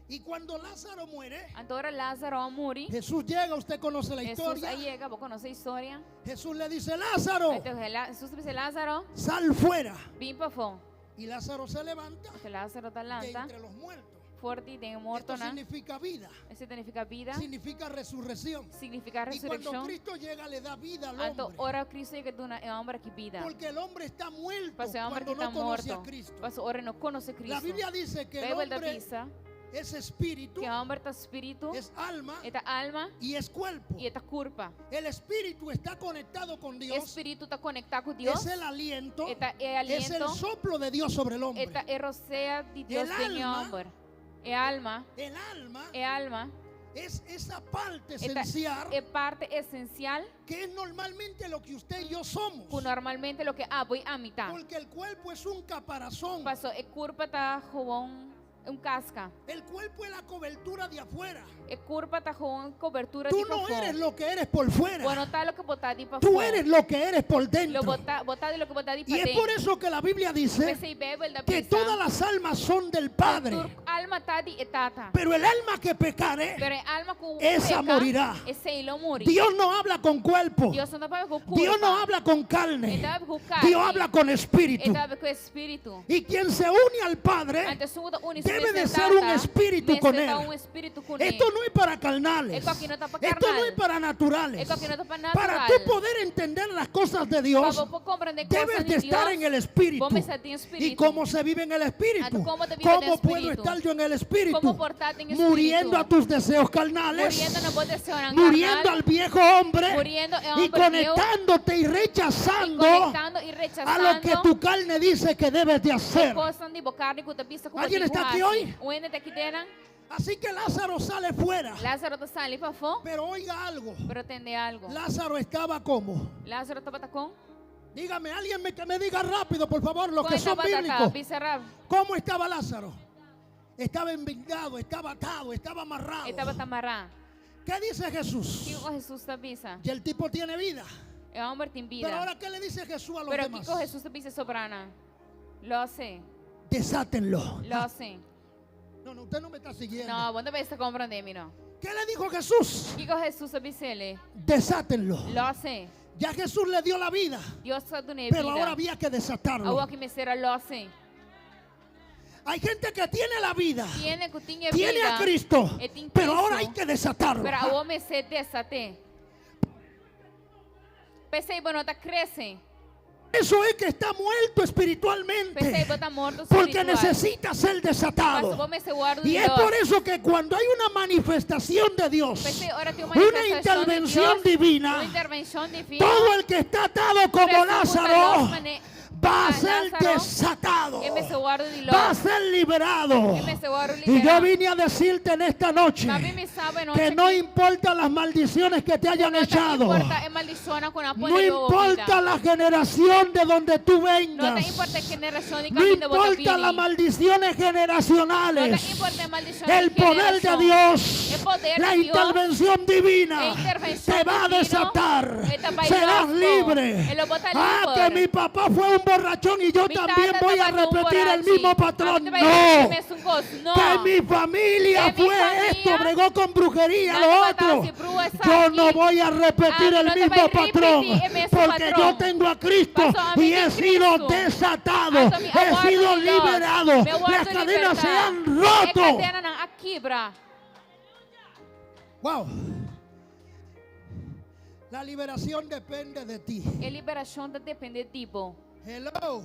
Y cuando Lázaro muere, Agora Lázaro a morrer. Jesús llega, usted conoce la Jesus historia. aí chega, vou conhecer a história. Jesús le dice, Lázaro, Então, Jesus diz: Lázaro, sal fuera. vem para fora. Y Lázaro se levanta Então, Lázaro está de lanta, entre los muertos. forte, tem morto, Esto né? significa vida, Isso significa vida, significa resurrección. significa Y cuando ressurreição. Cristo llega le da vida al Então, hombre. ora Cristo chega é homem que vida. Porque el hombre está muerto Para ser homem que cuando está no conoce morto. a Cristo. Para ora não conhece Cristo. La Biblia dice que el Bíblia hombre avisa es espíritu, que homem está espírito, es alma eta alma y es cuerpo. e eta corpo. El espíritu está conectado con O Dios. espírito está conectado com Deus. Es el aliento, Eta es el aliento, soplo de Dios sobre el hombre. eta rocea de Deus El tem alma- homem. É alma, El alma é alma, es esa parte eta esencial é parte essencial, que es normalmente lo que usted y yo somos. por normalmente lo que voi a mitad. Porque el cuerpo es un caparazón. Passou, é corpo tá com casca. El cuerpo es la cobertura de afuera. É corpo tá com cobertura Tú de no fora. eres lo que eres por fuera. Bueno, tá lo que botar de para Tú fora. eres lo que eres por Lo dentro. botar de lo que botar de Y para es por dentro. eso que la Biblia dice Pensei bebe da que todas las almas son del Padre. alma tá de etata. Pero el alma que pecare, Pero alma com esa morirá. Esse aí não morre. Dios no habla con cuerpo. Deus não tá com corpo. Dios no habla con carne. Ele tá com carne. Dios habla con espíritu. Ele tá com espírito. Y quien se une al Padre Antes suda debe de ser un espíritu con él. Um espírito com ele. Esto no es para carnales. Esto aquí no está para Esto no carnal. es para naturales. Esto aquí no está para Para natural. tú poder entender las cosas de Dios, Para você compreender debes coisas de de estar Deus, en el espíritu. vamos estar en espíritu. ¿Y cómo se vive en el espíritu? ¿Cómo te vive en el ¿Cómo puedo espíritu? estar yo en el espíritu? ¿Cómo portarte en espíritu? Muriendo a tus deseos carnales, Muriendo no puede ser una muriendo carnal, al viejo hombre muriendo el y hombre conectándote y y rechazando conectando y a rechazando lo que tu carne dice que debes de hacer. cosas de carne que te pisa como ¿Alguien está aquí hoy? O ainda aqui dentro, Así que Lázaro sale fuera. Lázaro está saindo para fora, Pero oiga algo, para atender algo. Lázaro estaba como. Lázaro estava com Dígame, alguien que me diga rápido, por favor, los que son batata, bíblicos. bizarrado. ¿Cómo estaba Lázaro? Estaba envingado, estaba atado, estaba amarrado. Estava tamará. ¿Qué dice Jesús? Que o Jesus está bisa. Y el tipo tiene vida. É homem tem Pero vida. ahora, ¿qué le dice Jesús a los Pero demás? que o Jesus está bisa sobrana. Lo sei. Desátenlo. Lo sei. No, usted no me está siguiendo. Não, quando você está compreendendo, não. ¿Qué le dijo Jesús? Que o Jesus está bisa ele. Desátenlo. Lo sei. Ya Jesús le dio la vida, Deus está dando pero ahora vida. había que A desatarlo. que me será lo sei. Hay gente que tiene la vida, Tiene que tinha tiene vida. a Cristo, e tem pero Cristo, ahora hay que desatarlo. Pero a homem se desate. Pensei, bueno, está crescendo. Eso es que está muerto Pensei, espiritualmente, está morto porque espiritual. necesita ser Mas desatado. vou me guardo Y de es Deus. por eso que cuando hay una manifestación de Dios, Pensei, ora tem uma una manifestação de intervención Deus, divina, uma intervenção divina. todo el que está atado como Preso Lázaro junto a Deus, va a a ser Lázaro, desatado, Eu me guardo de va a Deus. ser liberado. Eu me guardo Y yo liberado. vine a decirte en esta noche Mas me sabe que no que importa las maldiciones que te hayan echado, importa é maldição com a no importa la generación de donde tú Não te vengas, importa a geração de no caminho de boca importa las maldiciones Não te generacionales, importa a maldição el de poder de geração. Dios, El poder la de Dios, intervención divina la intervención te va a divino, desatar, te va a serás loco, libre. él lo bota Ah, libre. que mi papá fue un borrachón y yo Mi también tata voy a estaba con un repetir el borrachi. mismo A patrón. mí te va a decir No, que me es un gozo. No. que mi familia Que mi fue familia esto, bregó con brujería, Nada lo mataba otro. si bruja está Yo aquí. no voy a repetir Ah, el no te mismo voy a repetir patrón, el mismo porque patrón. yo tengo a Cristo Pasó a mí y he en sido Cristo. desatado, Hasta mi he aguardo sido de Dios. liberado, Me guardo las de cadenas se libertad. han roto. cadena não aqui, bra. Wow. La liberación depende de ti. A liberação depende de tipo. Hello.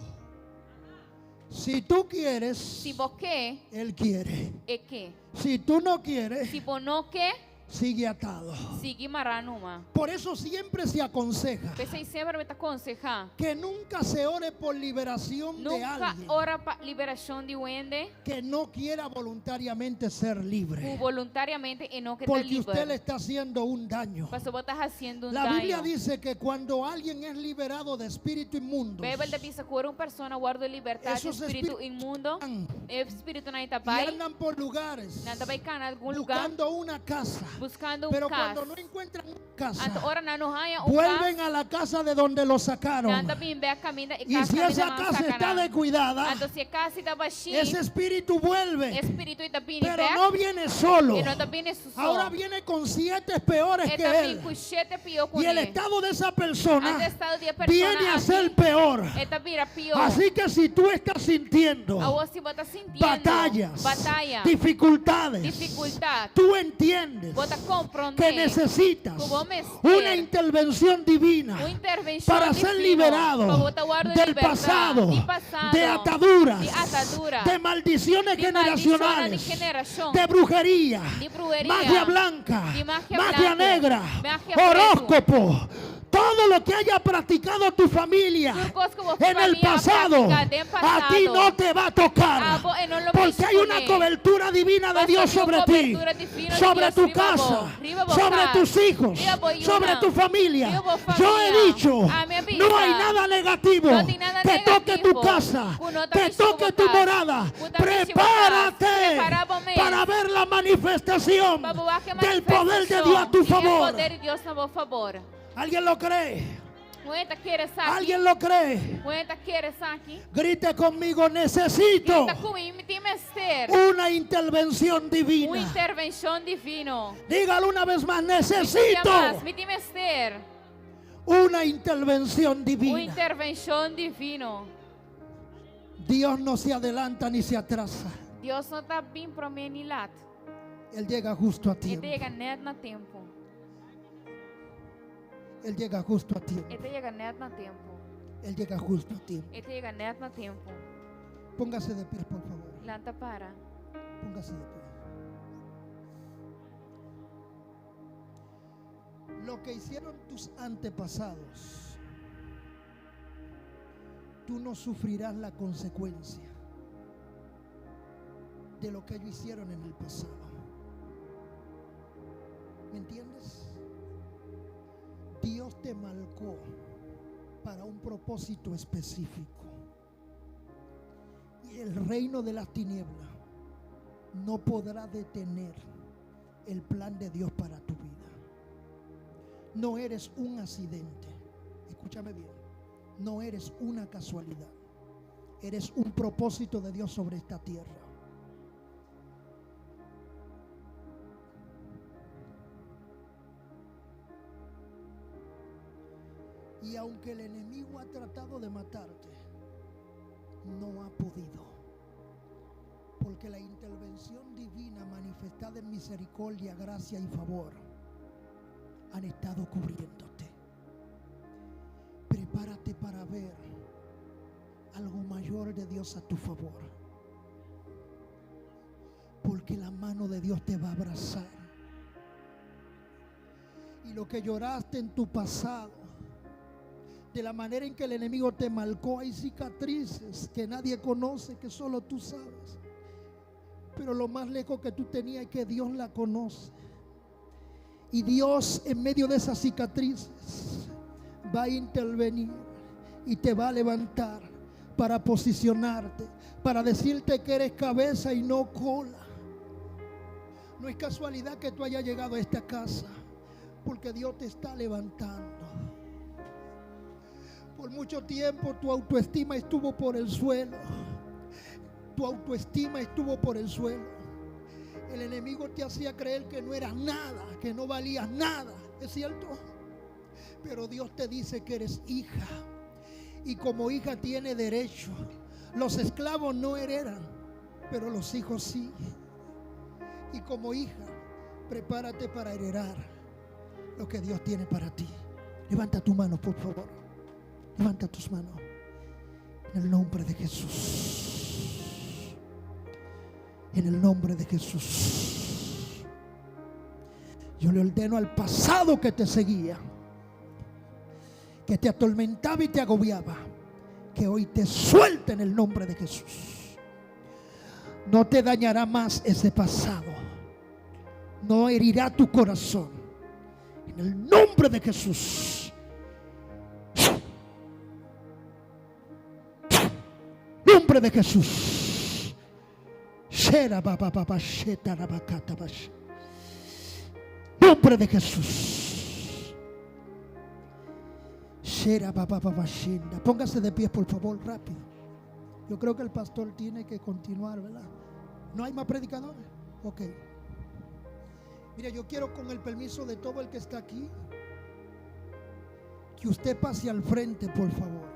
Si tú quieres, Se você quer, Él quiere. é que. Si tú no quieres, Se você não quer, sigue atado. sigue marranuma. Por eso siempre se aconseja Pensei sempre me aconselhar. que nunca se ore por liberación de Nunca alguien ora para liberação de um ende que no quiera voluntariamente ser libre, voluntariamente e não que está porque usted le livre. está haciendo un daño. Mas você está fazendo La Biblia daño. dice que cuando alguien es liberado de espíritu inmundo, Bíblia diz que quando uma pessoa guarda liberdade de Esos espírito espíritos imundo, espírito na y Itabai, andan por lugares na Itabai em algum lugar, buscando una casa, buscando pero casa. cuando no encuentran una casa, Anto ora na no haya vuelven a la casa de donde lo sacaron. Nanda bimbe a caminda e Y casa si esa casa está descuidada, Anto se a casa está baixinha, ese espíritu vuelve, espírito está bem pero no viene solo. e não está bem isso Ahora viene con 7 peores que Está bem él. com sete pior com Y el ele. estado de esa Anto persona estado de viene a ser peor. Está vira pior. Así que si tú estás sintiendo A você bota sentindo batallas, batalha, dificultades, dificuldade. tú entiendes Você que necesitas Como una intervención divina Uma intervenção para ser divina, liberado para botar guarda del libertad, pasado, de pasado, de ataduras, de atadura, de maldiciones de generacionales, maldiciones de generación, de brujería, de brujería, magia blanca, de magia magia blanca, negra, magia horóscopo. Todo lo que haya practicado tu familia Tudo coisa que você en el família pasado, pratica em a passado, ti no te va a tocar. a vos não lo Porque hay una cobertura divina de Porque Dios hay una sobre ti, cobertura divina de sobre Dios tu arriba casa, vos, arriba vos sobre casa, tus hijos, arriba vos y sobre una, tu familia. arriba vos Yo he familia, dicho, a mi vida, no hay nada negativo no hay nada que toque tu negativo, casa, uno que también toque su tu casa, morada. uno también su Prepárate casa, prepara vos mesmo, para ver la manifestación para ver que del poder de Dios a tu manifestación y el favor. poder de Dios a vos favor. ¿Alguien lo cree? Muita quiere estar aqui. ¿Alguien lo cree? Muita quiere estar aqui. Grite conmigo, necesito Grita comigo, me tem mestre. una intervención Uma divina. intervenção divina. Dígalo una vez más, Me necesito tem mestre. una intervención Uma divina. intervenção divina. Dios no se adelanta ni se atrasa. Deus não está bem para mim nem lá. Él llega justo a Ele tiempo. chega net na tempo. Él llega justo a tiempo. Ele chega net na tempo. Él llega justo a tiempo. Ele chega net na tempo. Póngase de pie, por favor. Lanta para. Póngase de pie. Lo que hicieron tus antepasados, tú no sufrirás la consecuencia de lo que ellos hicieron en el pasado. ¿Me entiendes? Dios te marcó para un propósito específico. Y el reino de las tinieblas no podrá detener el plan de Dios para tu vida. No eres un accidente. Escúchame bien. No eres una casualidad. Eres un propósito de Dios sobre esta tierra. Y aunque el enemigo ha tratado de matarte, no ha podido. Porque la intervención divina manifestada en misericordia, gracia y favor han estado cubriéndote. Prepárate para ver algo mayor de Dios a tu favor. Porque la mano de Dios te va a abrazar. Y lo que lloraste en tu pasado, de la manera en que el enemigo te marcó, hay cicatrices que nadie conoce, que solo tú sabes. Pero lo más lejos que tú tenías es que Dios la conoce. Y Dios, en medio de esas cicatrices, va a intervenir y te va a levantar para posicionarte, para decirte que eres cabeza y no cola. No es casualidad que tú hayas llegado a esta casa, porque Dios te está levantando. Por mucho tiempo tu autoestima estuvo por el suelo. Tu autoestima estuvo por el suelo. El enemigo te hacía creer que no eras nada, que no valías nada. ¿Es cierto? Pero Dios te dice que eres hija. Y como hija tiene derecho. Los esclavos no heredan, pero los hijos sí. Y como hija, prepárate para heredar lo que Dios tiene para ti. Levanta tu mano, por favor. Levanta tus manos. En el nombre de Jesús. En el nombre de Jesús. Yo le ordeno al pasado que te seguía, que te atormentaba y te agobiaba, que hoy te suelte en el nombre de Jesús. No te dañará más ese pasado. No herirá tu corazón. En el nombre de Jesús. Nombre de Jesús. Nombre de Jesús. Póngase de pie, por favor, rápido. Yo creo que el pastor tiene que continuar, ¿verdad? ¿No hay más predicadores? Ok. Mira, yo quiero, con el permiso de todo el que está aquí, que usted pase al frente, por favor.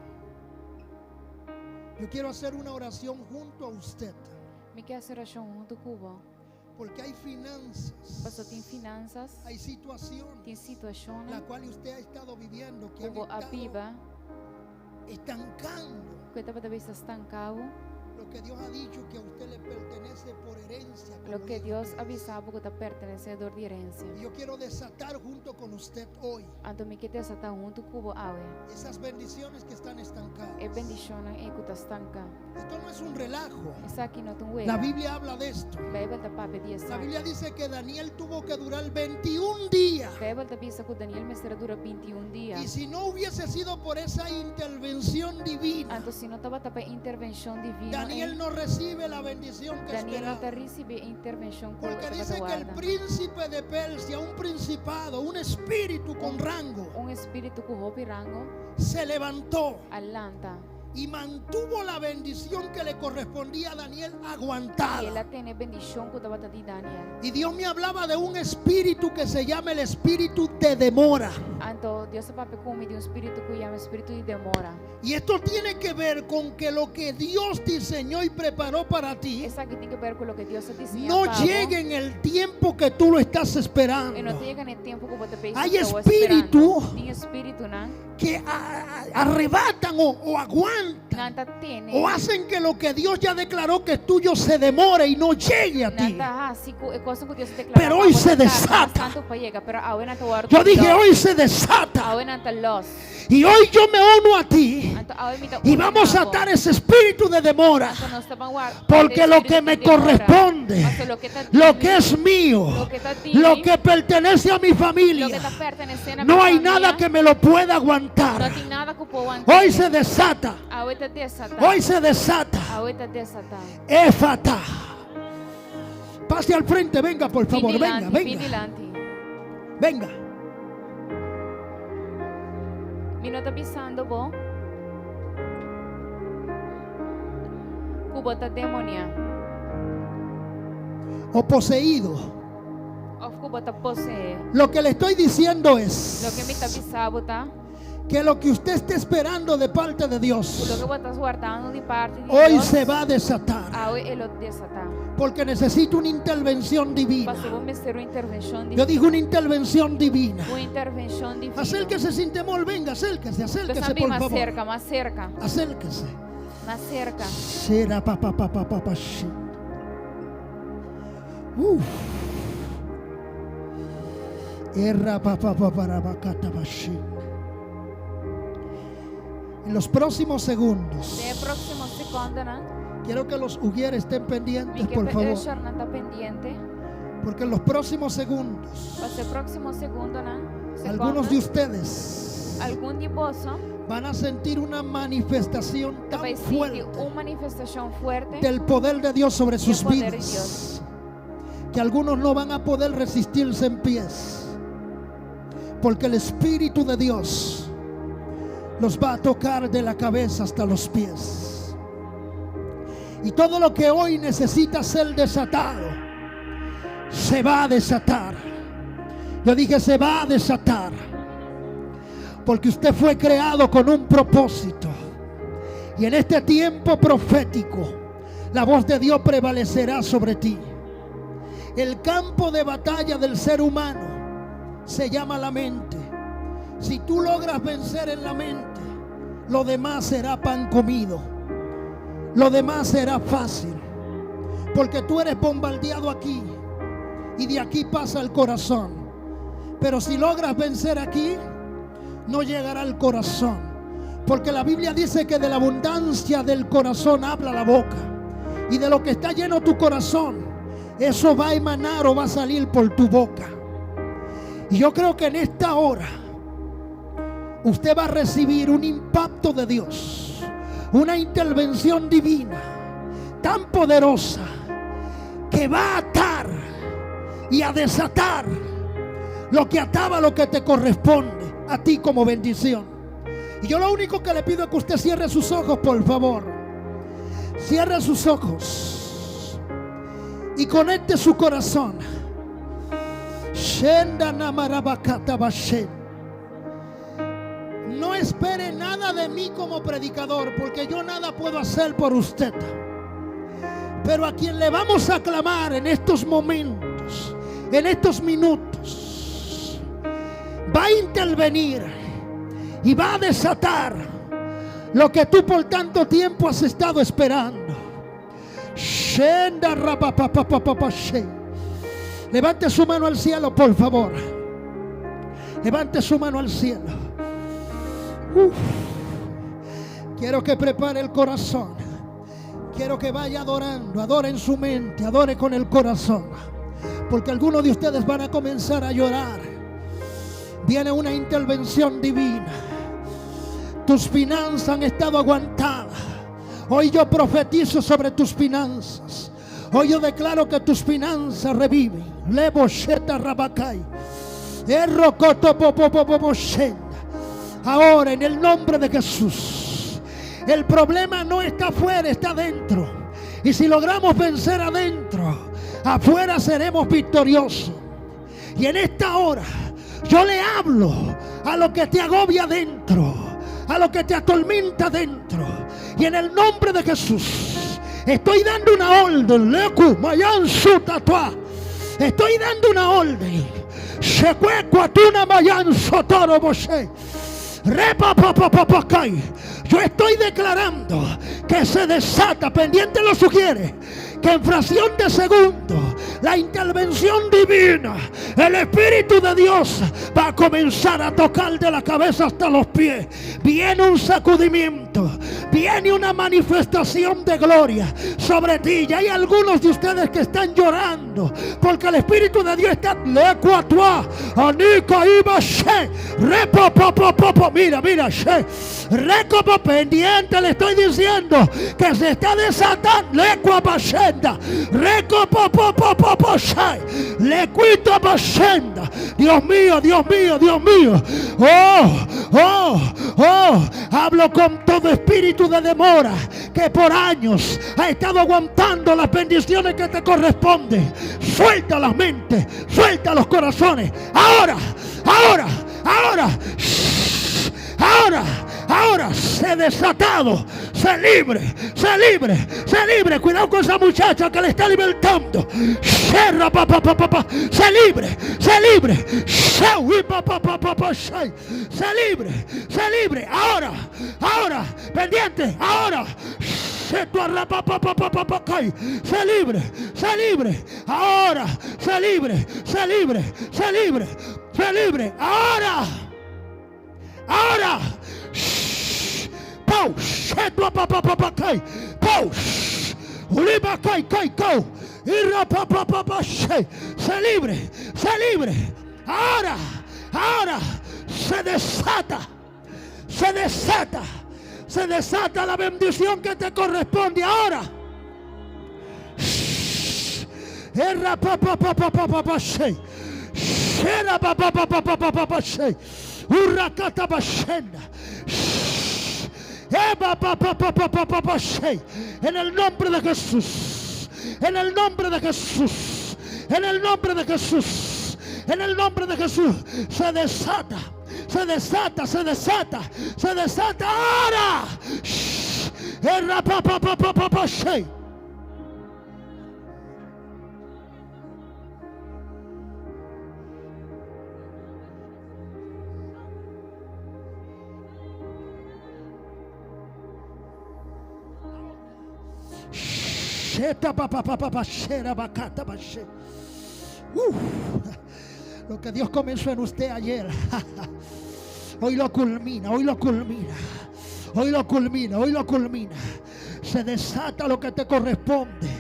Yo quiero hacer una oración junto a usted. Me quer ser achar junto com o Porque hay finanzas, Pastor, tem finanças, hay situaciones tem situações la cual usted ha estado viviendo que han como a estado Biba, estancando que estava talvez estancado, lo que Dios ha dicho que a usted le pertenece por herencia. lo como que hijo. Deus avisava que está pertencedor de herança. Y yo quiero desatar junto con usted hoy Então, me que essa está junto com o Aue. esas bendiciones que están estancadas. É bendição em que está estanca. Esto no es un relajo. Essa aqui não tem La hueá. Biblia habla de esto. Bíblia está para pedir La essa. Biblia dice que Daniel tuvo que durar 21 días. Bíblia está pensa que Daniel Mesera dura 21 Y dias. si no hubiese sido por esa intervención divina, Então, se não estava para intervenção divina, Daniel no recibe la bendición que Daniel não está esperaba. recebendo intervenção que Porque estava dice que el guarda. príncipe de Persia, un principado, un espíritu con rango, Espírito com roupa e rango, se levantó alanta. y mantuvo la bendición que le correspondía a Daniel E ela aguantada. tem bendição que estava de Daniel. Y Dios me hablaba de un espíritu que se llama el espíritu de demora. Então, Deus é para comigo de espírito que chama espírito de demora. Y esto tiene que ver con que lo que Dios diseñó y preparó para ti Essa aqui tem que ver com o que Deus está dizendo. no llegue en el tiempo que tú lo estás E não esperando. chega no tempo que você pensa. Hay que estava espírito esperando. Tem espírito, não? Que arrebatan o aguantan Nanta tem. o hacen que lo que Dios ya declaró que es tuyo se demore y no llegue a ti. Nanta assim, é coisa que Deus declarou. Pero hoy se desata. Yo dije hoy se desata. Y hoy yo me uno a ti y vamos a atar ese espíritu de demora. Porque lo que me corresponde, lo que es mío, lo que pertenece a mi familia, no hay nada que me lo pueda aguantar. Não tem nada que pode Hoy se desata. Hoy se desata. Éfata. Pase al frente, venga por favor, venga, venga, venga. Mi não está pisando, bom? Cubo está demonia. O poseído. Of cubo está posee. Lo que le estoy diciendo Lo que me es está pisando, tá? que lo que usted esté esperando de parte de Lo Dios que vos estás guardando de parte de hoy Dios. se va a desatar. Hoy él lo desata. Porque necesito una intervención divina. Pastor, vamos hacer una intervención divina. Yo digo una intervención divina. Una intervención divina. Acérquese sin temor, venga, acérquese, acérquese Pues por más favor. cerca, más cerca, Acérquese. más cerca. Será pa shi. Uf. Erra para bashi. En los próximos segundos De próximo segundo, ¿no? quiero que los ujieres estén pendientes, Mi que por favor, el no está pendiente. porque en los próximos segundos Para el próximo segundo, ¿no? algunos de ustedes Algún de vos, ¿no? van a sentir una manifestación tan Vai sentir fuerte una manifestación fuerte del poder de Dios sobre sus poder de vidas Dios. que algunos no van a poder resistirse en pies, porque el Espíritu de Dios los va a tocar de la cabeza hasta los pies. Y todo lo que hoy necesita ser desatado se va a desatar. Yo dije se va a desatar, porque usted fue creado con un propósito. Y en este tiempo profético la voz de Dios prevalecerá sobre ti. El campo de batalla del ser humano se llama la mente. Si tú logras vencer en la mente, lo demás será pan comido. Lo demás será fácil, porque tú eres bombardeado aquí y de aquí pasa el corazón. Pero si logras vencer aquí, no llegará al corazón, porque la Biblia dice que de la abundancia del corazón habla la boca, y de lo que está lleno tu corazón, eso va a emanar o va a salir por tu boca. Y yo creo que en esta hora usted va a recibir un impacto de Dios, una intervención divina tan poderosa que va a atar y a desatar lo que ataba, lo que te corresponde a ti como bendición. Y yo lo único que le pido es que usted cierre sus ojos, por favor. Cierre sus ojos y conecte su corazón. No espere nada de mí como predicador, porque yo nada puedo hacer por usted. Pero a quien le vamos a clamar en estos momentos, en estos minutos, va a intervenir y va a desatar lo que tú por tanto tiempo has estado esperando. Levante su mano al cielo, por favor. Levante su mano al cielo. Quiero que prepare el corazón. Quiero que vaya adorando. Adore en su mente, adore con el corazón. Porque algunos de ustedes van a comenzar a llorar. Viene una intervención divina. Tus finanzas han estado aguantadas. Hoy yo profetizo sobre tus finanzas. Hoy yo declaro que tus finanzas reviven. Lebosheta Rabakai. Ahora en el nombre de Jesús. El problema no está afuera, está adentro. Y si logramos vencer adentro, afuera seremos victoriosos. Y en esta hora yo le hablo a lo que te agobia adentro, a lo que te atormenta adentro. Y en el nombre de Jesús estoy dando una orden. Estoy dando una orden. Yo estoy declarando que se desata, pendiente lo sugiere, que en fracción de segundo la intervención divina, el Espíritu de Dios va a comenzar a tocar de la cabeza hasta los pies. Viene un sacudimiento, viene una manifestación de gloria sobre ti. Y hay algunos de ustedes que están llorando porque el Espíritu de Dios está recopo pendiente. Le estoy diciendo que se está desatando. Le cuito pasenda. Dios mío, Dios mío, Dios mío. Hablo con todo espíritu de demora que por años ha estado aguantando las bendiciones que te corresponden. Suelta las mentes, suelta los corazones. Ahora, se desatado, se libre. Cuidado con esa muchacha que le está libertando. Se libre. Ahora, pendiente, ahora. Se libre. Ahora, se libre. Ahora. Se libre. Ahora se desata la bendición que te corresponde ahora. En el nombre de Jesús, en el nombre de Jesús, en el nombre de Jesús, en el nombre de Jesús, se desata ahora. Lo que Dios comenzó en usted ayer, hoy lo culmina. Se desata lo que te corresponde.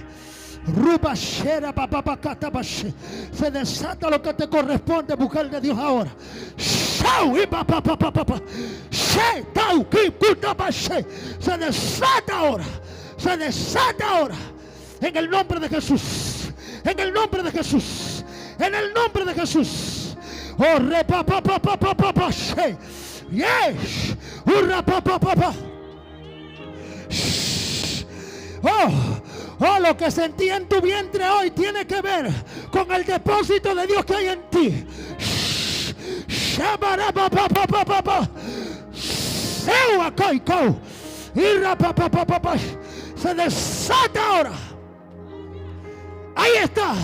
Se desata lo que te corresponde, mujer de Dios, ahora. Se desata ahora. En el nombre de Jesús. En el nombre de Jesús. Oh, yes. Lo que sentí en tu vientre hoy tiene que ver con el depósito de Dios que hay en ti. Se desata ahora. Ahí está.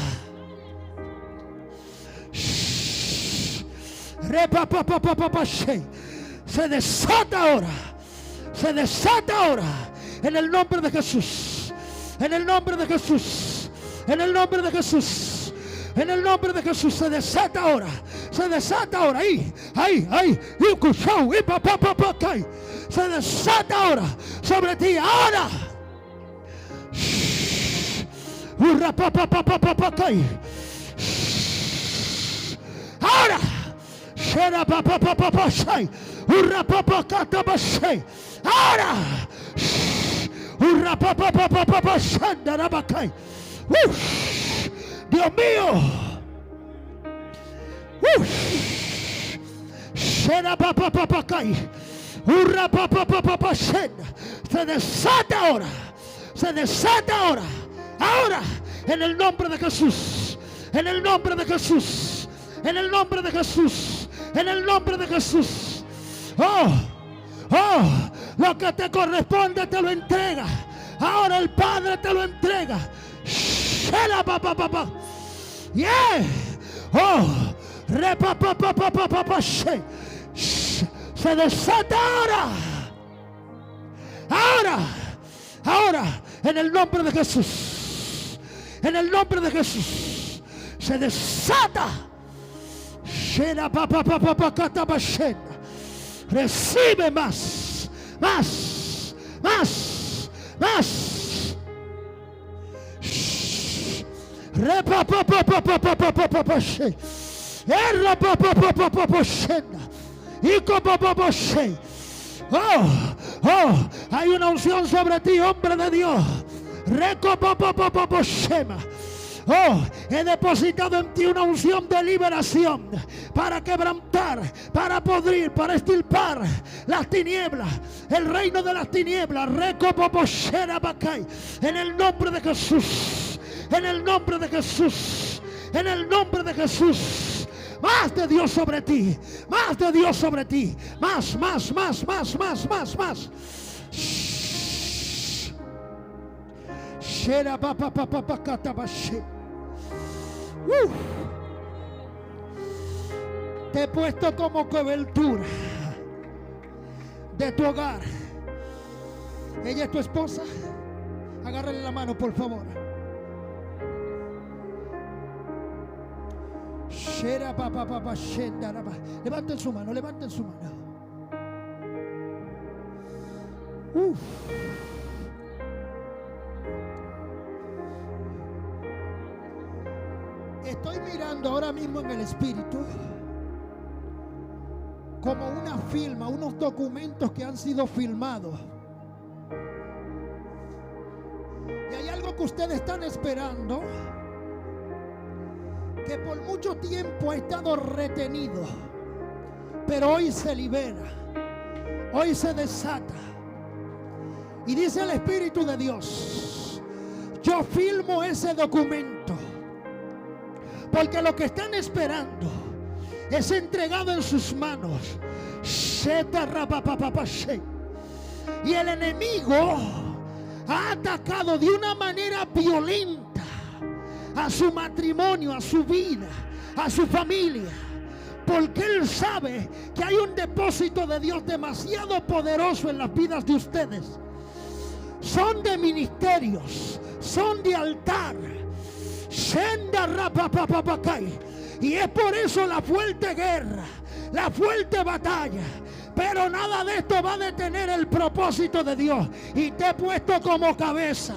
Se desata ahora. Se desata ahora. En el nombre de Jesús. En el nombre de Jesús. En el nombre de Jesús. En el nombre de Jesús. Se desata ahora. Se desata ahora. Ahí. Se desata ahora. Sobre ti. Ahora. Ahora. Ahora. Dios mío. Se desata ahora. Se desata ahora. Ahora. En el nombre de Jesús. En el nombre de Jesús. En el nombre de Jesús. En el nombre de Jesús. Lo que te corresponde te lo entrega. Ahora el Padre te lo entrega. Yeah. Se desata ahora. Ahora. En el nombre de Jesús. En el nombre de Jesús. Se desata. Recibe más. Hay una unción sobre ti, hombre de Dios. He depositado en ti una unción de liberación para quebrantar, para podrir, para extirpar las tinieblas, el reino de las tinieblas. En el nombre de Jesús, en el nombre de Jesús, en el nombre de Jesús. Más de Dios sobre ti, más de Dios sobre ti, más. Te he puesto como cobertura de tu hogar. Ella es tu esposa. Agárrale la mano, por favor. Levanten su mano, levanten su mano. Estoy mirando ahora mismo en el espíritu como una filma, unos documentos que han sido filmados. Y hay algo que ustedes están esperando, que por mucho tiempo ha estado retenido, pero hoy se libera, hoy se desata. Y dice el Espíritu de Dios: yo filmo ese documento, porque lo que están esperando es entregado en sus manos. Y el enemigo ha atacado de una manera violenta a su matrimonio, a su vida, a su familia, porque él sabe que hay un depósito de Dios demasiado poderoso en las vidas de ustedes. Son de ministerios, son de altar. Y es por eso la fuerte guerra, la fuerte batalla. Pero nada de esto va a detener el propósito de Dios. Y te he puesto como cabeza.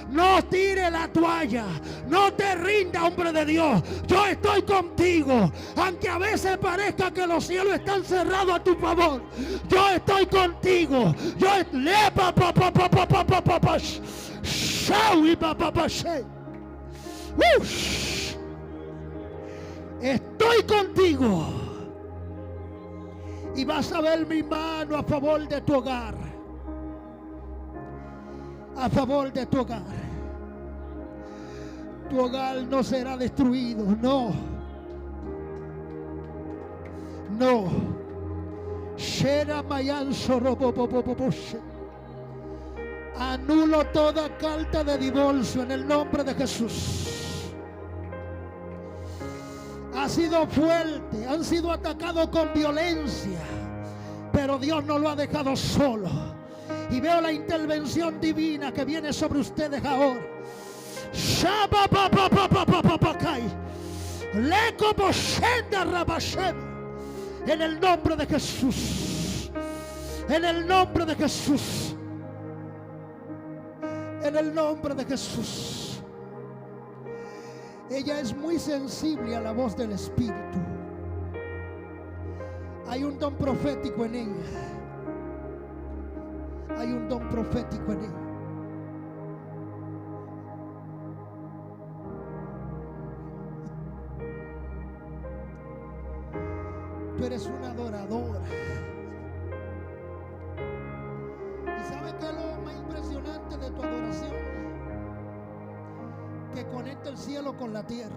No tire la toalla, no te rinda, hombre de Dios. Yo estoy contigo, aunque a veces parezca que los cielos están cerrados a tu favor. Yo estoy contigo. Estoy contigo. Y vas a ver mi mano a favor de tu hogar. A favor de tu hogar. Tu hogar no será destruido. No. No. Anulo toda carta de divorcio en el nombre de Jesús. ha sido fuerte, han sido atacados con violencia, pero Dios no lo ha dejado solo. Y veo la intervención divina que viene sobre ustedes ahora. En el nombre de Jesús. En el nombre de Jesús. En el nombre de Jesús. Ella es muy sensible a la voz del Espíritu. Hay un don profético en ella. Hay un don profético en ella. Tú eres una adoradora. ¿Y sabes qué es lo más impresionante de tu adoración? Que conecta el cielo con la tierra.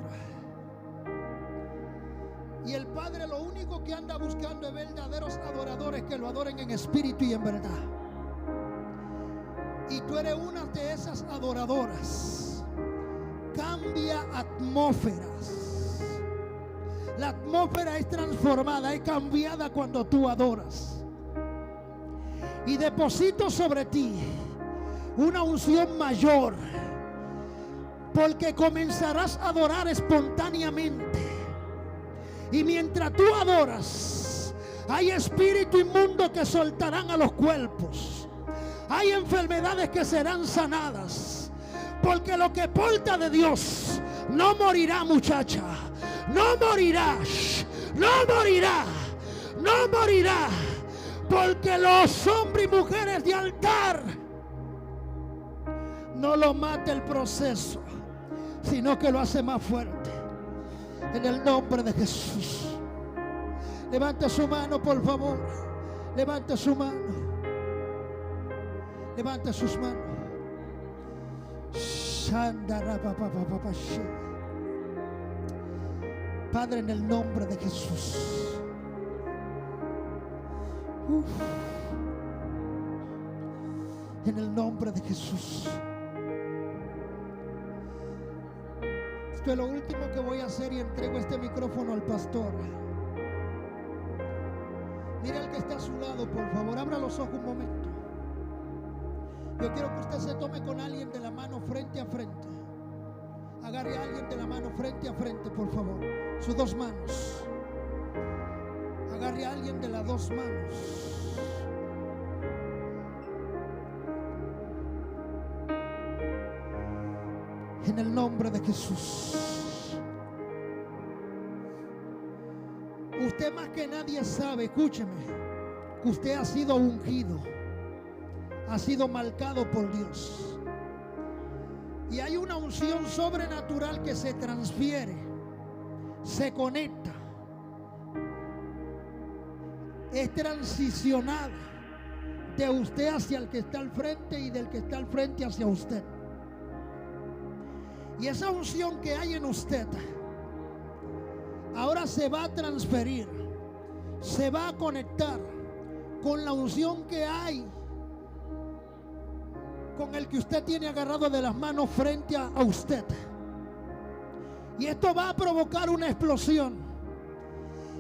Y el Padre lo único que anda buscando es verdaderos adoradores que lo adoren en espíritu y en verdad. Y tú eres una de esas adoradoras. Cambia atmósferas. La atmósfera es transformada, es cambiada cuando tú adoras. Y deposito sobre ti una unción mayor, porque comenzarás a adorar espontáneamente. Y mientras tú adoras, hay espíritu inmundo que soltarán a los cuerpos. Hay enfermedades que serán sanadas, porque lo que porta de Dios no morirá, muchacha. No morirá, no morirá, no morirá, porque los hombres y mujeres de altar no lo mata el proceso, sino que lo hace más fuerte. En el nombre de Jesús. Levante su mano, por favor. Levante su mano. Levante sus manos. Padre, en el nombre de Jesús. En el nombre de Jesús. Esto es lo último que voy a hacer y entrego este micrófono al pastor. Mira el que está a su lado, por favor. Abra los ojos un momento. Yo quiero que usted se tome con alguien de la mano frente a frente. Agarre a alguien de la mano frente a frente, por favor. Sus dos manos. Agarre a alguien de las dos manos. En el nombre de Jesús. Usted más que nadie sabe, escúcheme, que usted ha sido ungido, ha sido marcado por Dios. Y hay una unción sobrenatural que se transfiere, se conecta, es transicionada de usted hacia el que está al frente y del que está al frente hacia usted. Y esa unción que hay en usted ahora se va a transferir, se va a conectar con la unción que hay con el que usted tiene agarrado de las manos frente a usted. Y esto va a provocar una explosión.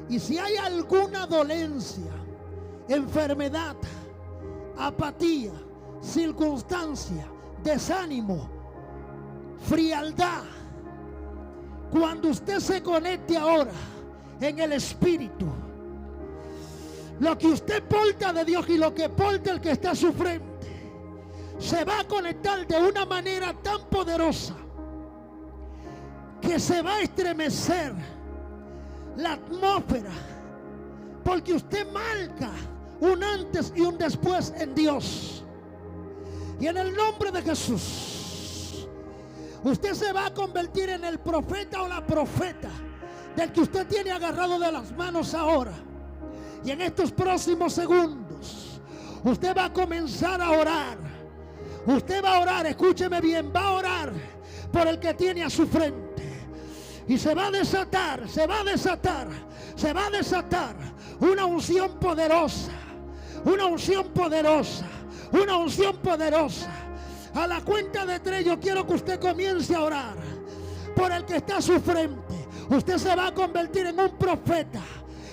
Y si hay alguna dolencia, enfermedad, apatía, circunstancia, desánimo, frialdad, cuando usted se conecte ahora en el Espíritu, lo que usted porta de Dios y lo que porta el que está a su frente, se va a conectar de una manera tan poderosa que se va a estremecer la atmósfera, porque usted marca un antes y un después en Dios. Y en el nombre de Jesús, usted se va a convertir en el profeta o la profeta del que usted tiene agarrado de las manos ahora. Y en estos próximos segundos, usted va a comenzar a orar. Usted va a orar, escúcheme bien, va a orar por el que tiene a su frente. Y se va a desatar, se va a desatar, se va a desatar una unción poderosa, una unción poderosa, una unción poderosa. A la cuenta de 3 yo quiero que usted comience a orar por el que está a su frente. Usted se va a convertir en un profeta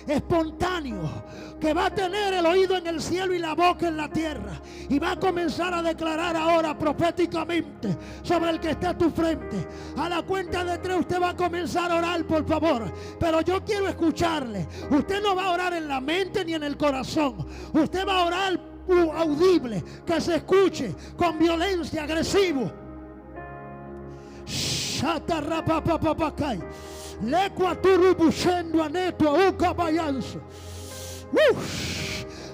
espontáneo, que va a tener el oído en el cielo y la boca en la tierra, y va a comenzar a declarar ahora proféticamente sobre el que está a tu frente. A la cuenta de 3 usted va a comenzar a orar, por favor, pero yo quiero escucharle. Usted no va a orar en la mente ni en el corazón, usted va a orar audible, que se escuche, con violencia, agresivo.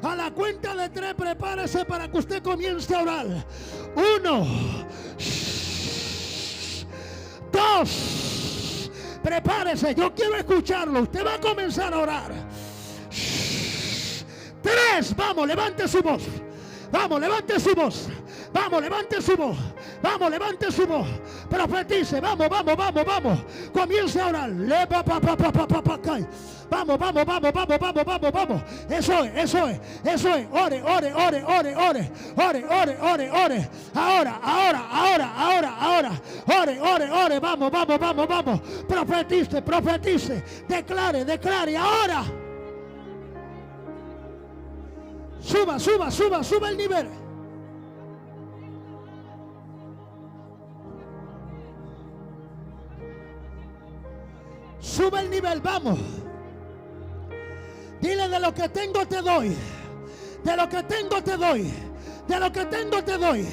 A la cuenta de 3 prepárese para que usted comience a orar. 1, 2, prepárese, yo quiero escucharlo. Usted va a comenzar a orar. 3, vamos, levante su voz. Vamos, levante su voz. Vamos, levante su voz. Vamos, levante su voz. Profetice. Vamos, vamos, vamos, vamos. Comience a orar. Vamos, vamos, vamos, vamos, vamos, vamos, vamos. Eso es, eso es, eso es. Ore, ore, ore, ore, ore. Ore, ore, ore, ore. Ahora, ahora, ahora, ahora, ahora. Ore, ore, ore. Vamos, vamos, vamos, vamos. Profetice, profetice. Declare, declare. Ahora. Suba, suba, suba, suba el nivel. Sube el nivel, vamos. Dile: de lo que tengo te doy. De lo que tengo te doy. De lo que tengo te doy.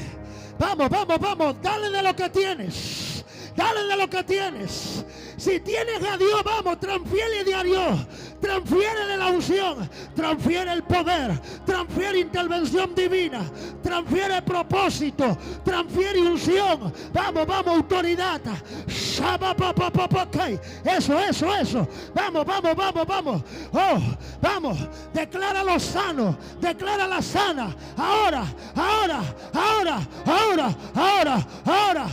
Vamos, vamos, vamos. Dale de lo que tienes. Dale de lo que tienes. Si tienes a Dios, vamos, transfiere a Dios. Transfiere la unción, transfiere el poder, transfiere intervención divina, transfiere propósito, transfiere unción. Vamos, vamos, autoridad. Eso, eso, eso. Vamos, vamos, vamos, vamos. Oh, vamos, decláralo sano, declárala sana. Ahora, ahora, ahora, ahora, ahora, ahora.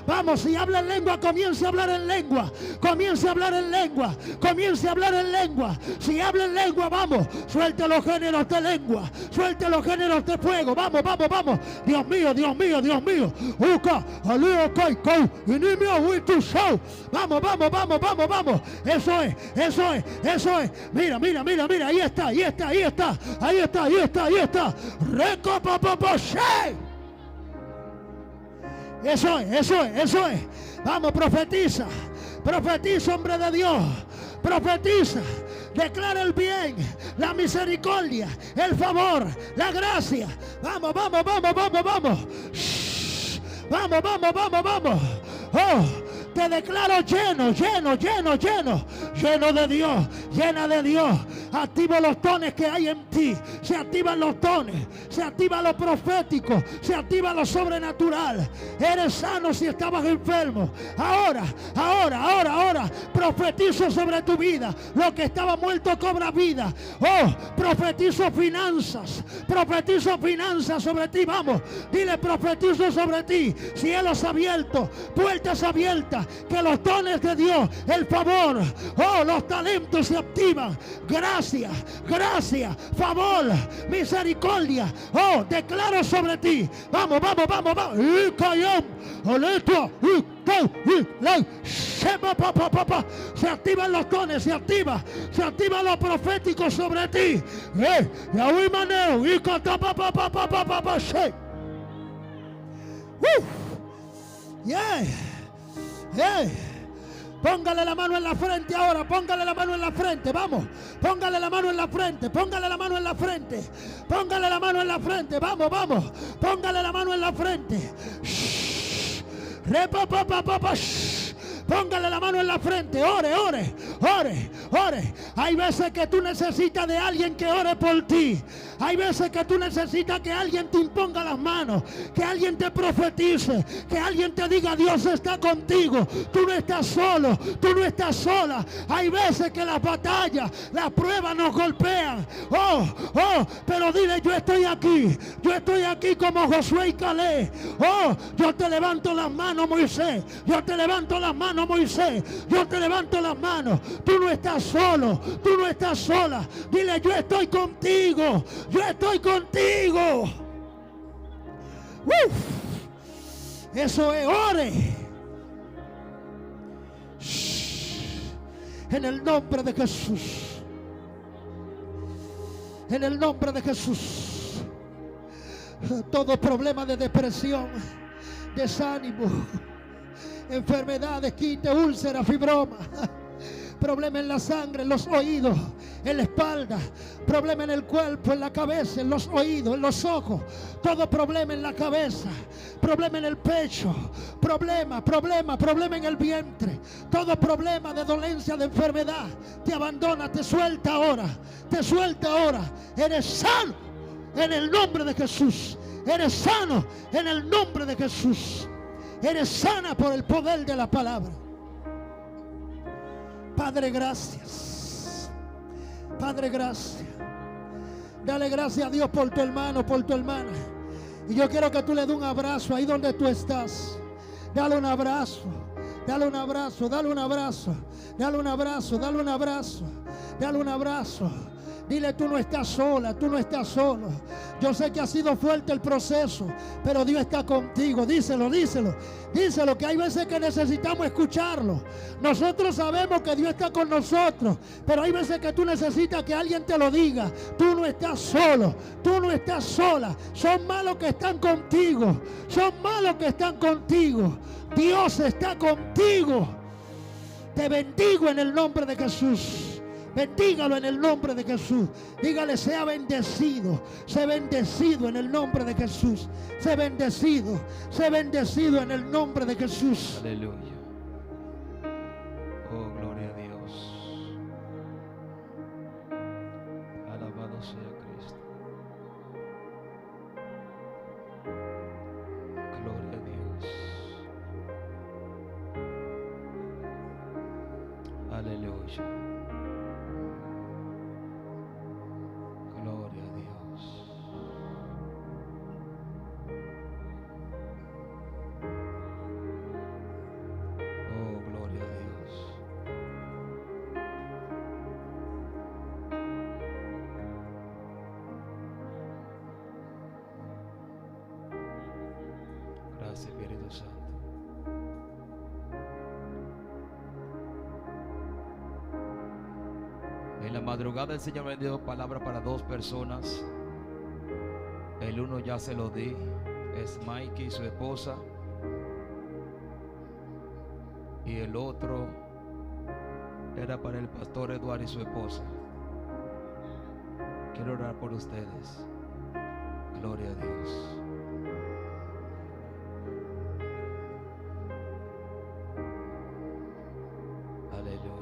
Vamos, si habla en lengua, comience a hablar en lengua. Comience a hablar en lengua. Comience a hablar en lengua. Si habla en lengua, vamos. Suelte los géneros de lengua. Suelte los géneros de fuego. Vamos, vamos, vamos. Dios mío, Dios mío, Dios mío. Vamos, vamos, vamos, vamos, vamos. Eso es, eso es, eso es. Mira, mira, mira, mira. Ahí está, ahí está, ahí está. Ahí está, ahí está, ahí está. Eso es, eso es, eso es. Vamos, profetiza. Profetiza, hombre de Dios. Profetiza. Declara el bien, la misericordia, el favor, la gracia. Vamos, vamos, vamos, vamos, vamos. Vamos, vamos, vamos, vamos. Oh, te declaro lleno, lleno, lleno, lleno. Lleno de Dios, llena de Dios. Activa los dones que hay en ti. Se activan los dones. Se activa lo profético. Se activa lo sobrenatural. Eres sano si estabas enfermo. Ahora, ahora, ahora, ahora. Profetizo sobre tu vida. Lo que estaba muerto cobra vida. Oh, profetizo finanzas. Profetizo finanzas sobre ti. Vamos, dile: profetizo sobre ti. Cielos abiertos, puertas abiertas. Que los dones de Dios, el favor, oh, los talentos se activan. Gracias, gracias, favor, misericordia. Oh, declaro sobre ti. Vamos, vamos, vamos, vamos. Se activan los dones, se activa lo profético sobre ti. Yeah. Hey. Póngale la mano en la frente ahora, póngale la mano en la frente, vamos, póngale la mano en la frente, póngale la mano en la frente, póngale la mano en la frente, vamos, vamos, póngale la mano en la frente. Póngale la mano en la frente, ore, ore, ore, ore. Hay veces que tú necesitas de alguien que ore por ti. Hay veces que tú necesitas que alguien te imponga las manos, que alguien te profetice, que alguien te diga: Dios está contigo. Tú no estás solo, tú no estás sola. Hay veces que las batallas, las pruebas nos golpean. Oh, oh, pero dile: yo estoy aquí como Josué y Caleb. Oh, yo te levanto las manos, Moisés. Yo te levanto las manos, Moisés. Yo te levanto las manos. Tú no estás solo, tú no estás sola. Dile: yo estoy contigo. Yo estoy contigo. Eso es, ore. En el nombre de Jesús. En el nombre de Jesús. Todo problema de depresión, desánimo, enfermedades, quite, úlcera, fibroma, problema en la sangre, en los oídos, en la espalda, problema en el cuerpo, en la cabeza, en los oídos, en los ojos, todo problema en la cabeza, problema en el pecho, problema en el vientre, todo problema de dolencia, de enfermedad, te abandona, te suelta ahora, eres sano en el nombre de Jesús, eres sano en el nombre de Jesús, eres sana por el poder de la palabra. Padre, gracias. Padre, gracias. Dale gracias a Dios por tu hermano, por tu hermana. Y yo quiero que tú le des un abrazo ahí donde tú estás. Dale un abrazo. Dale un abrazo, dale un abrazo. Dale un abrazo, dale un abrazo. Dale un abrazo. Dile, tú no estás sola, tú no estás solo. Yo sé que ha sido fuerte el proceso, pero Dios está contigo. Díselo, díselo. Díselo, que hay veces que necesitamos escucharlo. Nosotros sabemos que Dios está con nosotros, pero hay veces que tú necesitas que alguien te lo diga. Tú no estás solo, tú no estás sola. Son malos que están contigo. Son malos que están contigo. Dios está contigo. Te bendigo en el nombre de Jesús. Bendígalo en el nombre de Jesús. Dígale, sea bendecido. Sé bendecido en el nombre de Jesús. Sé bendecido en el nombre de Jesús. Aleluya. Oh, gloria a Dios. Alabado sea Cristo. Gloria a Dios. Aleluya. Gloria a Dios. Oh, gloria a Dios. Gracias, Espíritu Santo. En la madrugada el Señor me dio palabra para dos personas. El uno ya se lo di, es Mikey y su esposa. Y el otro era para el pastor Eduardo y su esposa. Quiero orar por ustedes. Gloria a Dios. Aleluya.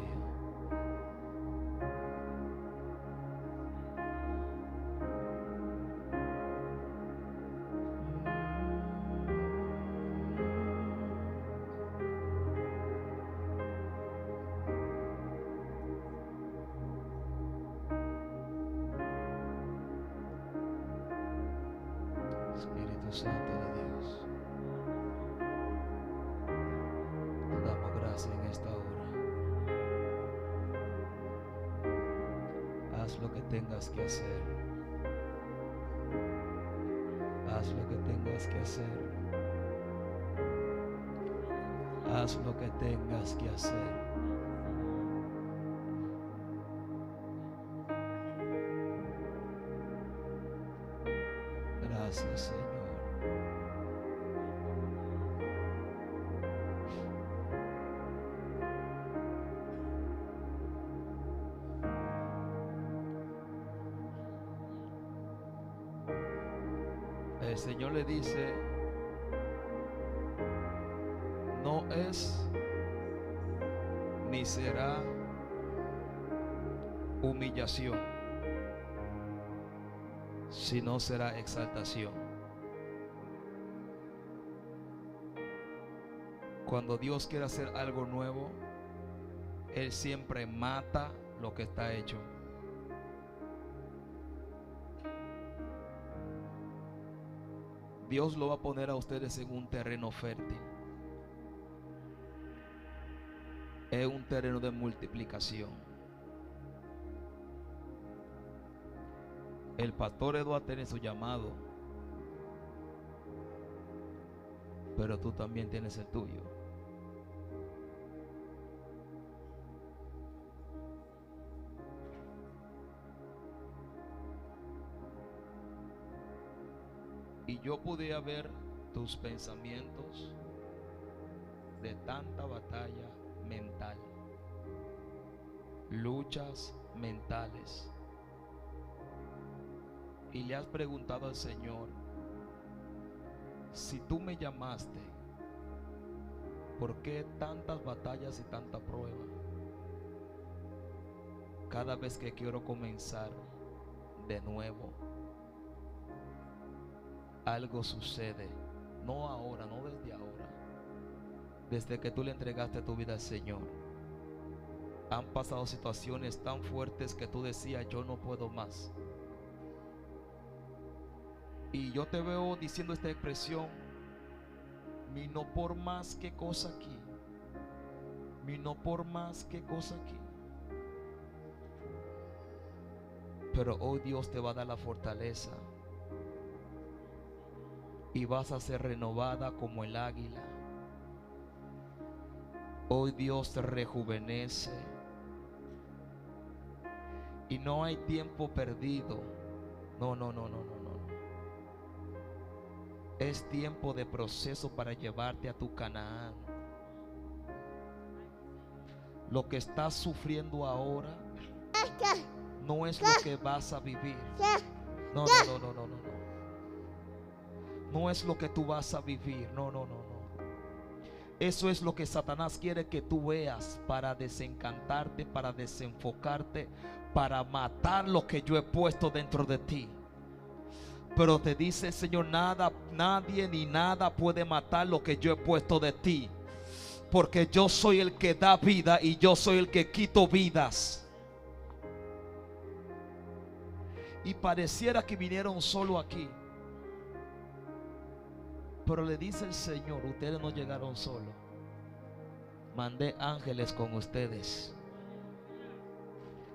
Espíritu Santo de Dios, te damos gracias en esta hora. Haz lo que tengas que hacer. Haz lo que tengas que hacer. Haz lo que tengas que hacer. Gracias, Señor. El Señor le dice, no es ni será humillación, sino será exaltación. Cuando Dios quiere hacer algo nuevo, Él siempre mata lo que está hecho. Dios lo va a poner a ustedes en un terreno fértil. Es un terreno de multiplicación. El pastor Eduardo tiene su llamado, pero tú también tienes el tuyo. Y yo pude ver tus pensamientos de tanta batalla mental, luchas mentales. Y le has preguntado al Señor: si tú me llamaste, ¿por qué tantas batallas y tanta prueba? Cada vez que quiero comenzar de nuevo, algo sucede. No ahora, no desde ahora. Desde que tú le entregaste tu vida al Señor, han pasado situaciones tan fuertes que tú decías: yo no puedo más. Y yo te veo diciendo esta expresión: mi no por más, qué cosa aquí. Mi no por más, qué cosa aquí. Pero hoy Dios te va a dar la fortaleza y vas a ser renovada como el águila. Hoy Dios te rejuvenece y no hay tiempo perdido. No. Es tiempo de proceso para llevarte a tu Canaán. Lo que estás sufriendo ahora no es lo que vas a vivir. No. No es lo que tú vas a vivir. No. Eso es lo que Satanás quiere que tú veas, para desencantarte, para desenfocarte, para matar lo que yo he puesto dentro de ti. Pero te dice el Señor: nadie ni nada puede matar lo que yo he puesto de ti, porque yo soy el que da vida y yo soy el que quito vidas. Y pareciera que vinieron solo aquí, pero le dice el Señor: ustedes no llegaron solo, mandé ángeles con ustedes.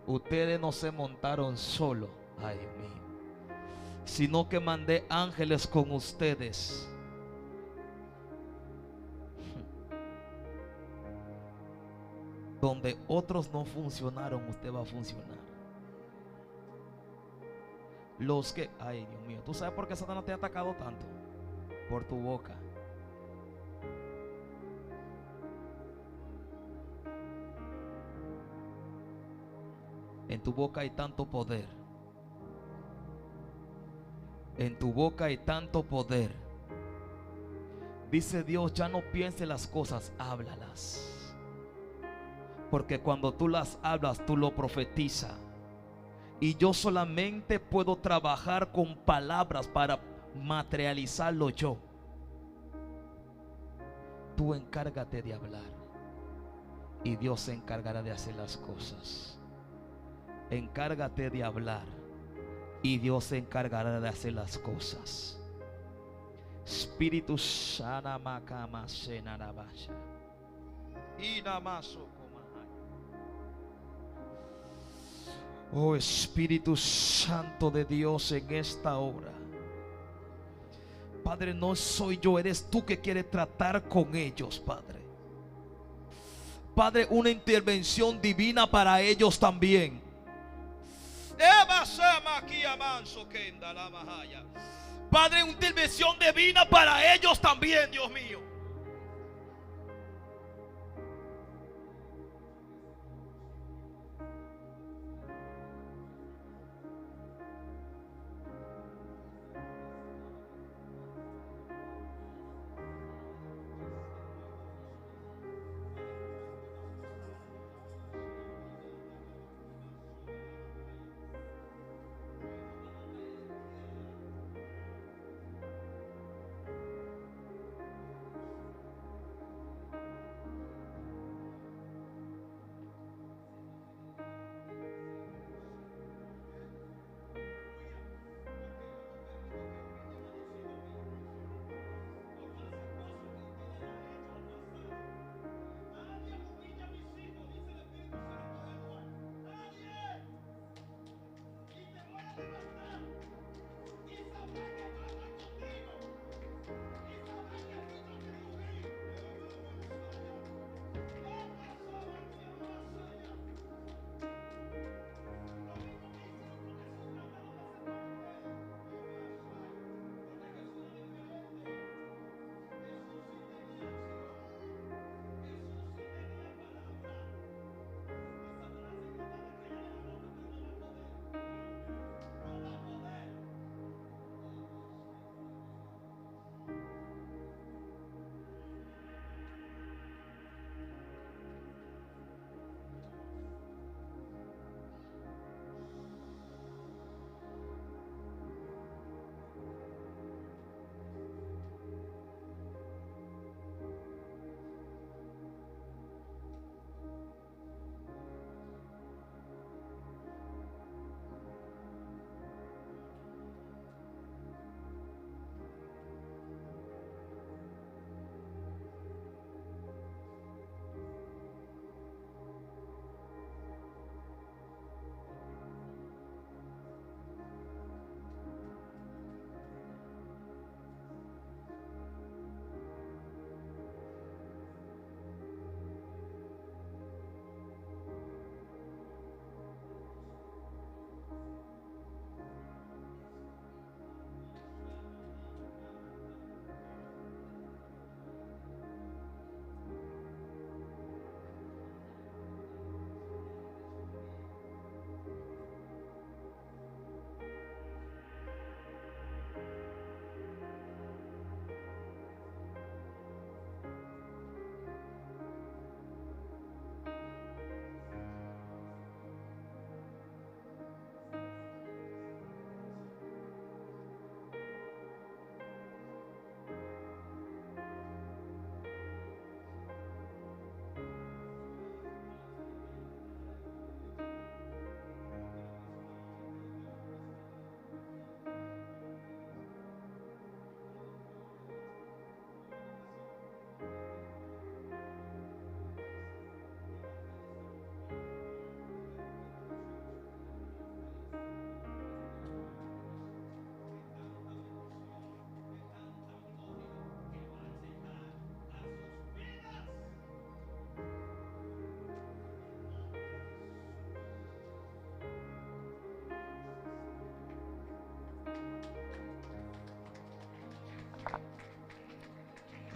Ustedes no se montaron solo, ay mío, sino que mandé ángeles con ustedes. Donde otros no funcionaron, usted va a funcionar. Los que, ay Dios mío, ¿tú sabes por qué Satanás te ha atacado tanto? Por tu boca. En tu boca hay tanto poder. En tu boca hay tanto poder. Dice Dios: ya no pienses las cosas, háblalas. Porque cuando tú las hablas, tú lo profetizas. Y yo solamente puedo trabajar con palabras para materializarlo yo. Tú encárgate de hablar y Dios se encargará de hacer las cosas. Encárgate de hablar y Dios se encargará de hacer las cosas. Espíritu Sana Makama Senarabasha Inamaso. Oh Espíritu Santo de Dios, en esta hora, Padre, no soy yo, eres tú que quieres tratar con ellos, Padre. Padre, una intervención divina para ellos también. Padre, una intervención divina para ellos también, Dios mío.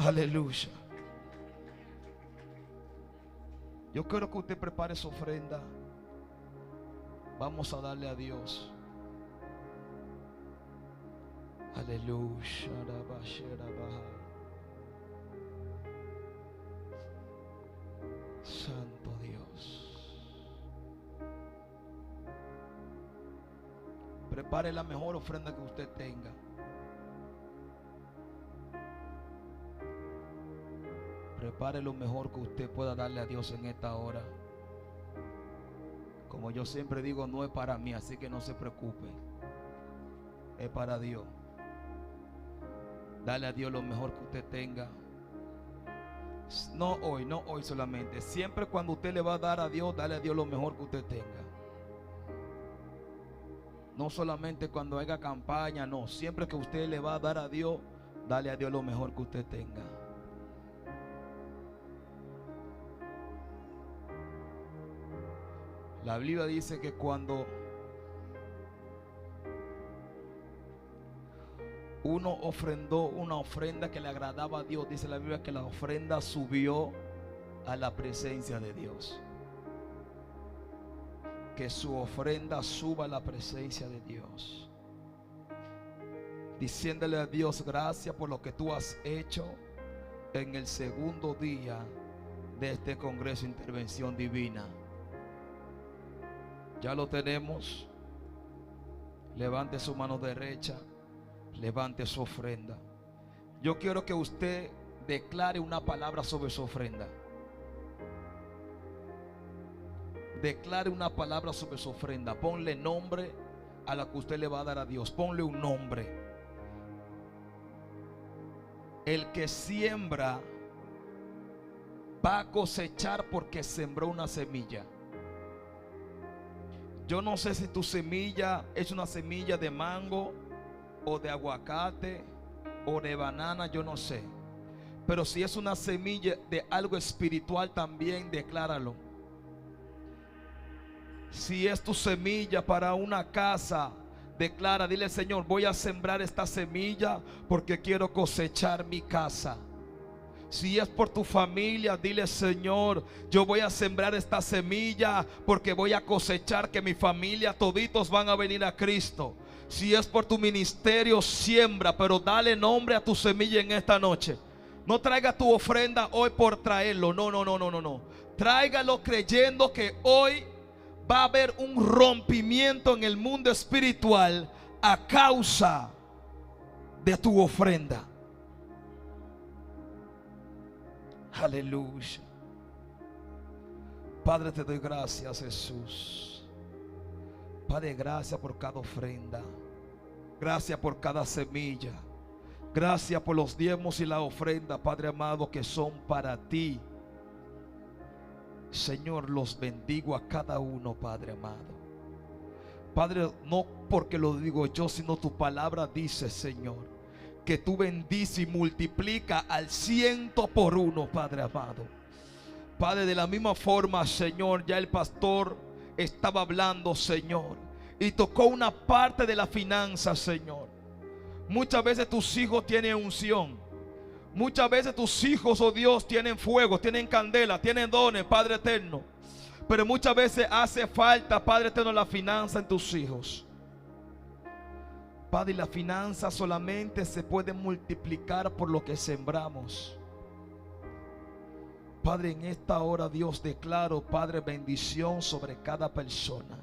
Aleluya. Yo quiero que usted prepare su ofrenda. Vamos a darle a Dios. Aleluya. Santo Dios. Prepare la mejor ofrenda que usted tenga. Prepare lo mejor que usted pueda darle a Dios en esta hora. Como yo siempre digo, no es para mí, así que no se preocupe. Es para Dios. Dale a Dios lo mejor que usted tenga. No hoy solamente. Siempre cuando usted le va a dar a Dios, dale a Dios lo mejor que usted tenga. No solamente cuando haga campaña, no. Siempre que usted le va a dar a Dios, dale a Dios lo mejor que usted tenga. La Biblia dice que cuando uno ofrendó una ofrenda que le agradaba a Dios, dice la Biblia que la ofrenda subió a la presencia de Dios. Que su ofrenda suba a la presencia de Dios, diciéndole a Dios: gracias por lo que tú has hecho en el segundo día de este Congreso de Intervención Divina. Ya lo tenemos. Levante su mano derecha, levante su ofrenda. Yo quiero que usted declare una palabra sobre su ofrenda. Declare una palabra sobre su ofrenda. Ponle nombre a la que usted le va a dar a Dios. Ponle un nombre. El que siembra va a cosechar porque sembró una semilla. Yo no sé si tu semilla es una semilla de mango o de aguacate o de banana, yo no sé. Pero si es una semilla de algo espiritual, también decláralo. Si es tu semilla para una casa, declara, dile: Señor, voy a sembrar esta semilla porque quiero cosechar mi casa. Si es por tu familia, dile: Señor, yo voy a sembrar esta semilla porque voy a cosechar que mi familia, toditos van a venir a Cristo. Si es por tu ministerio, siembra, pero dale nombre a tu semilla en esta noche. No traiga tu ofrenda hoy por traerlo. No. Tráigalo creyendo que hoy va a haber un rompimiento en el mundo espiritual a causa de tu ofrenda. Aleluya. Padre, te doy gracias, Jesús. Padre, gracias por cada ofrenda. Gracias por cada semilla. Gracias por los diezmos y la ofrenda, Padre amado, que son para ti. Señor, los bendigo a cada uno, Padre amado. Padre, no porque lo digo yo, sino tu palabra dice, Señor, que tú bendices y multiplica al 100 por 1, Padre amado. Padre, de la misma forma, Señor, ya el pastor estaba hablando, Señor, y tocó una parte de la finanza, Señor. Muchas veces tus hijos tienen unción. Muchas veces tus hijos, oh Dios, tienen fuego, tienen candela, tienen dones, Padre eterno. Pero muchas veces hace falta, Padre eterno, la finanza en tus hijos. Padre, y la finanza solamente se puede multiplicar por lo que sembramos. Padre, en esta hora, Dios, declaro, Padre, bendición sobre cada persona.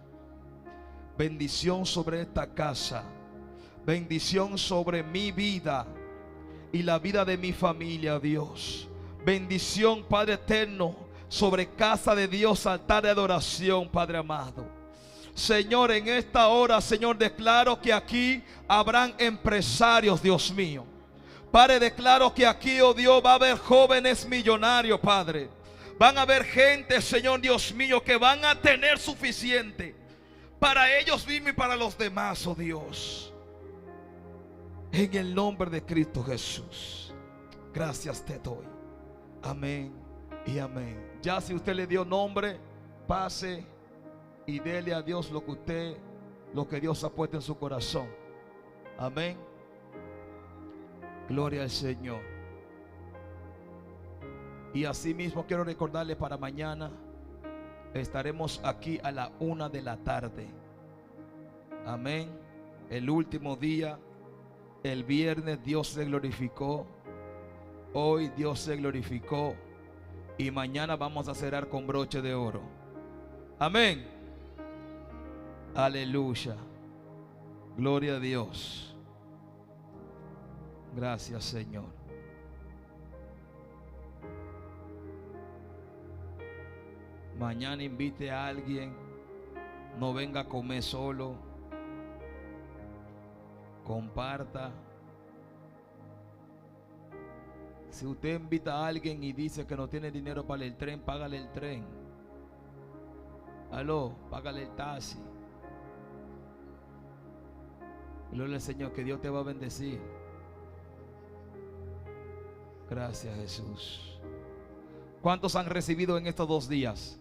Bendición sobre esta casa. Bendición sobre mi vida y la vida de mi familia, Dios. Bendición, Padre eterno, sobre casa de Dios, altar de adoración, Padre amado. Señor, en esta hora, Señor, declaro que aquí habrán empresarios, Dios mío. Padre, declaro que aquí, oh Dios, va a haber jóvenes millonarios, Padre. Van a haber gente, Señor Dios mío, que van a tener suficiente para ellos mismos y para los demás, oh Dios. En el nombre de Cristo Jesús, gracias te doy. Amén y amén. Ya si usted le dio nombre, pase y dele a Dios lo que Dios ha puesto en su corazón. Amén. Gloria al Señor. Y asimismo quiero recordarle para mañana estaremos aquí a la 1 de la tarde. Amén. El último día, el viernes Dios se glorificó. Hoy Dios se glorificó. Y mañana vamos a cerrar con broche de oro. Amén. Aleluya. Gloria a Dios. Gracias, Señor. Mañana invite a alguien. No venga a comer solo. Comparta. Si usted invita a alguien y dice que no tiene dinero para el tren, págale el tren. Aló, págale el taxi. Gloria al Señor, que Dios te va a bendecir. Gracias, Jesús. ¿Cuántos han recibido en estos 2 días?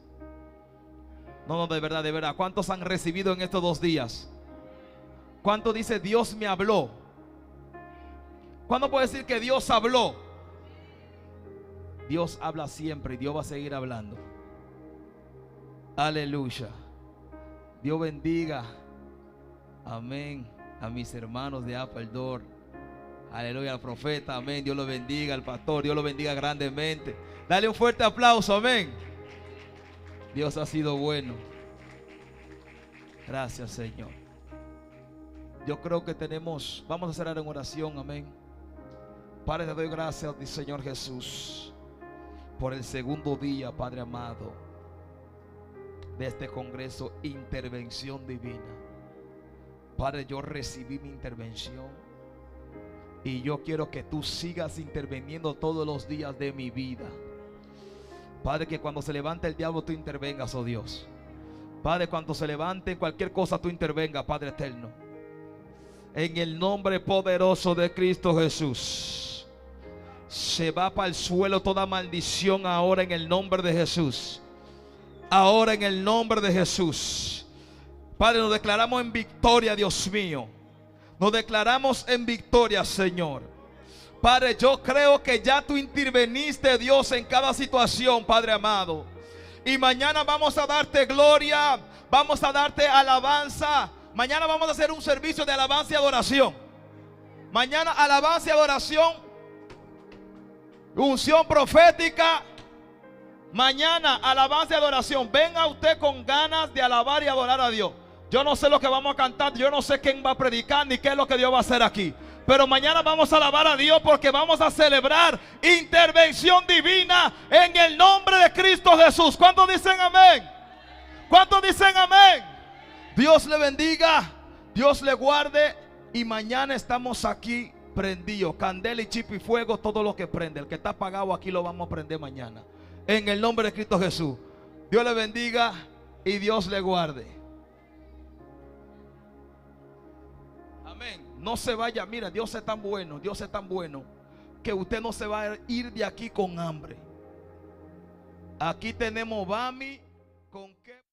No, de verdad, de verdad. ¿Cuántos han recibido en estos 2 días? ¿Cuánto dice Dios me habló? ¿Cuándo puede decir que Dios habló? Dios habla siempre y Dios va a seguir hablando. Aleluya. Dios bendiga. Amén. A mis hermanos de Apple Door. Aleluya, al profeta. Amén. Dios lo bendiga. Al pastor. Dios lo bendiga grandemente. Dale un fuerte aplauso. Amén. Dios ha sido bueno. Gracias, Señor. Yo creo que vamos a cerrar en oración. Amén. Padre, te doy gracias, Señor Jesús, por el segundo día, Padre amado, de este congreso Intervención Divina. Padre, yo recibí mi intervención y yo quiero que tú sigas interviniendo todos los días de mi vida. Padre, que cuando se levante el diablo tú intervengas, oh Dios. Padre, cuando se levante cualquier cosa tú intervengas, Padre eterno. En el nombre poderoso de Cristo Jesús. Se va para el suelo toda maldición ahora en el nombre de Jesús. Ahora en el nombre de Jesús. Padre, nos declaramos en victoria, Dios mío. Nos declaramos en victoria, Señor. Padre, yo creo que ya tú interveniste, Dios, en cada situación, Padre amado. Y mañana vamos a darte gloria, vamos a darte alabanza. Mañana vamos a hacer un servicio de alabanza y adoración. Mañana alabanza y adoración. Unción profética. Mañana alabanza y adoración. Venga usted con ganas de alabar y adorar a Dios. Yo no sé lo que vamos a cantar, yo no sé quién va a predicar ni qué es lo que Dios va a hacer aquí. Pero mañana vamos a alabar a Dios porque vamos a celebrar intervención divina en el nombre de Cristo Jesús. ¿Cuántos dicen amén? ¿Cuántos dicen amén? Dios le bendiga, Dios le guarde. Y mañana estamos aquí prendidos, candela y chip y fuego, todo lo que prende. El que está apagado aquí lo vamos a prender mañana. En el nombre de Cristo Jesús. Dios le bendiga y Dios le guarde. Amén. No se vaya, mira, Dios es tan bueno, Dios es tan bueno, que usted no se va a ir de aquí con hambre. Aquí tenemos bami con qué.